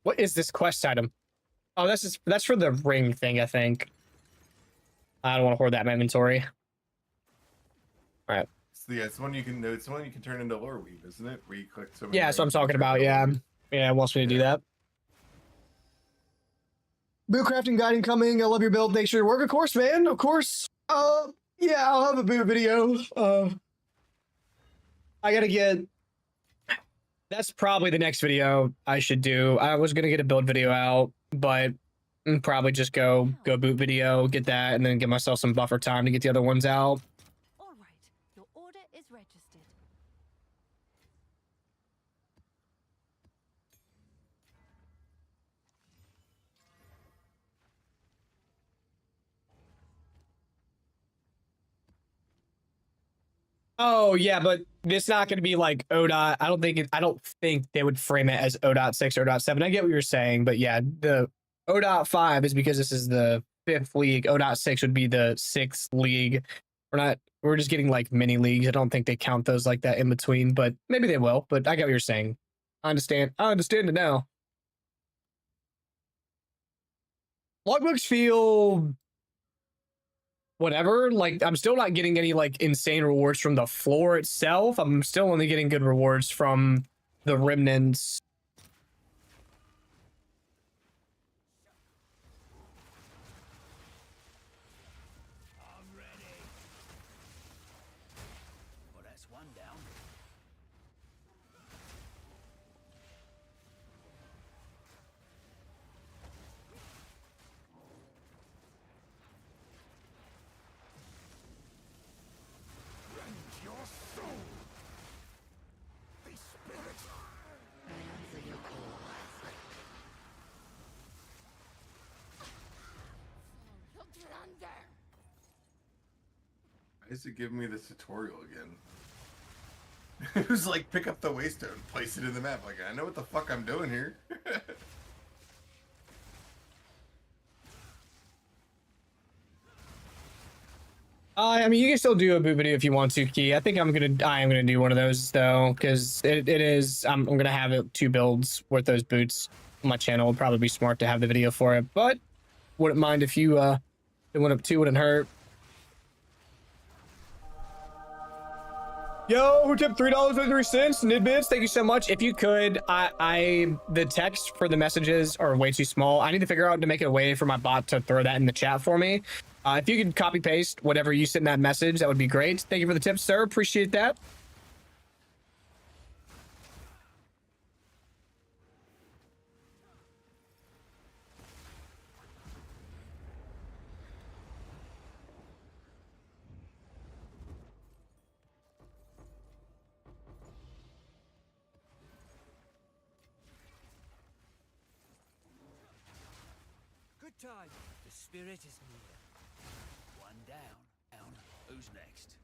What is this quest item? Oh, that's for the ring thing, I think. I don't want to hoard that in my inventory. All right. So yeah, it's one you can. It's one you can turn into lore weave, isn't it? Where you click so many. Yeah, that's what I'm rings and talking turn about. into Yeah, lore weave. yeah, it wants me to do that. Boot crafting guide incoming. I love your build. Thanks for your work, of course, man. Of course. Yeah, I'll have a boot video. I gotta get. That's probably the next video I should do. I was gonna get a build video out, but probably just go boot video, get that, and then give myself some buffer time to get the other ones out. All right, your order is registered. Oh yeah, but it's not going to be like ODOT. I don't think they would frame it as ODOT 6 or ODOT 7. I get what you're saying, but yeah, the ODOT 5 is because this is the 5th league. ODOT 6 would be the 6th league. We're just getting like mini leagues. I don't think they count those like that in between, but maybe they will. But I get what you're saying. I understand it now. Logbooks feel whatever. Like, I'm still not getting any like insane rewards from the floor itself. I'm still only getting good rewards from the remnants. I'm ready. Well, that's one down. Rend your soul. The spirit. Answer your call. Look under. Why is it giving me this tutorial again? It was like, pick up the waystone, place it in the map. Like, I know what the fuck I'm doing here. I mean, you can still do a boot video if you want to, Key. I am gonna do one of those though, because it is. I'm gonna have it 2 builds worth those boots on my channel. It'd probably be smart to have the video for it, but wouldn't mind if you it went up 2, wouldn't hurt. Yo, who tipped $3.33? Nidbits, thank you so much. If you could, the text for the messages are way too small. I need to figure out to make it a way for my bot to throw that in the chat for me. If you could copy paste whatever you sent in that message, that would be great. Thank you for the tips, sir. Appreciate that. Good time. The spirit is near. One down. Down. Who's next?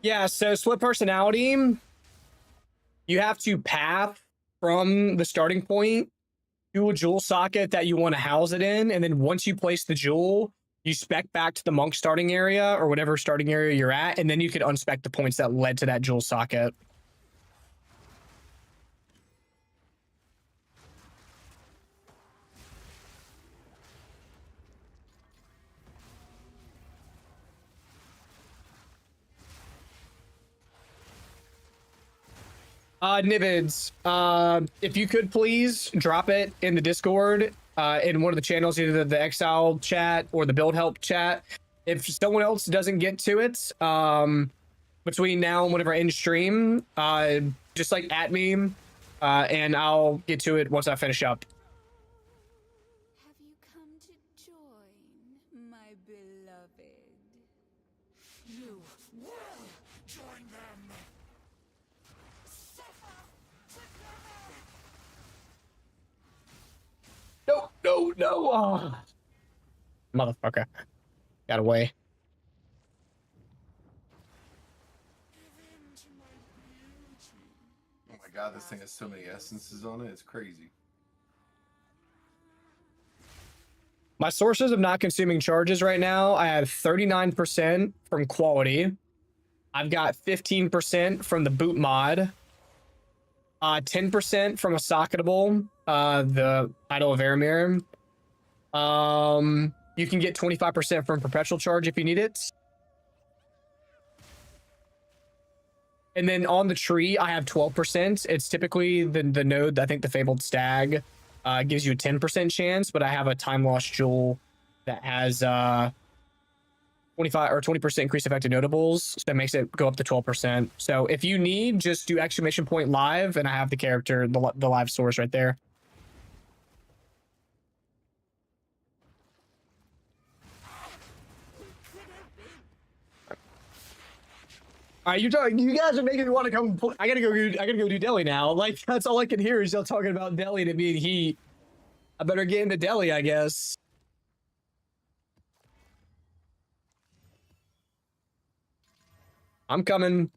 Yeah, so split personality, you have to path from the starting point to a jewel socket that you want to house it in, and then once you place the jewel, you spec back to the monk starting area or whatever starting area you're at, and then you could unspec the points that led to that jewel socket. Nivids, if you could please drop it in the Discord, in one of the channels, either the Exile chat or the Build Help chat. If someone else doesn't get to it, between now and whenever I end stream, just like at me, and I'll get to it once I finish up. Have you come to join, my beloved? You will join them. no. Oh. Motherfucker. Got away. Oh my god, this thing has so many essences on it. It's crazy. My sources of not consuming charges right now, I have 39% from quality. I've got 15% from the boot mod. 10% from a socketable, the Idol of Aramir. You can get 25% from perpetual charge if you need it. And then on the tree, I have 12%. It's typically the node, I think the Fabled Stag gives you a 10% chance, but I have a Time Lost Jewel that has 25 or 20% increased effective notables. So that makes it go up to 12%. So if you need, just do exclamation point live, and I have the character, the live source right there. All right, you guys are making me want to come. I gotta go do deli now. Like, that's all I can hear is y'all talking about deli to be in heat. I better get into deli, I guess. I'm coming.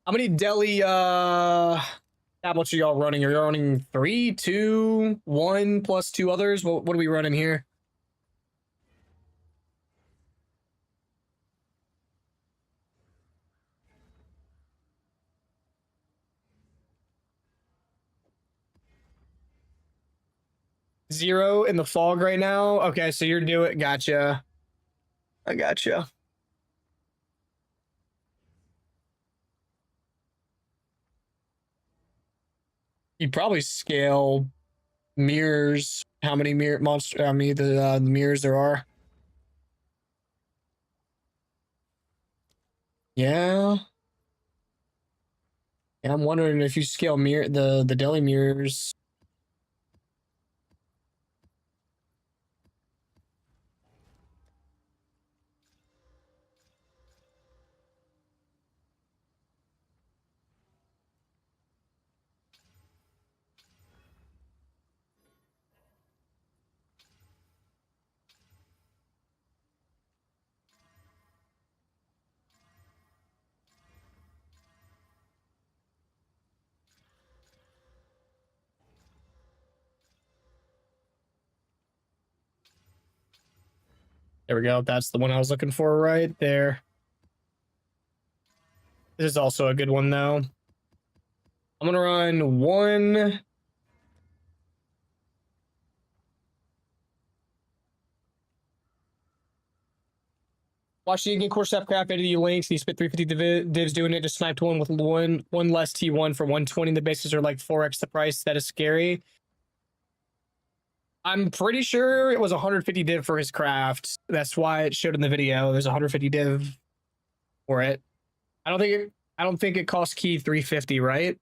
How many deli tablets are y'all running? Are you running 3, 2, 1 plus 2 others? What are we running here? Zero in the fog right now. Okay, so you're doing. Gotcha. I gotcha. You probably scale mirrors. How many mirror monster? How many the mirrors there are? Yeah. Yeah, I'm wondering if you scale the deli mirrors. There we go. That's the one I was looking for right there. This is also a good one, though. I'm going to run one. Watch the in-game course craft edited you links. You spit 350 divs doing it. Just sniped one with one less T1 for 120. The bases are like 4x the price. That is scary. I'm pretty sure it was 150 div for his craft. That's why it showed in the video. There's 150 div for it. I don't think it costs key 350, right?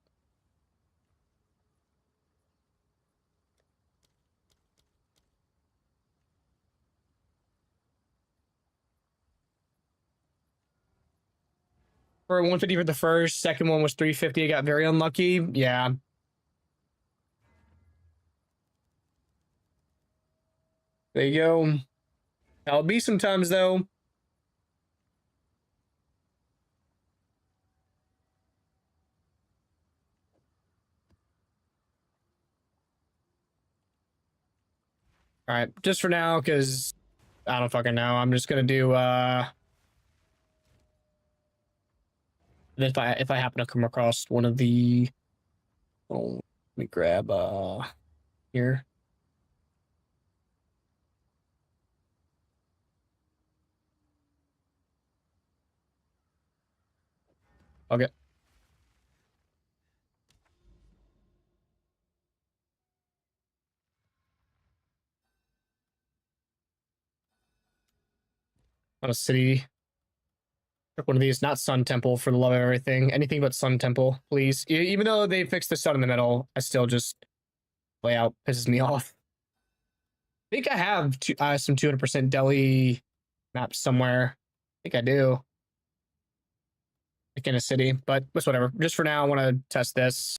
For 150 for the first, second one was 350. I got very unlucky. Yeah. There you go. That'll be sometimes, though. All right, just for now, because I don't fucking know. I'm just gonna do if I happen to come across one of the, oh, let me grab here. Okay. On a city. One of these, not Sun Temple, for the love of everything. Anything but Sun Temple, please. Even though they fixed the sun in the middle, I still just layout pisses me off. I think I have some 200% deli maps somewhere. I think I do. like in a city, but it's whatever. Just for now, I want to test this.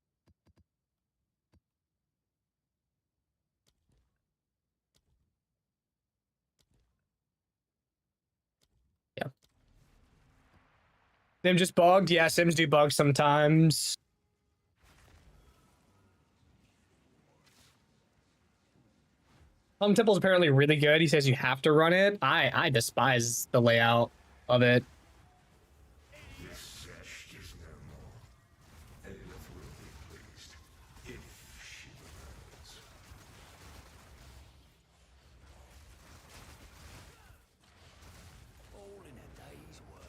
Yeah. Sim just bugged. Yeah, Sims do bug sometimes. Temple's apparently really good. He says you have to run it. I despise the layout of it. This zest is no more. Aelith will be pleased if she returns. All in a day's work.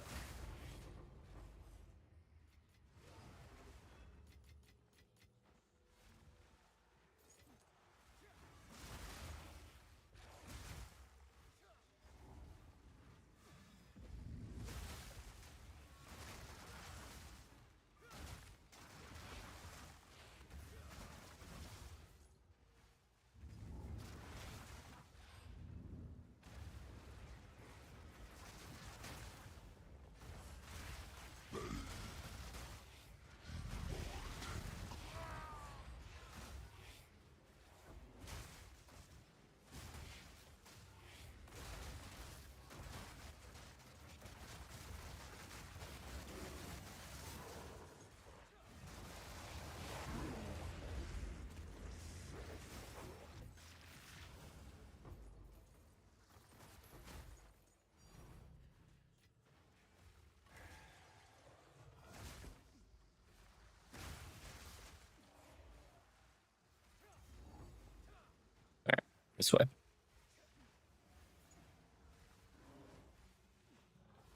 This way.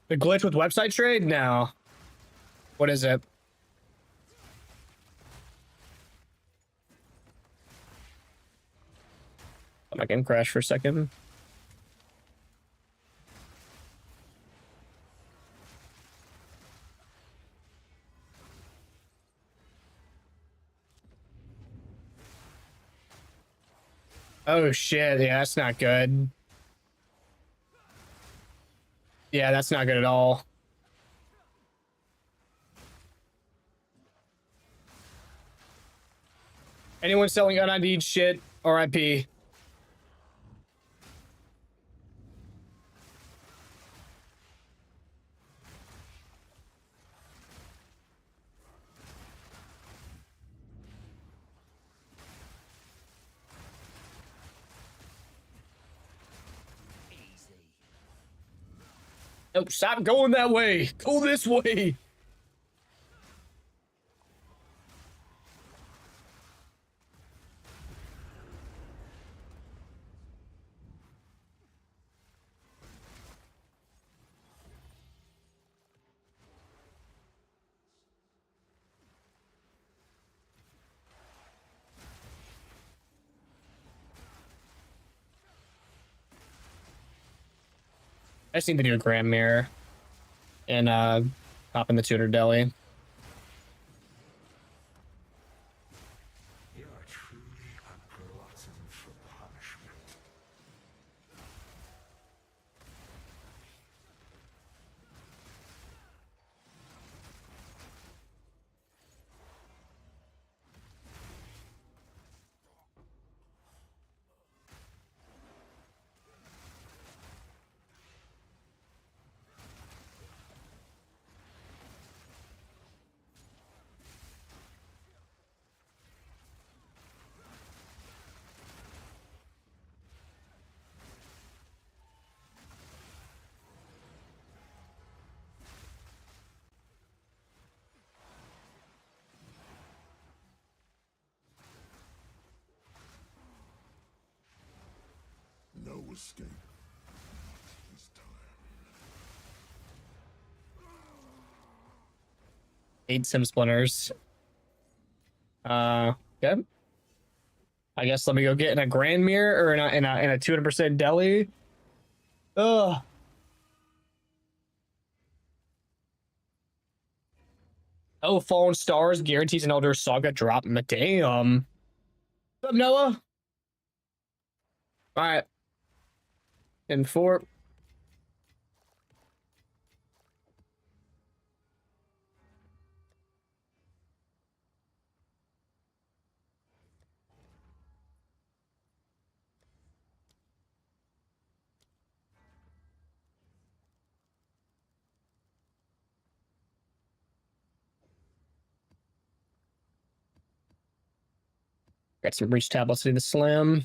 The glitch with website trade? No. What is it? My game crashed for a second. Oh shit, yeah, that's not good. Yeah, that's not good at all. Anyone selling un-ID'd shit, RIP. No, stop going that way. Go this way. I just need to do a Grand Mirror and hop in the tutor deli. You are truly a glutton for punishment. No escape this time. 8 sim splinters. Okay. I guess let me go get in a Grand Mirror or in a 200% deli. Ugh. Oh, Fallen Stars guarantees an Elder Saga drop. Damn. What's up, Noah? All right. In 4. Got some reach tablets I need to slam.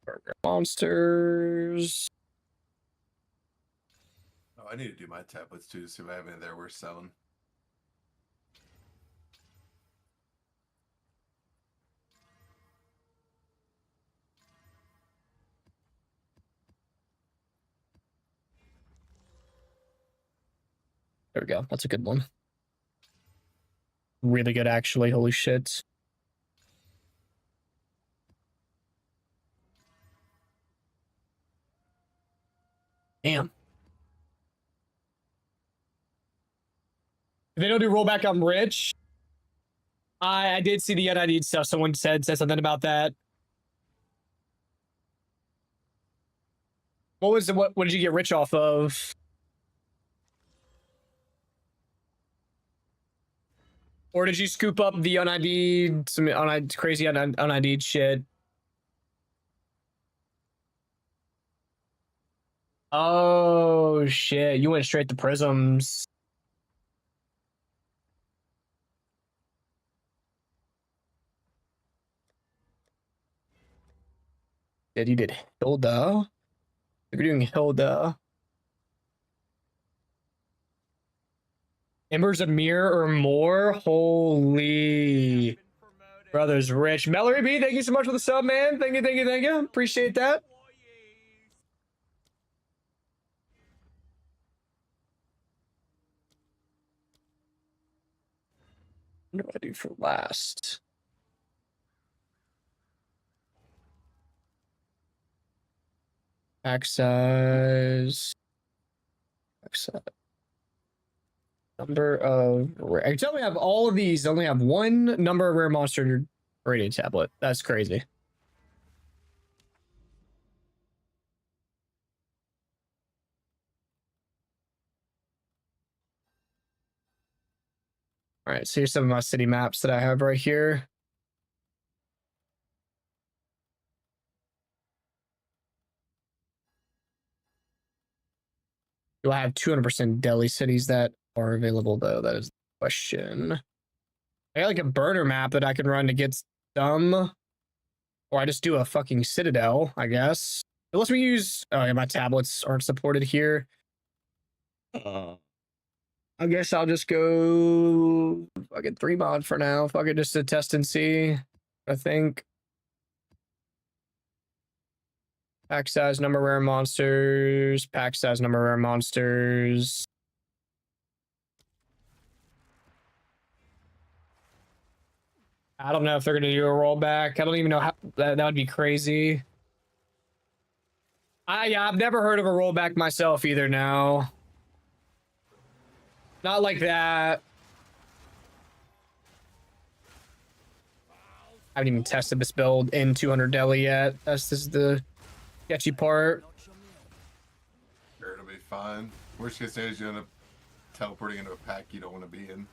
Burger monsters. Oh, I need to do my tablets too, see if I have any there worth selling. There we go. That's a good one. Really good, actually. Holy shit. Damn. If they don't do rollback, I'm rich. I did see the NID stuff. Someone said something about that. What was what did you get rich off of? Or did you scoop up the unID'd, some crazy unID'd shit? Oh shit, you went straight to prisms. Yeah, you did Hilda. You're doing Hilda. Embers of Mirror or more? Holy. Brothers Rich. Mallory B, thank you so much for the sub, man. Thank you, thank you, thank you. Appreciate that. What do I do for last? Pack size. Pack size. Number of rare. I tell me I have all of these. I only have one number of rare monster rated tablet. That's crazy. All right, so here's some of my city maps that I have right here. Do I have 200% Delhi cities that are available, though? That is the question. I got like a burner map that I can run to get some. Or I just do a fucking citadel, I guess. Unless we use... Oh, yeah, my tablets aren't supported here. I guess I'll just go... Fucking 3 mod for now. Fuck it, just to test and see. I think. Pack size, number of rare monsters. Pack size, number of rare monsters. I don't know if they're going to do a rollback. I don't even know how... That would be crazy. Yeah, I've never heard of a rollback myself either now. Not like that. I haven't even tested this build in 200 Delhi yet. This is the sketchy part. Sure, it'll be fine. Worst case scenario is you end up teleporting into a pack you don't want to be in.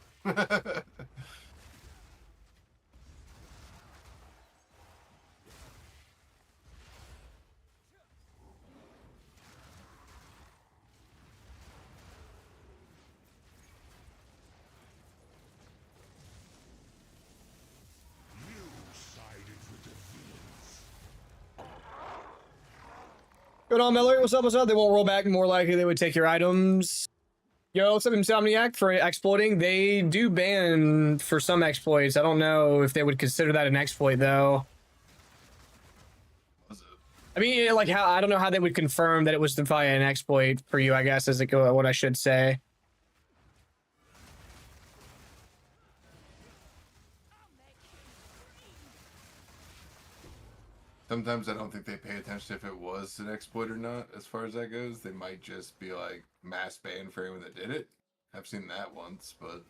Good on, Miller. What's up? What's up? They won't roll back. More likely they would take your items. Yo, what's up, Insomniac? For exploiting, they do ban for some exploits. I don't know if they would consider that an exploit, though. I mean, like, how I don't know how they would confirm that it was via an exploit for you, I guess, is what I should say. Sometimes I don't think they pay attention if it was an exploit or not, as far as that goes. They might just be like mass ban for anyone that did it. I've seen that once, but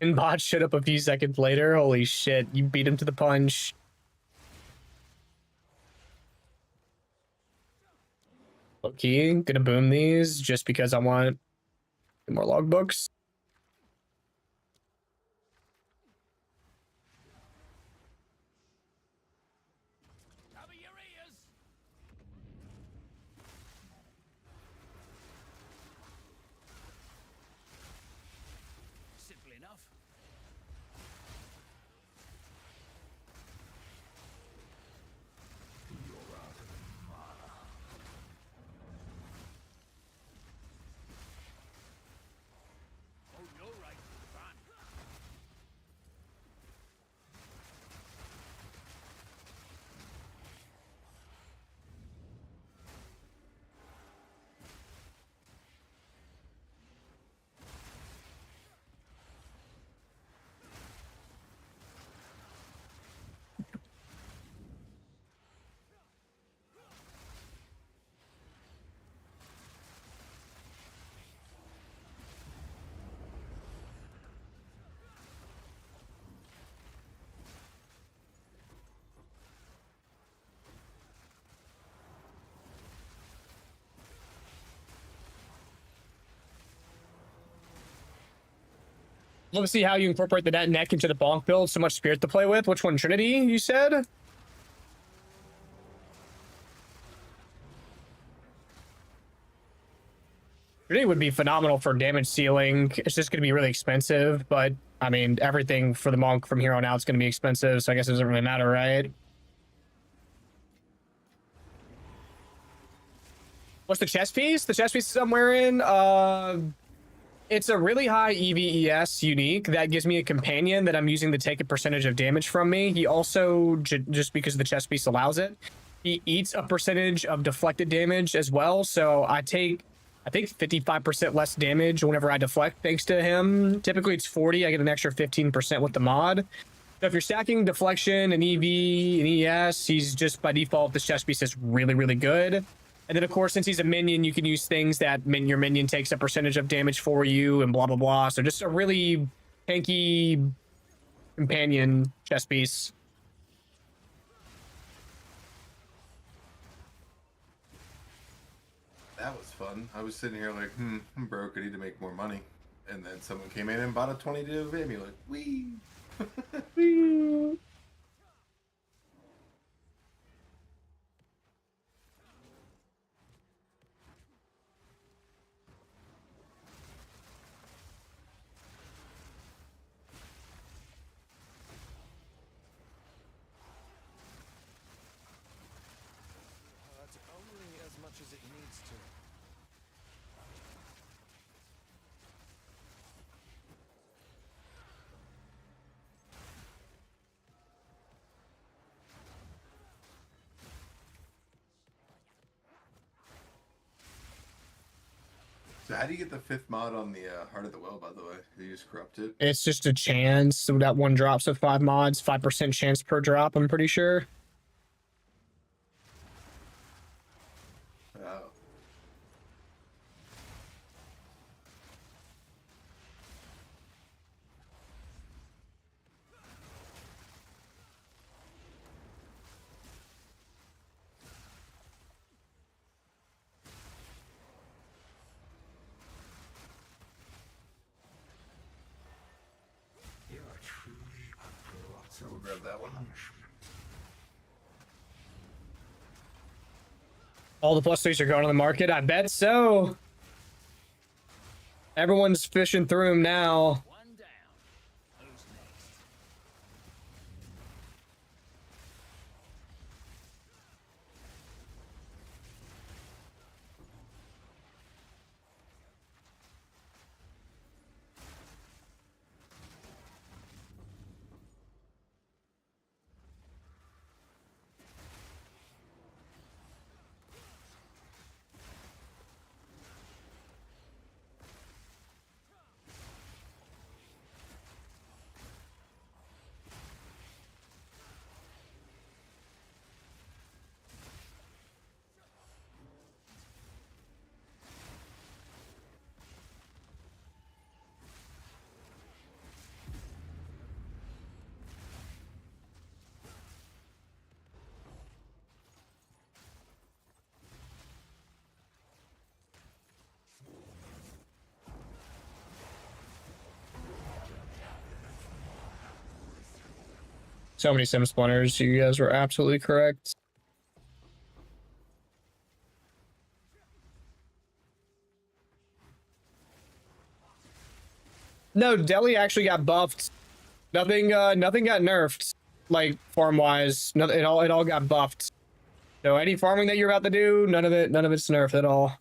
And bot showed up a few seconds later. Holy shit, you beat him to the punch. Okay, gonna boom these just because I want more logbooks. Cover your ears. Simple enough. Oh, you're right. Fun. Love to see how you incorporate the net neck into the bonk build. So much spirit to play with. Which one? Trinity, you said? Trinity would be phenomenal for damage ceiling. It's just going to be really expensive. But, I mean, everything for the monk from here on out is going to be expensive. So I guess it doesn't really matter, right? What's the chest piece? The chest piece is somewhere in... It's a really high EVES unique that gives me a companion that I'm using to take a percentage of damage from me. He also, just because the chest piece allows it, he eats a percentage of deflected damage as well. So I take, I think 55% less damage whenever I deflect thanks to him. Typically it's 40. I get an extra 15% with the mod. So if you're stacking deflection and EV and ES, he's just by default, this chest piece is really, really good. And then, of course, since he's a minion, you can use things that your minion takes a percentage of damage for you and blah, blah, blah. So just a really tanky companion chess piece. That was fun. I was sitting here like, I'm broke. I need to make more money. And then someone came in and bought a 20 amulet. Whee! Whee! As it needs to. So how do you get the 5th mod on the Heart of the Well, by the way? Do you just corrupt it? It's just a chance. So that one drops with 5 mods, 5% chance per drop, I'm pretty sure. Oh. So we'll grab that one. All the plus 3s are going on the market. I bet so. Everyone's fishing through them now. One down. Who's next? So many sim splinters. You guys were absolutely correct. No, Delhi actually got buffed. Nothing got nerfed, like farm wise. Nothing. It all got buffed. So any farming that you're about to do, none of it's nerfed at all.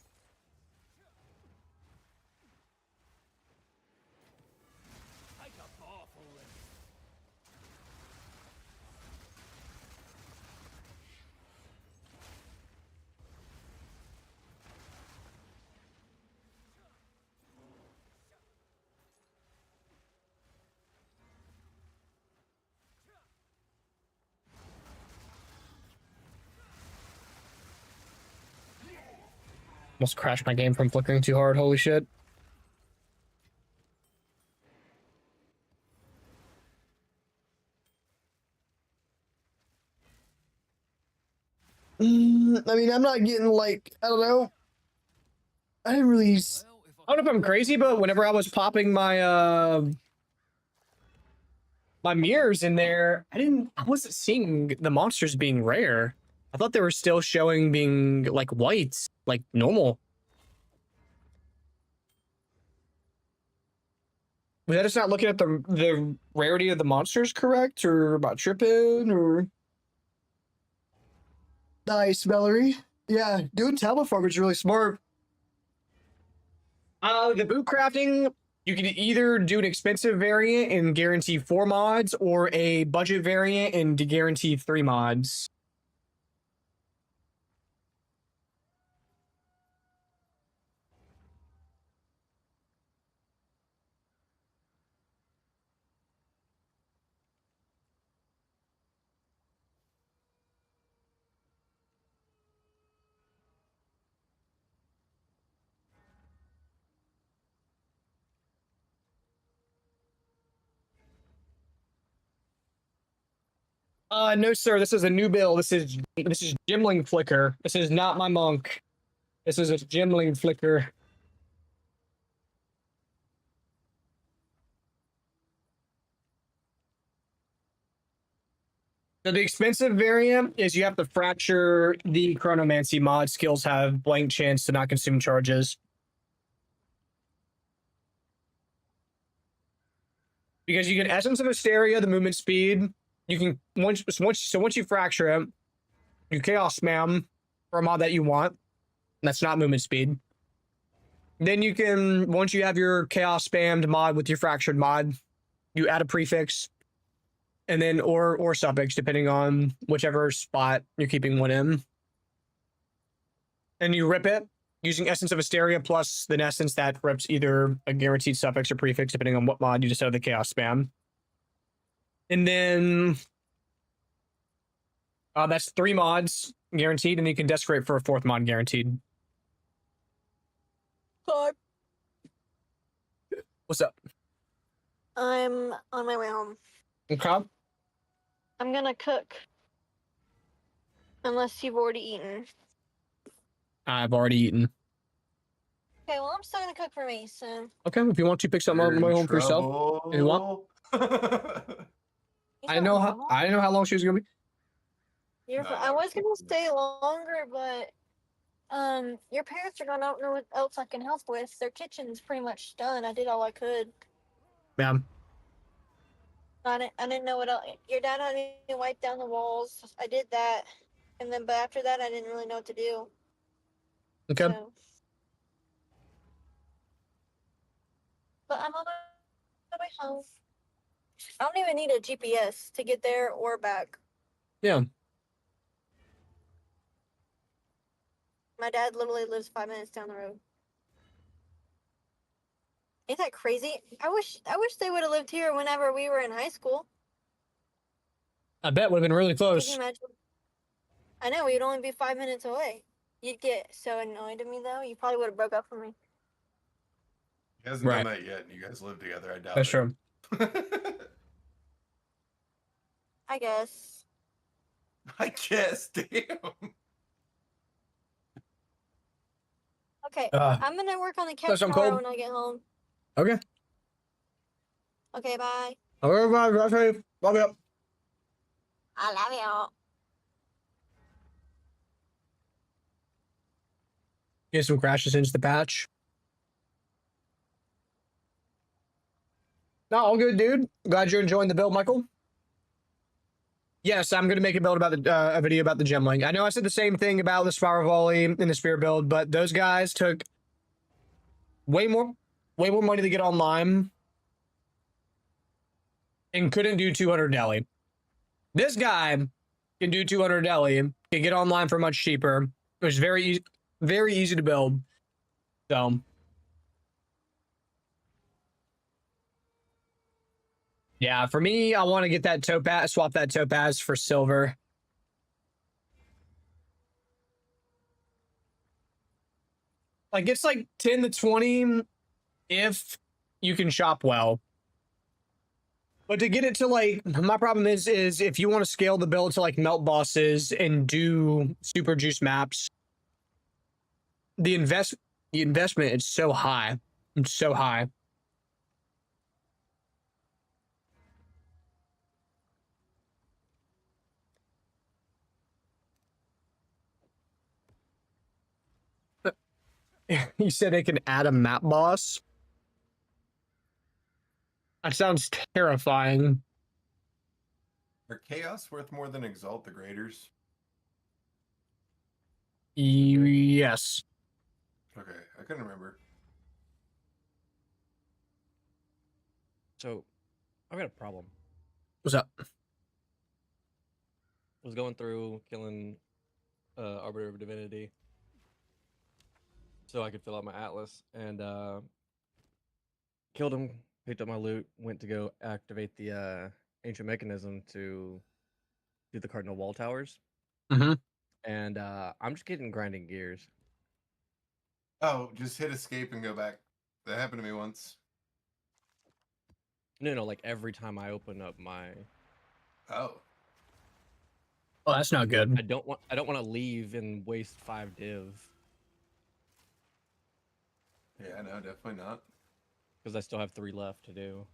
Almost crashed my game from flickering too hard. Holy shit. I mean, I'm not getting like, I don't know. I didn't really. I don't know if I'm crazy, but whenever I was popping my my mirrors in there, I wasn't seeing the monsters being rare. I thought they were still showing being like white, like normal. Was I just not looking at the rarity of the monsters correct, or about tripping, or? Nice, Valerie. Yeah, doing tablet farming is really smart. The boot crafting, you can either do an expensive variant and guarantee 4 mods, or a budget variant and to guarantee 3 mods. No, sir. This is a new build. This is Gemling Flicker. This is not my monk. This is a Gemling Flicker. So the expensive variant is you have to fracture the Chronomancy mod. Skills have blank chance to not consume charges. Because you get Essence of Hysteria, the movement speed. You can once you fracture it, you chaos spam for a mod that you want. That's not movement speed. Then you can, once you have your chaos spammed mod with your fractured mod, you add a prefix, and then or suffix depending on whichever spot you're keeping one in. And you rip it using Essence of Hysteria plus the essence that rips either a guaranteed suffix or prefix depending on what mod you just have the chaos spam. And then that's 3 mods guaranteed, and you can desecrate for a 4th mod guaranteed. Hi. What's up? I'm on my way home. Okay. I'm gonna cook. Unless you've already eaten. I've already eaten. Okay, well, I'm still gonna cook for me, so. Okay, if you want to pick something up on the way home for yourself, if you want. I know how long she was gonna be. I was gonna stay longer, but your parents are gonna not know what else I can help with. Their kitchen's pretty much done. I did all I could. Yeah. I didn't know what else. Your dad had me wipe down the walls. I did that, and then but after that, I didn't really know what to do. Okay. So. But I'm on my way home. I don't even need a GPS to get there or back. Yeah. My dad literally lives 5 minutes down the road. Ain't that crazy? I wish they would have lived here whenever we were in high school. I bet would have been really Can close. you imagine? I know, we'd only be 5 minutes away. You'd get so annoyed at me though. You probably would have broke up with me. He hasn't done that yet, and you guys live together. I doubt That's it. true. I guess. I guess, damn. Okay, Uh, I'm gonna work on the so couch I'm tomorrow cold. when I get home. Okay. Okay, bye. All right, bye. Love you. I love you. Get some crashes into the patch. No, all good, dude. Glad you're enjoying the build, Michael. Yes, I'm going to make a build about the a video about the Gemling. I know I said the same thing about the Spiral Volley and the Spear build, but those guys took way more money to get online and couldn't do 200 deli. This guy can do 200 deli, can get online for much cheaper. It was very easy to build. So yeah, for me, I want to get that topaz, swap that topaz for silver. Like, it's like 10 to 20 if you can shop well. But to get it to, like, my problem is if you want to scale the build to, like, melt bosses and do super juice maps, the investment is so high. It's so high. You said it can add a map boss? That sounds terrifying. Are Chaos worth more than Exalt the Graders? Yes. Okay, I couldn't remember. So, I've got a problem. What's up? I was going through killing Arbiter of Divinity so I could fill out my Atlas, and killed him, picked up my loot, went to go activate the ancient mechanism to do the Cardinal Wall Towers. Mm-hmm. And I'm just getting grinding gears. Oh, just hit escape and go back. That happened to me once. No, like every time I open up my... Oh. Oh, that's not good. I don't want to leave and waste 5 div. Yeah, no, definitely not. Because I still have 3 left to do.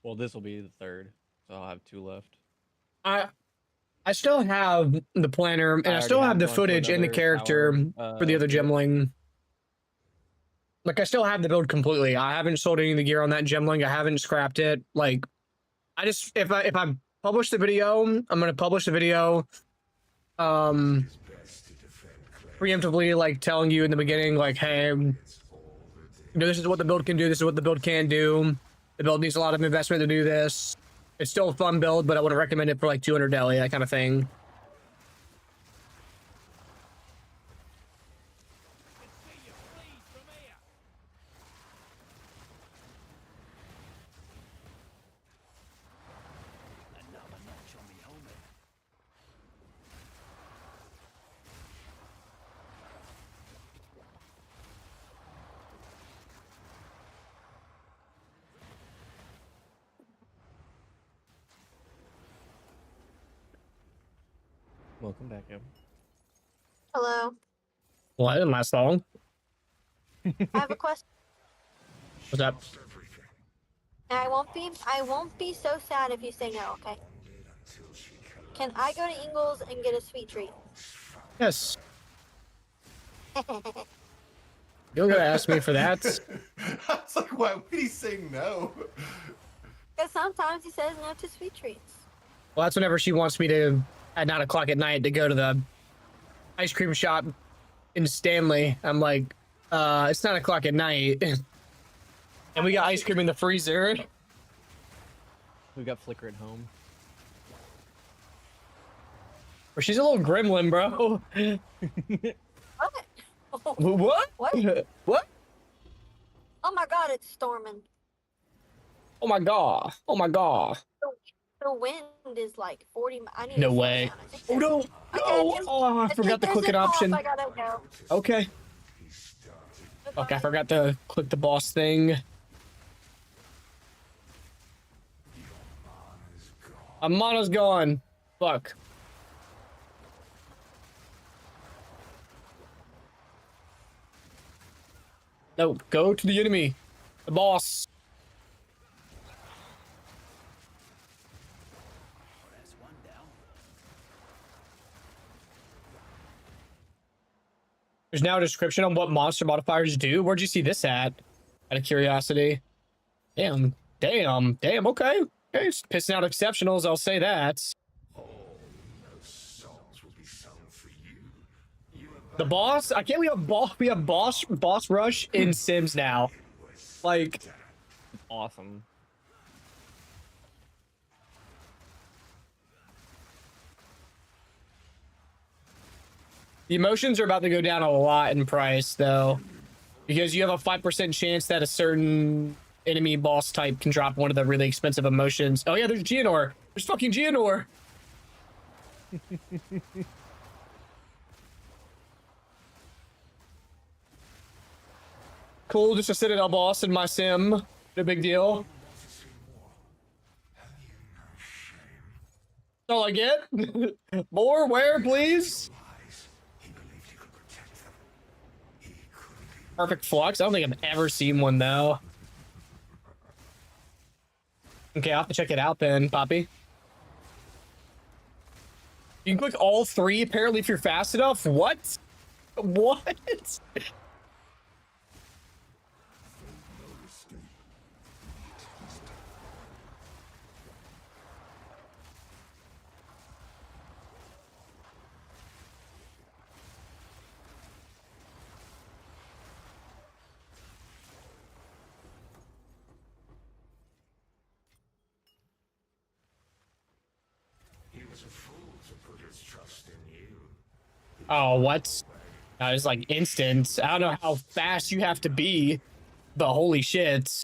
Well, this will be the 3rd, so I'll have 2 left. I still have the planner, and I still have the footage and the character for the other Gemling. Like, I still have the build completely. I haven't sold any of the gear on that Gemling. I haven't scrapped it. Like, I just, if I publish the video, I'm gonna publish the video, preemptively, like, telling you in the beginning, like, hey, you know, this is what the build can do. This is what the build can do. The build needs a lot of investment to do this. It's still a fun build, but I wouldn't recommend it for like 200 deli, that kind of thing. Welcome back, Em. Hello. Well, that didn't last long. I have a question. What's up? And I won't be so sad if you say no, okay? Can I go to Ingles and get a sweet treat? Yes. You're gonna ask me for that? I was like, why would he say no? Because sometimes he says no to sweet treats. Well, that's whenever she wants me to, at 9 o'clock at night, to go to the ice cream shop in Stanley. I'm like, it's 9 o'clock at night. And we got ice cream in the freezer. We got Flicker at home. Or she's a little gremlin, bro. What? What? What? What? Oh my god, it's storming. Oh my god. Oh my god. The wind is like 40. I need No to slow way. down. I think Oh no. Okay, No. Oh, I forgot to there's click a an boss, option. I gotta go. Okay. Okay, I forgot to click the boss thing. Mana's gone. Fuck. No, go to the enemy. The boss. There's now a description on what monster modifiers do. Where'd you see this at? Out of curiosity. Damn. Damn. Damn. Okay. Okay. It's pissing out exceptionals. I'll say that. The boss. I can't. We have boss. We have boss rush in Sims now. Like, Awesome. the emotions are about to go down a lot in price, though, because you have a 5% chance that a certain enemy boss type can drop one of the really expensive emotions. Oh yeah, there's Geonor. There's fucking Geonor. Cool, just a Citadel boss in my sim. No big deal. That's all I get. More? Where, please? Perfect flux. I don't think I've ever seen one though. Okay, I'll have to check it out then, Poppy. You can click all three apparently if you're fast enough. What? What? Oh, what? It's like instant. I don't know how fast you have to be, but holy shit.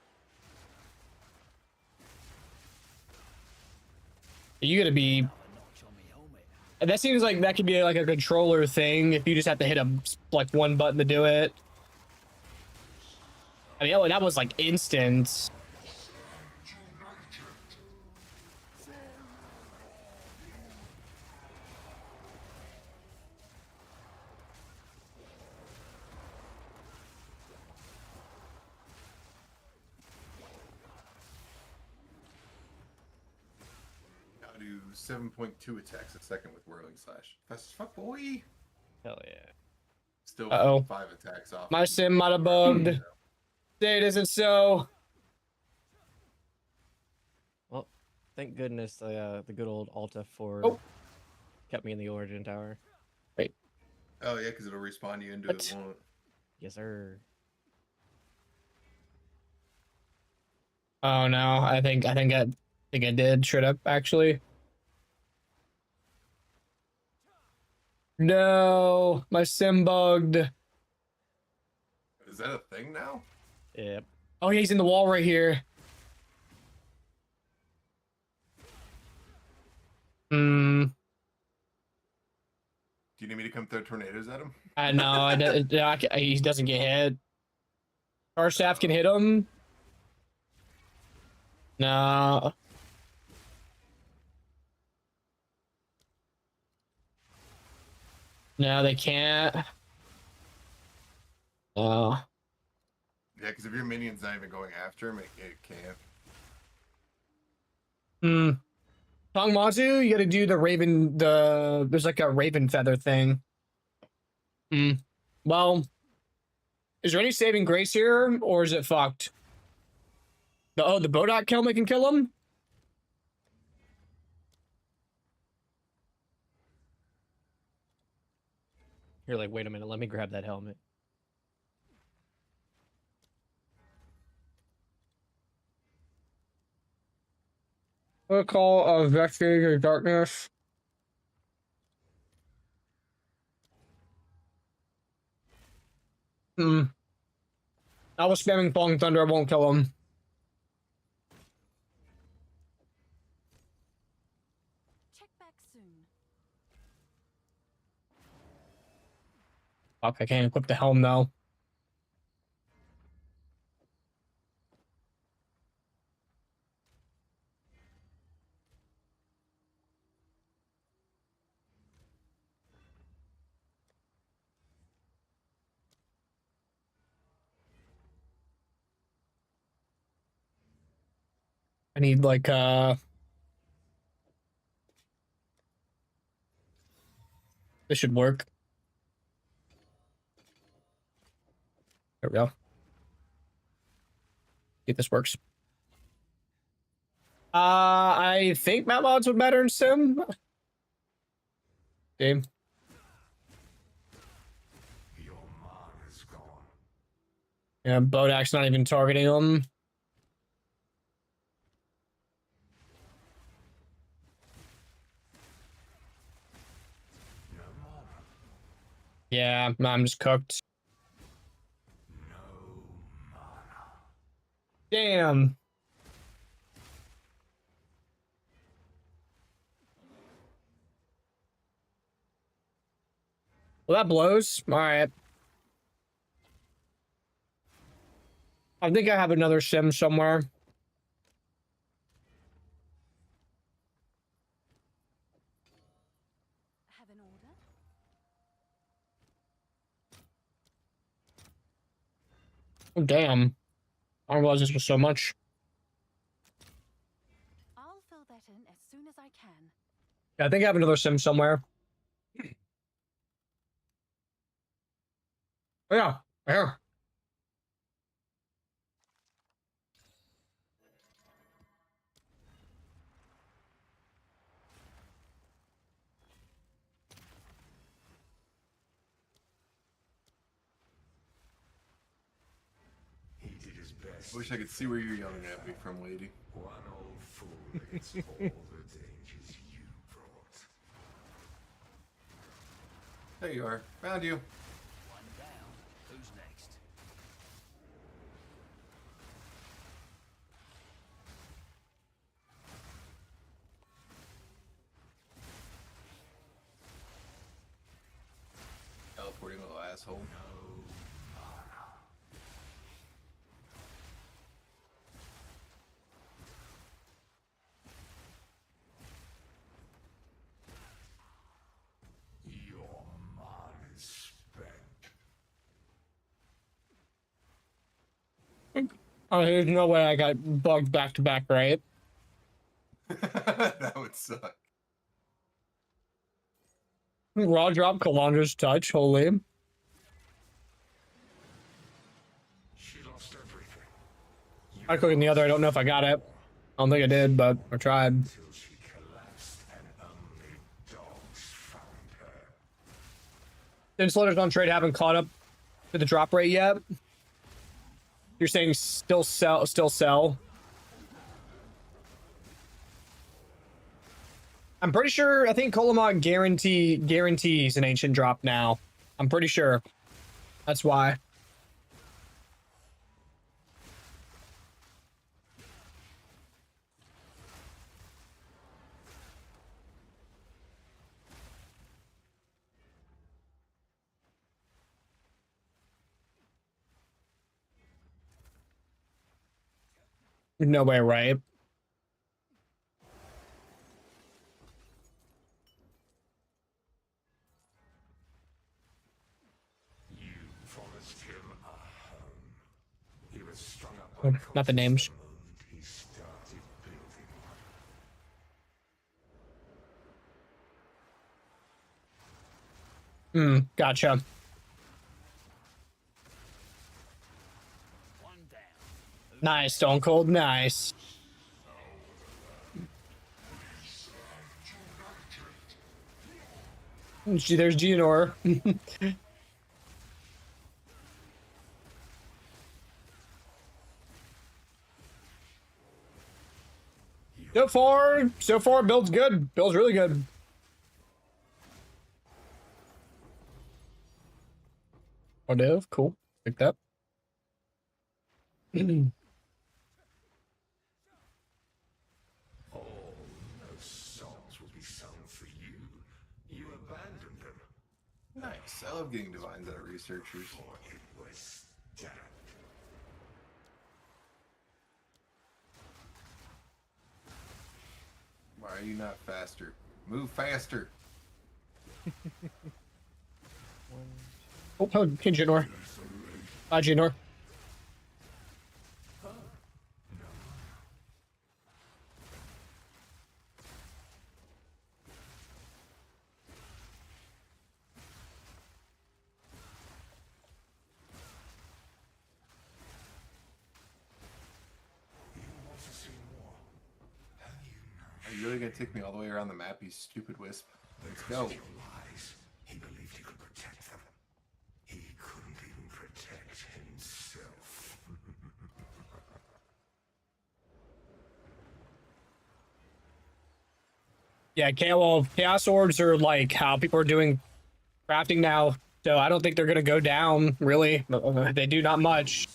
You gotta be... And that seems like that could be like a controller thing if you just have to hit like one button to do it. I mean, oh, that was like instant. Now do 7.2 attacks a second with whirling slash. Fast as fuck, boy. Hell yeah. Still Uh-oh. 5 attacks off. My sim might have bugged. Say it isn't so. Well, thank goodness the good old Alta 4 kept me in the Origin Tower. Wait. Oh yeah, because it'll respawn you into What? it. Won't it? Yes, sir. Oh no, I think I did straight up actually. No, my sim bugged. Is that a thing now? Yep. Oh yeah, he's in the wall right here. Hmm. Do you need me to come throw tornadoes at him? He doesn't get hit. Our staff can hit him. No. No, they can't. Oh. Yeah, because if your minion's not even going after him, it can't. Tongmazu, you gotta do the raven, there's like a raven feather thing. Well, is there any saving grace here, or is it fucked? The Bodak helmet can kill him? You're like, wait a minute, let me grab that helmet. Protocol of Vector Darkness. I was spamming Falling Thunder, I won't kill him. Check back soon. Fuck, I can't equip the helm though. I need like this should work. There we go. See if this works. I think map mods would matter in sim. Game. Your mana's gone. Yeah, Bodak's not even targeting him. No mana. Yeah, I'm just cooked. No mana. Damn. Well, that blows. All right. I think I have another sim somewhere. Have an order? Oh, damn. I didn't realize this was so much. I'll fill that in as soon as I can. Yeah, I think I have another sim somewhere. Oh, yeah. Here. He did his best. I wish I could see where you're yelling at me from, lady. One old fool against all the dangers you brought. There you are. Found you. One down. Who's next? Teleporting little asshole. Your man is spent. Oh, there's no way I got bugged back to back, right? That would suck. Raw drop Kalandra's touch, holy. She lost everything. I cooking the other, I don't know if I got it. I don't think I did, but I tried. Until she collapsed and only dogs found her. Insulators on trade haven't caught up to the drop rate yet. You're saying still sell. I'm pretty sure, I think Kolamog guarantees an ancient drop now. I'm pretty sure. That's why. No way, right? You promised him a home. He was strung up Oh, on not the names. He started building one. Gotcha. One down. Nice, Stone Cold, nice. Gee, there's Geonor. So far, build's good. Build's really good. Oh, Dev, cool. Pick that. All those songs will be sung for you. You abandoned them. Nice. I love getting divines out of researchers. For it was done. Why are you not faster? Move faster. Oh, hey, Geonor. Bye, Geonor. you really gonna take me all the way around the map, you stupid wisp? Let's go. Your lies. He believed he could protect them. He couldn't even protect himself. Yeah, well, chaos orbs are like how people are doing crafting now, so I don't think they're gonna go down really. They do not much.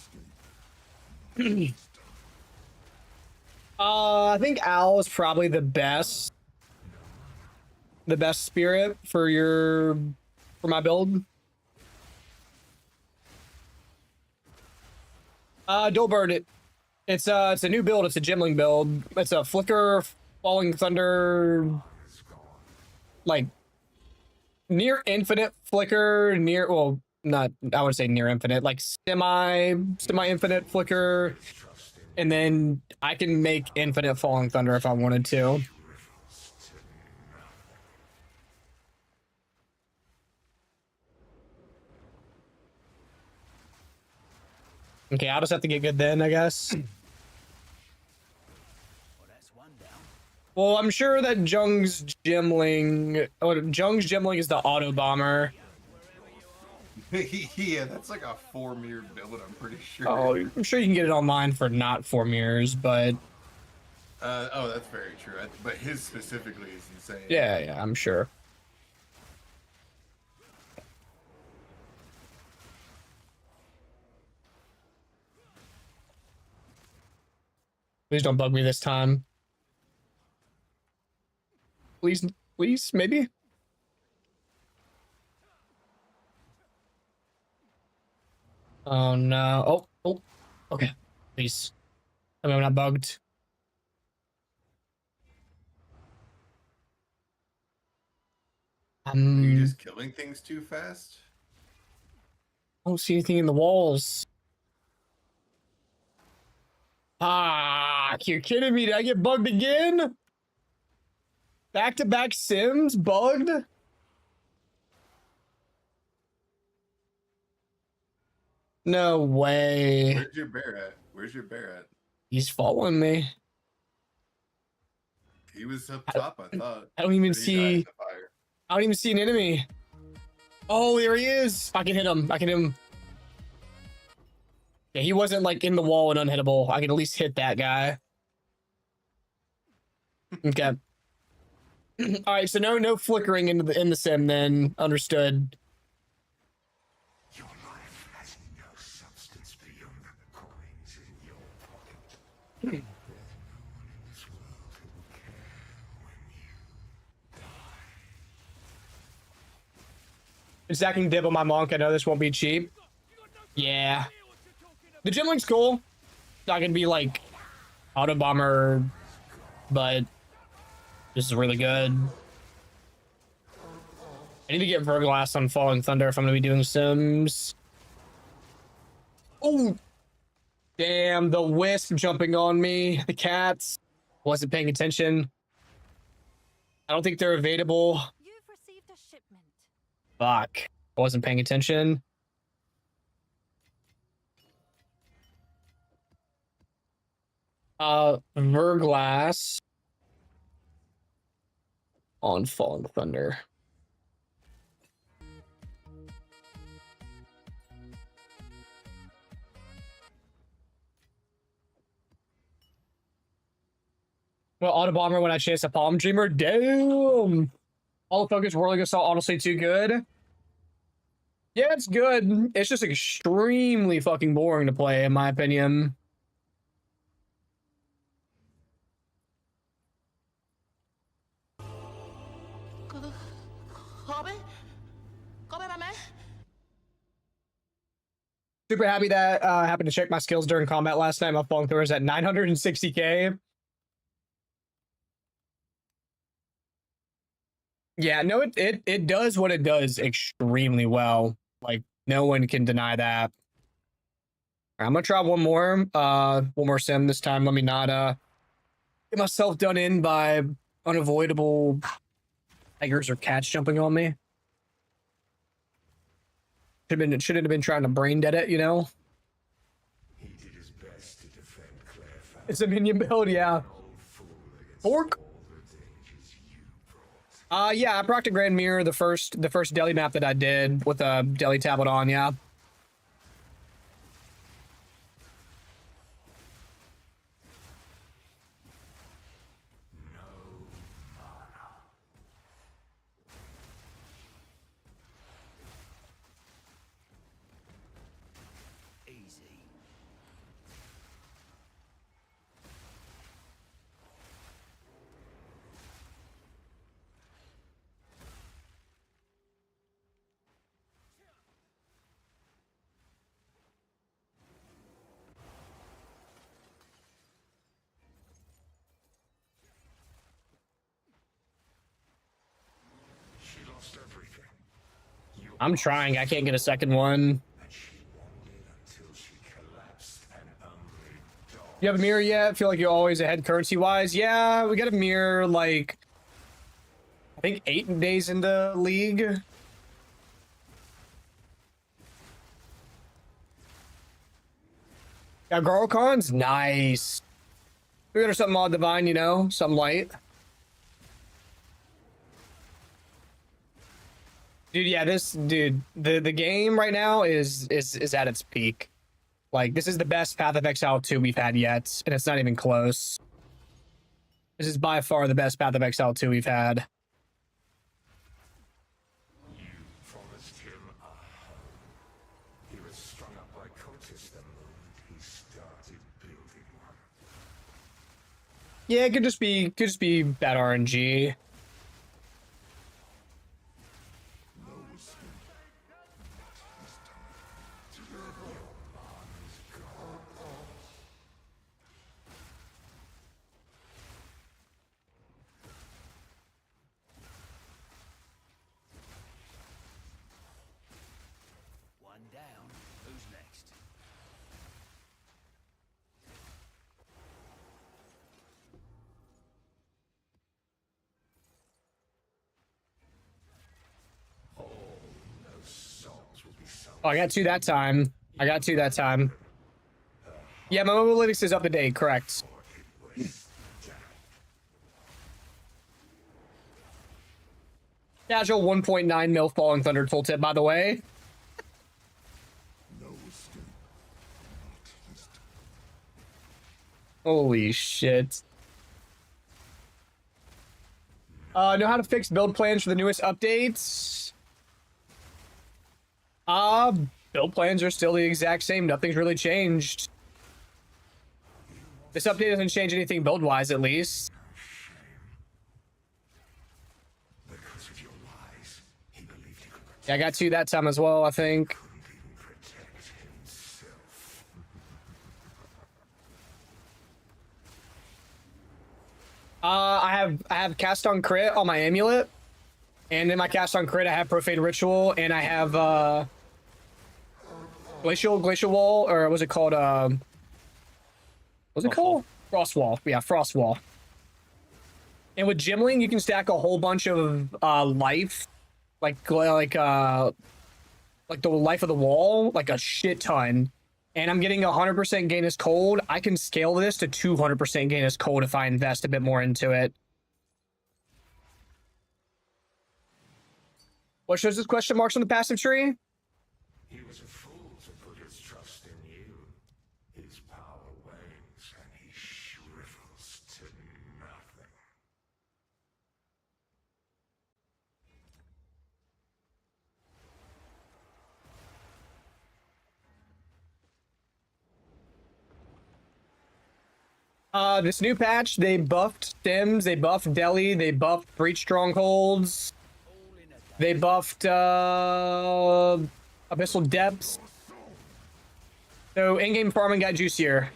I think Owl is probably the best spirit for my build. Dual it's a new build. It's a Gemling build. It's a Flicker, Falling Thunder, like near infinite flicker, not, I would say near infinite, like semi infinite flicker, and then I can make infinite Falling Thunder if I wanted to. Okay, I'll just have to get good then, I guess. Well, I'm sure that Jung's Gemling is the auto bomber. Yeah, that's like a 4-mirror build, I'm pretty sure. Oh, I'm sure you can get it online for not 4 mirrors, but oh, that's very true. But his specifically is insane. yeah, I'm sure. Please don't bug me this time. Please, maybe? Oh no. Oh, okay. Please. I mean, I'm not bugged. Are you just killing things too fast? I don't see anything in the walls. Ah, you're kidding me. Did I get bugged again? Back-to-back Sims bugged? No way. Where's your bear at? He's following me. He was up top, I thought. I don't even But he died in see. the fire. I don't even see an enemy. Oh, there he is. I can hit him. Yeah, he wasn't like in the wall and unhittable. I can at least hit that guy. Okay. All right, so no flickering in the sim then. Understood. Your life has no substance beyond the coins in your pocket. There's no one in this world who will care when you die. Stacking dib on my monk. I know this won't be cheap. Yeah. The Gemling's cool. Not gonna be like auto bomber, but this is really good. I need to get Verglass on Falling Thunder if I'm gonna be doing Sims. Oh, damn! The wisp jumping on me. The cats. Wasn't paying attention. I don't think they're evadable. You've received a shipment. Fuck. I wasn't paying attention. Verglass on Falling Thunder. Well, auto bomber when I chase a palm dreamer. Damn. All the focus whirling assault honestly too good. Yeah, it's good. It's just extremely fucking boring to play, in my opinion. Super happy that happened to check my skills during combat last night. My falling thrower is at 960k. Yeah, no, it does what it does extremely well. Like, no one can deny that. I'm gonna try one more sim this time. Let me not get myself done in by unavoidable tigers or cats jumping on me. Shouldn't have been trying to brain dead it, you know? He did his best to defend Claire. It's a minion build, yeah. Fork. Yeah, I procced a Grand Mirror the first Delhi map that I did with a Delhi tablet on, yeah. Easy. She lost everything. I'm trying. I can't get a second one. And she wandered until she collapsed and only died. You have a mirror yet? Feel like you're always ahead currency-wise? Yeah, we got a mirror, like, I think 8 days into League. Yeah, Garlecon's nice. We got something odd divine, you know? Something light. Dude, yeah, the game right now is at its peak. Like, this is the best Path of Exile 2 we've had yet, and it's not even close. This is by far the best Path of Exile 2 we've had. You promised him a home. He was strung up by cultists the moment he started building one. Yeah, it could just be bad RNG. One down. Who's next? Oh, I got 2 that time. Yeah, my analytics is up to date, correct. Casual 1.9 mil Falling Thunder tooltip, by the way. Holy shit. Know how to fix build plans for the newest updates? Build plans are still the exact same. Nothing's really changed. This update doesn't change anything build-wise, at least. Because of your lies, he believed he could Yeah, I got 2 that time as well, I think. couldn't even protect himself. I have cast on crit on my amulet, and in my cast on crit I have profane ritual, and I have glacial wall, or was it called what's it called? Frost wall. Yeah, frost wall. And with Gemling, you can stack a whole bunch of life, like the life of the wall, like a shit ton. And I'm getting 100% gain as cold. I can scale this to 200% gain as cold if I invest a bit more into it. What shows this question marks on the passive tree? He was a fool to put his trust in you. His power wanes and he shrivels to nothing. This new patch, they buffed Stims, they buffed Delhi, they buffed Breach Strongholds, they buffed Abyssal Depths. So in-game farming got juicier.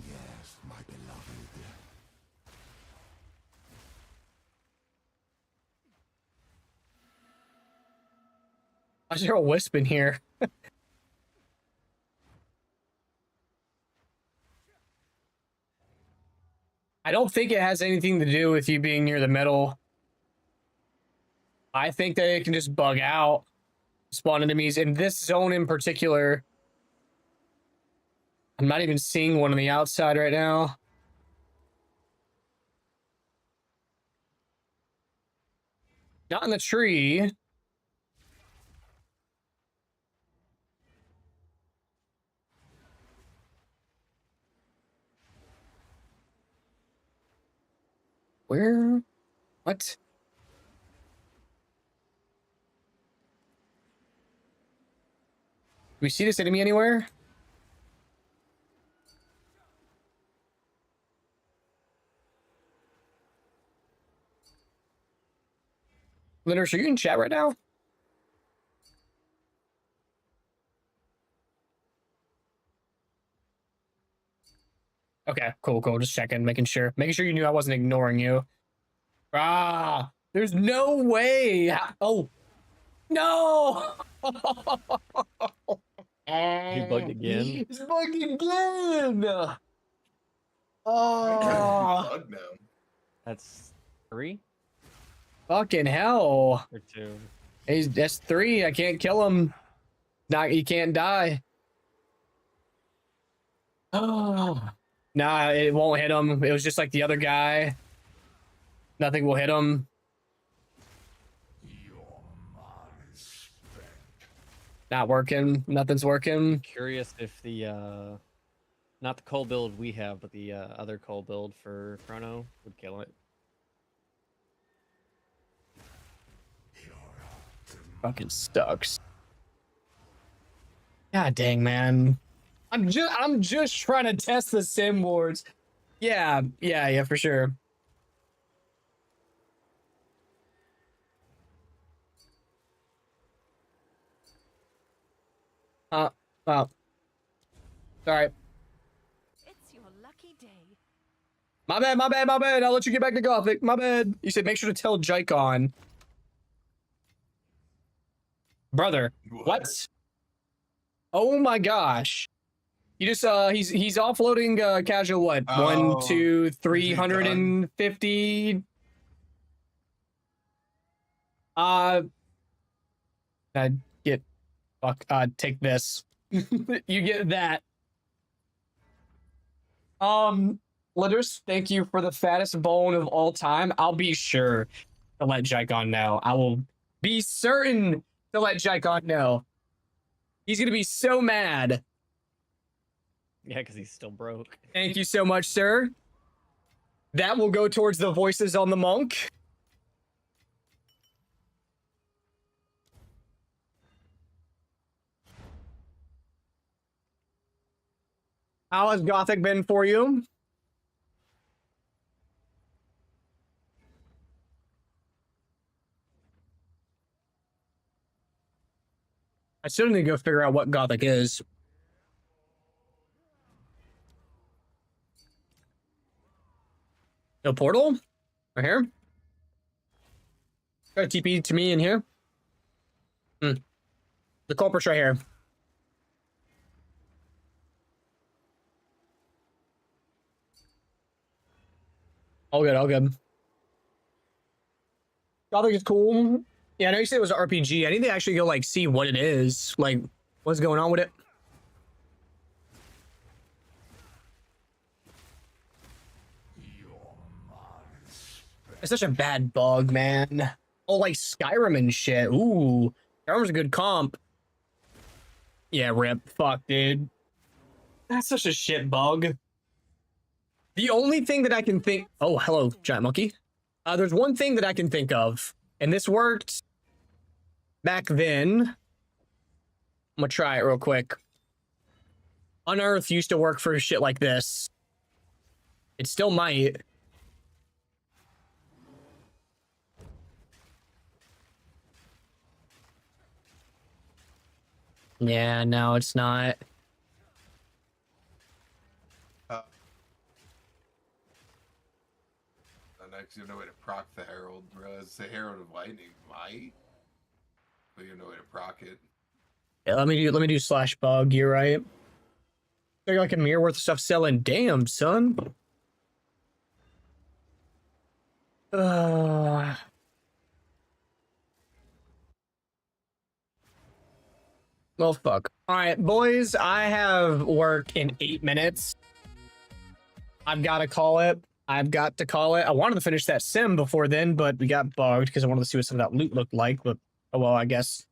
Yes, my beloved. Why is there a wisp in here? I don't think it has anything to do with you being near the middle. I think that it can just bug out, spawn enemies in this zone in particular. I'm not even seeing one on the outside right now. Not in the tree. Where? What? Do we see this enemy anywhere? Linus, are you in chat right now? Okay, cool. Just checking, making sure you knew I wasn't ignoring you. Ah, there's no way. Oh, no. He bugged again. He's bugged again. Oh, bug now. That's 3 Fucking hell. or 2. That's 3. I can't kill him. He can't die. Oh. Nah, it won't hit him. It was just like the other guy. Nothing will hit him. Not working. Nothing's working. Curious if the not the coal build we have, but the other coal build for Chrono would kill it. Fucking sucks. God dang, man. I'm just trying to test the sim boards. Yeah, for sure. Well. Sorry. It's your lucky day. My bad. I'll let you get back to Gothic. My bad. You said make sure to tell Jykon. Brother, what? Oh my gosh. You just he's offloading casual what? Oh, 1, 2, 350. Take this. You get that. Litters, thank you for the fattest bone of all time. I'll be sure to let Jykon know. I will be certain to let Jykon know. He's gonna be so mad. Yeah, because he's still broke. Thank you so much, sir. That will go towards the voices on the monk. How has Gothic been for you? I still need to go figure out what Gothic is. No portal? Right here? Got a TP to me in here. The culprit's right here. All good. Gothic is cool. Yeah, I know you said it was an RPG. I need to actually go like see what it is. Like, what's going on with it. It's such a bad bug, man. Oh, like Skyrim and shit. Ooh, Skyrim's a good comp. Yeah, rip. Fuck, dude. That's such a shit bug. The only thing that I can think... Oh, hello, giant monkey. There's one thing that I can think of, and this worked back then. I'm gonna try it real quick. Unearth used to work for shit like this. It still might. Yeah, no, it's not. Next, you have no way to proc the Herald, bro. It's the Herald of Lightning might, but you have no way to proc it. Yeah, let me do slash bug. You're right. They're like a mirror worth of stuff selling. Damn, son. Well, fuck. All right, boys, I have work in 8 minutes. I've got to call it. I wanted to finish that sim before then, but we got bugged because I wanted to see what some of that loot looked like, but oh well, I guess.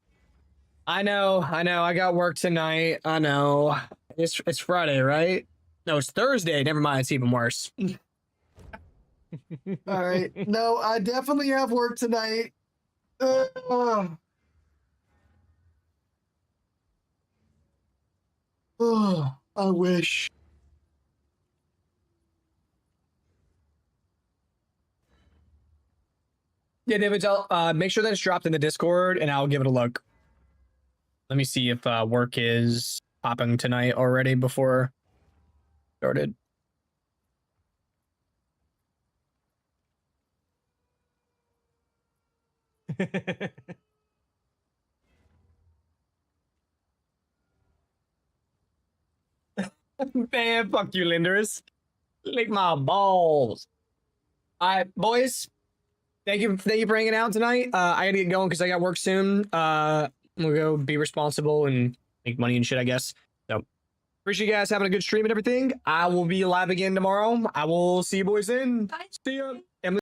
I know. I got work tonight. I know. It's Friday, right? No, it's Thursday. Never mind. It's even worse. All right. No, I definitely have work tonight. I wish. Yeah, David, make sure that it's dropped in the Discord, and I'll give it a look. Let me see if work is popping tonight already before started. Man, fuck you, Linders. Lick my balls. All right, boys. Thank you for hanging out tonight. I gotta get going because I got work soon. We'll go be responsible and make money and shit, I guess. So appreciate you guys having a good stream and everything. I will be live again tomorrow. I will see you boys then. Bye. See ya.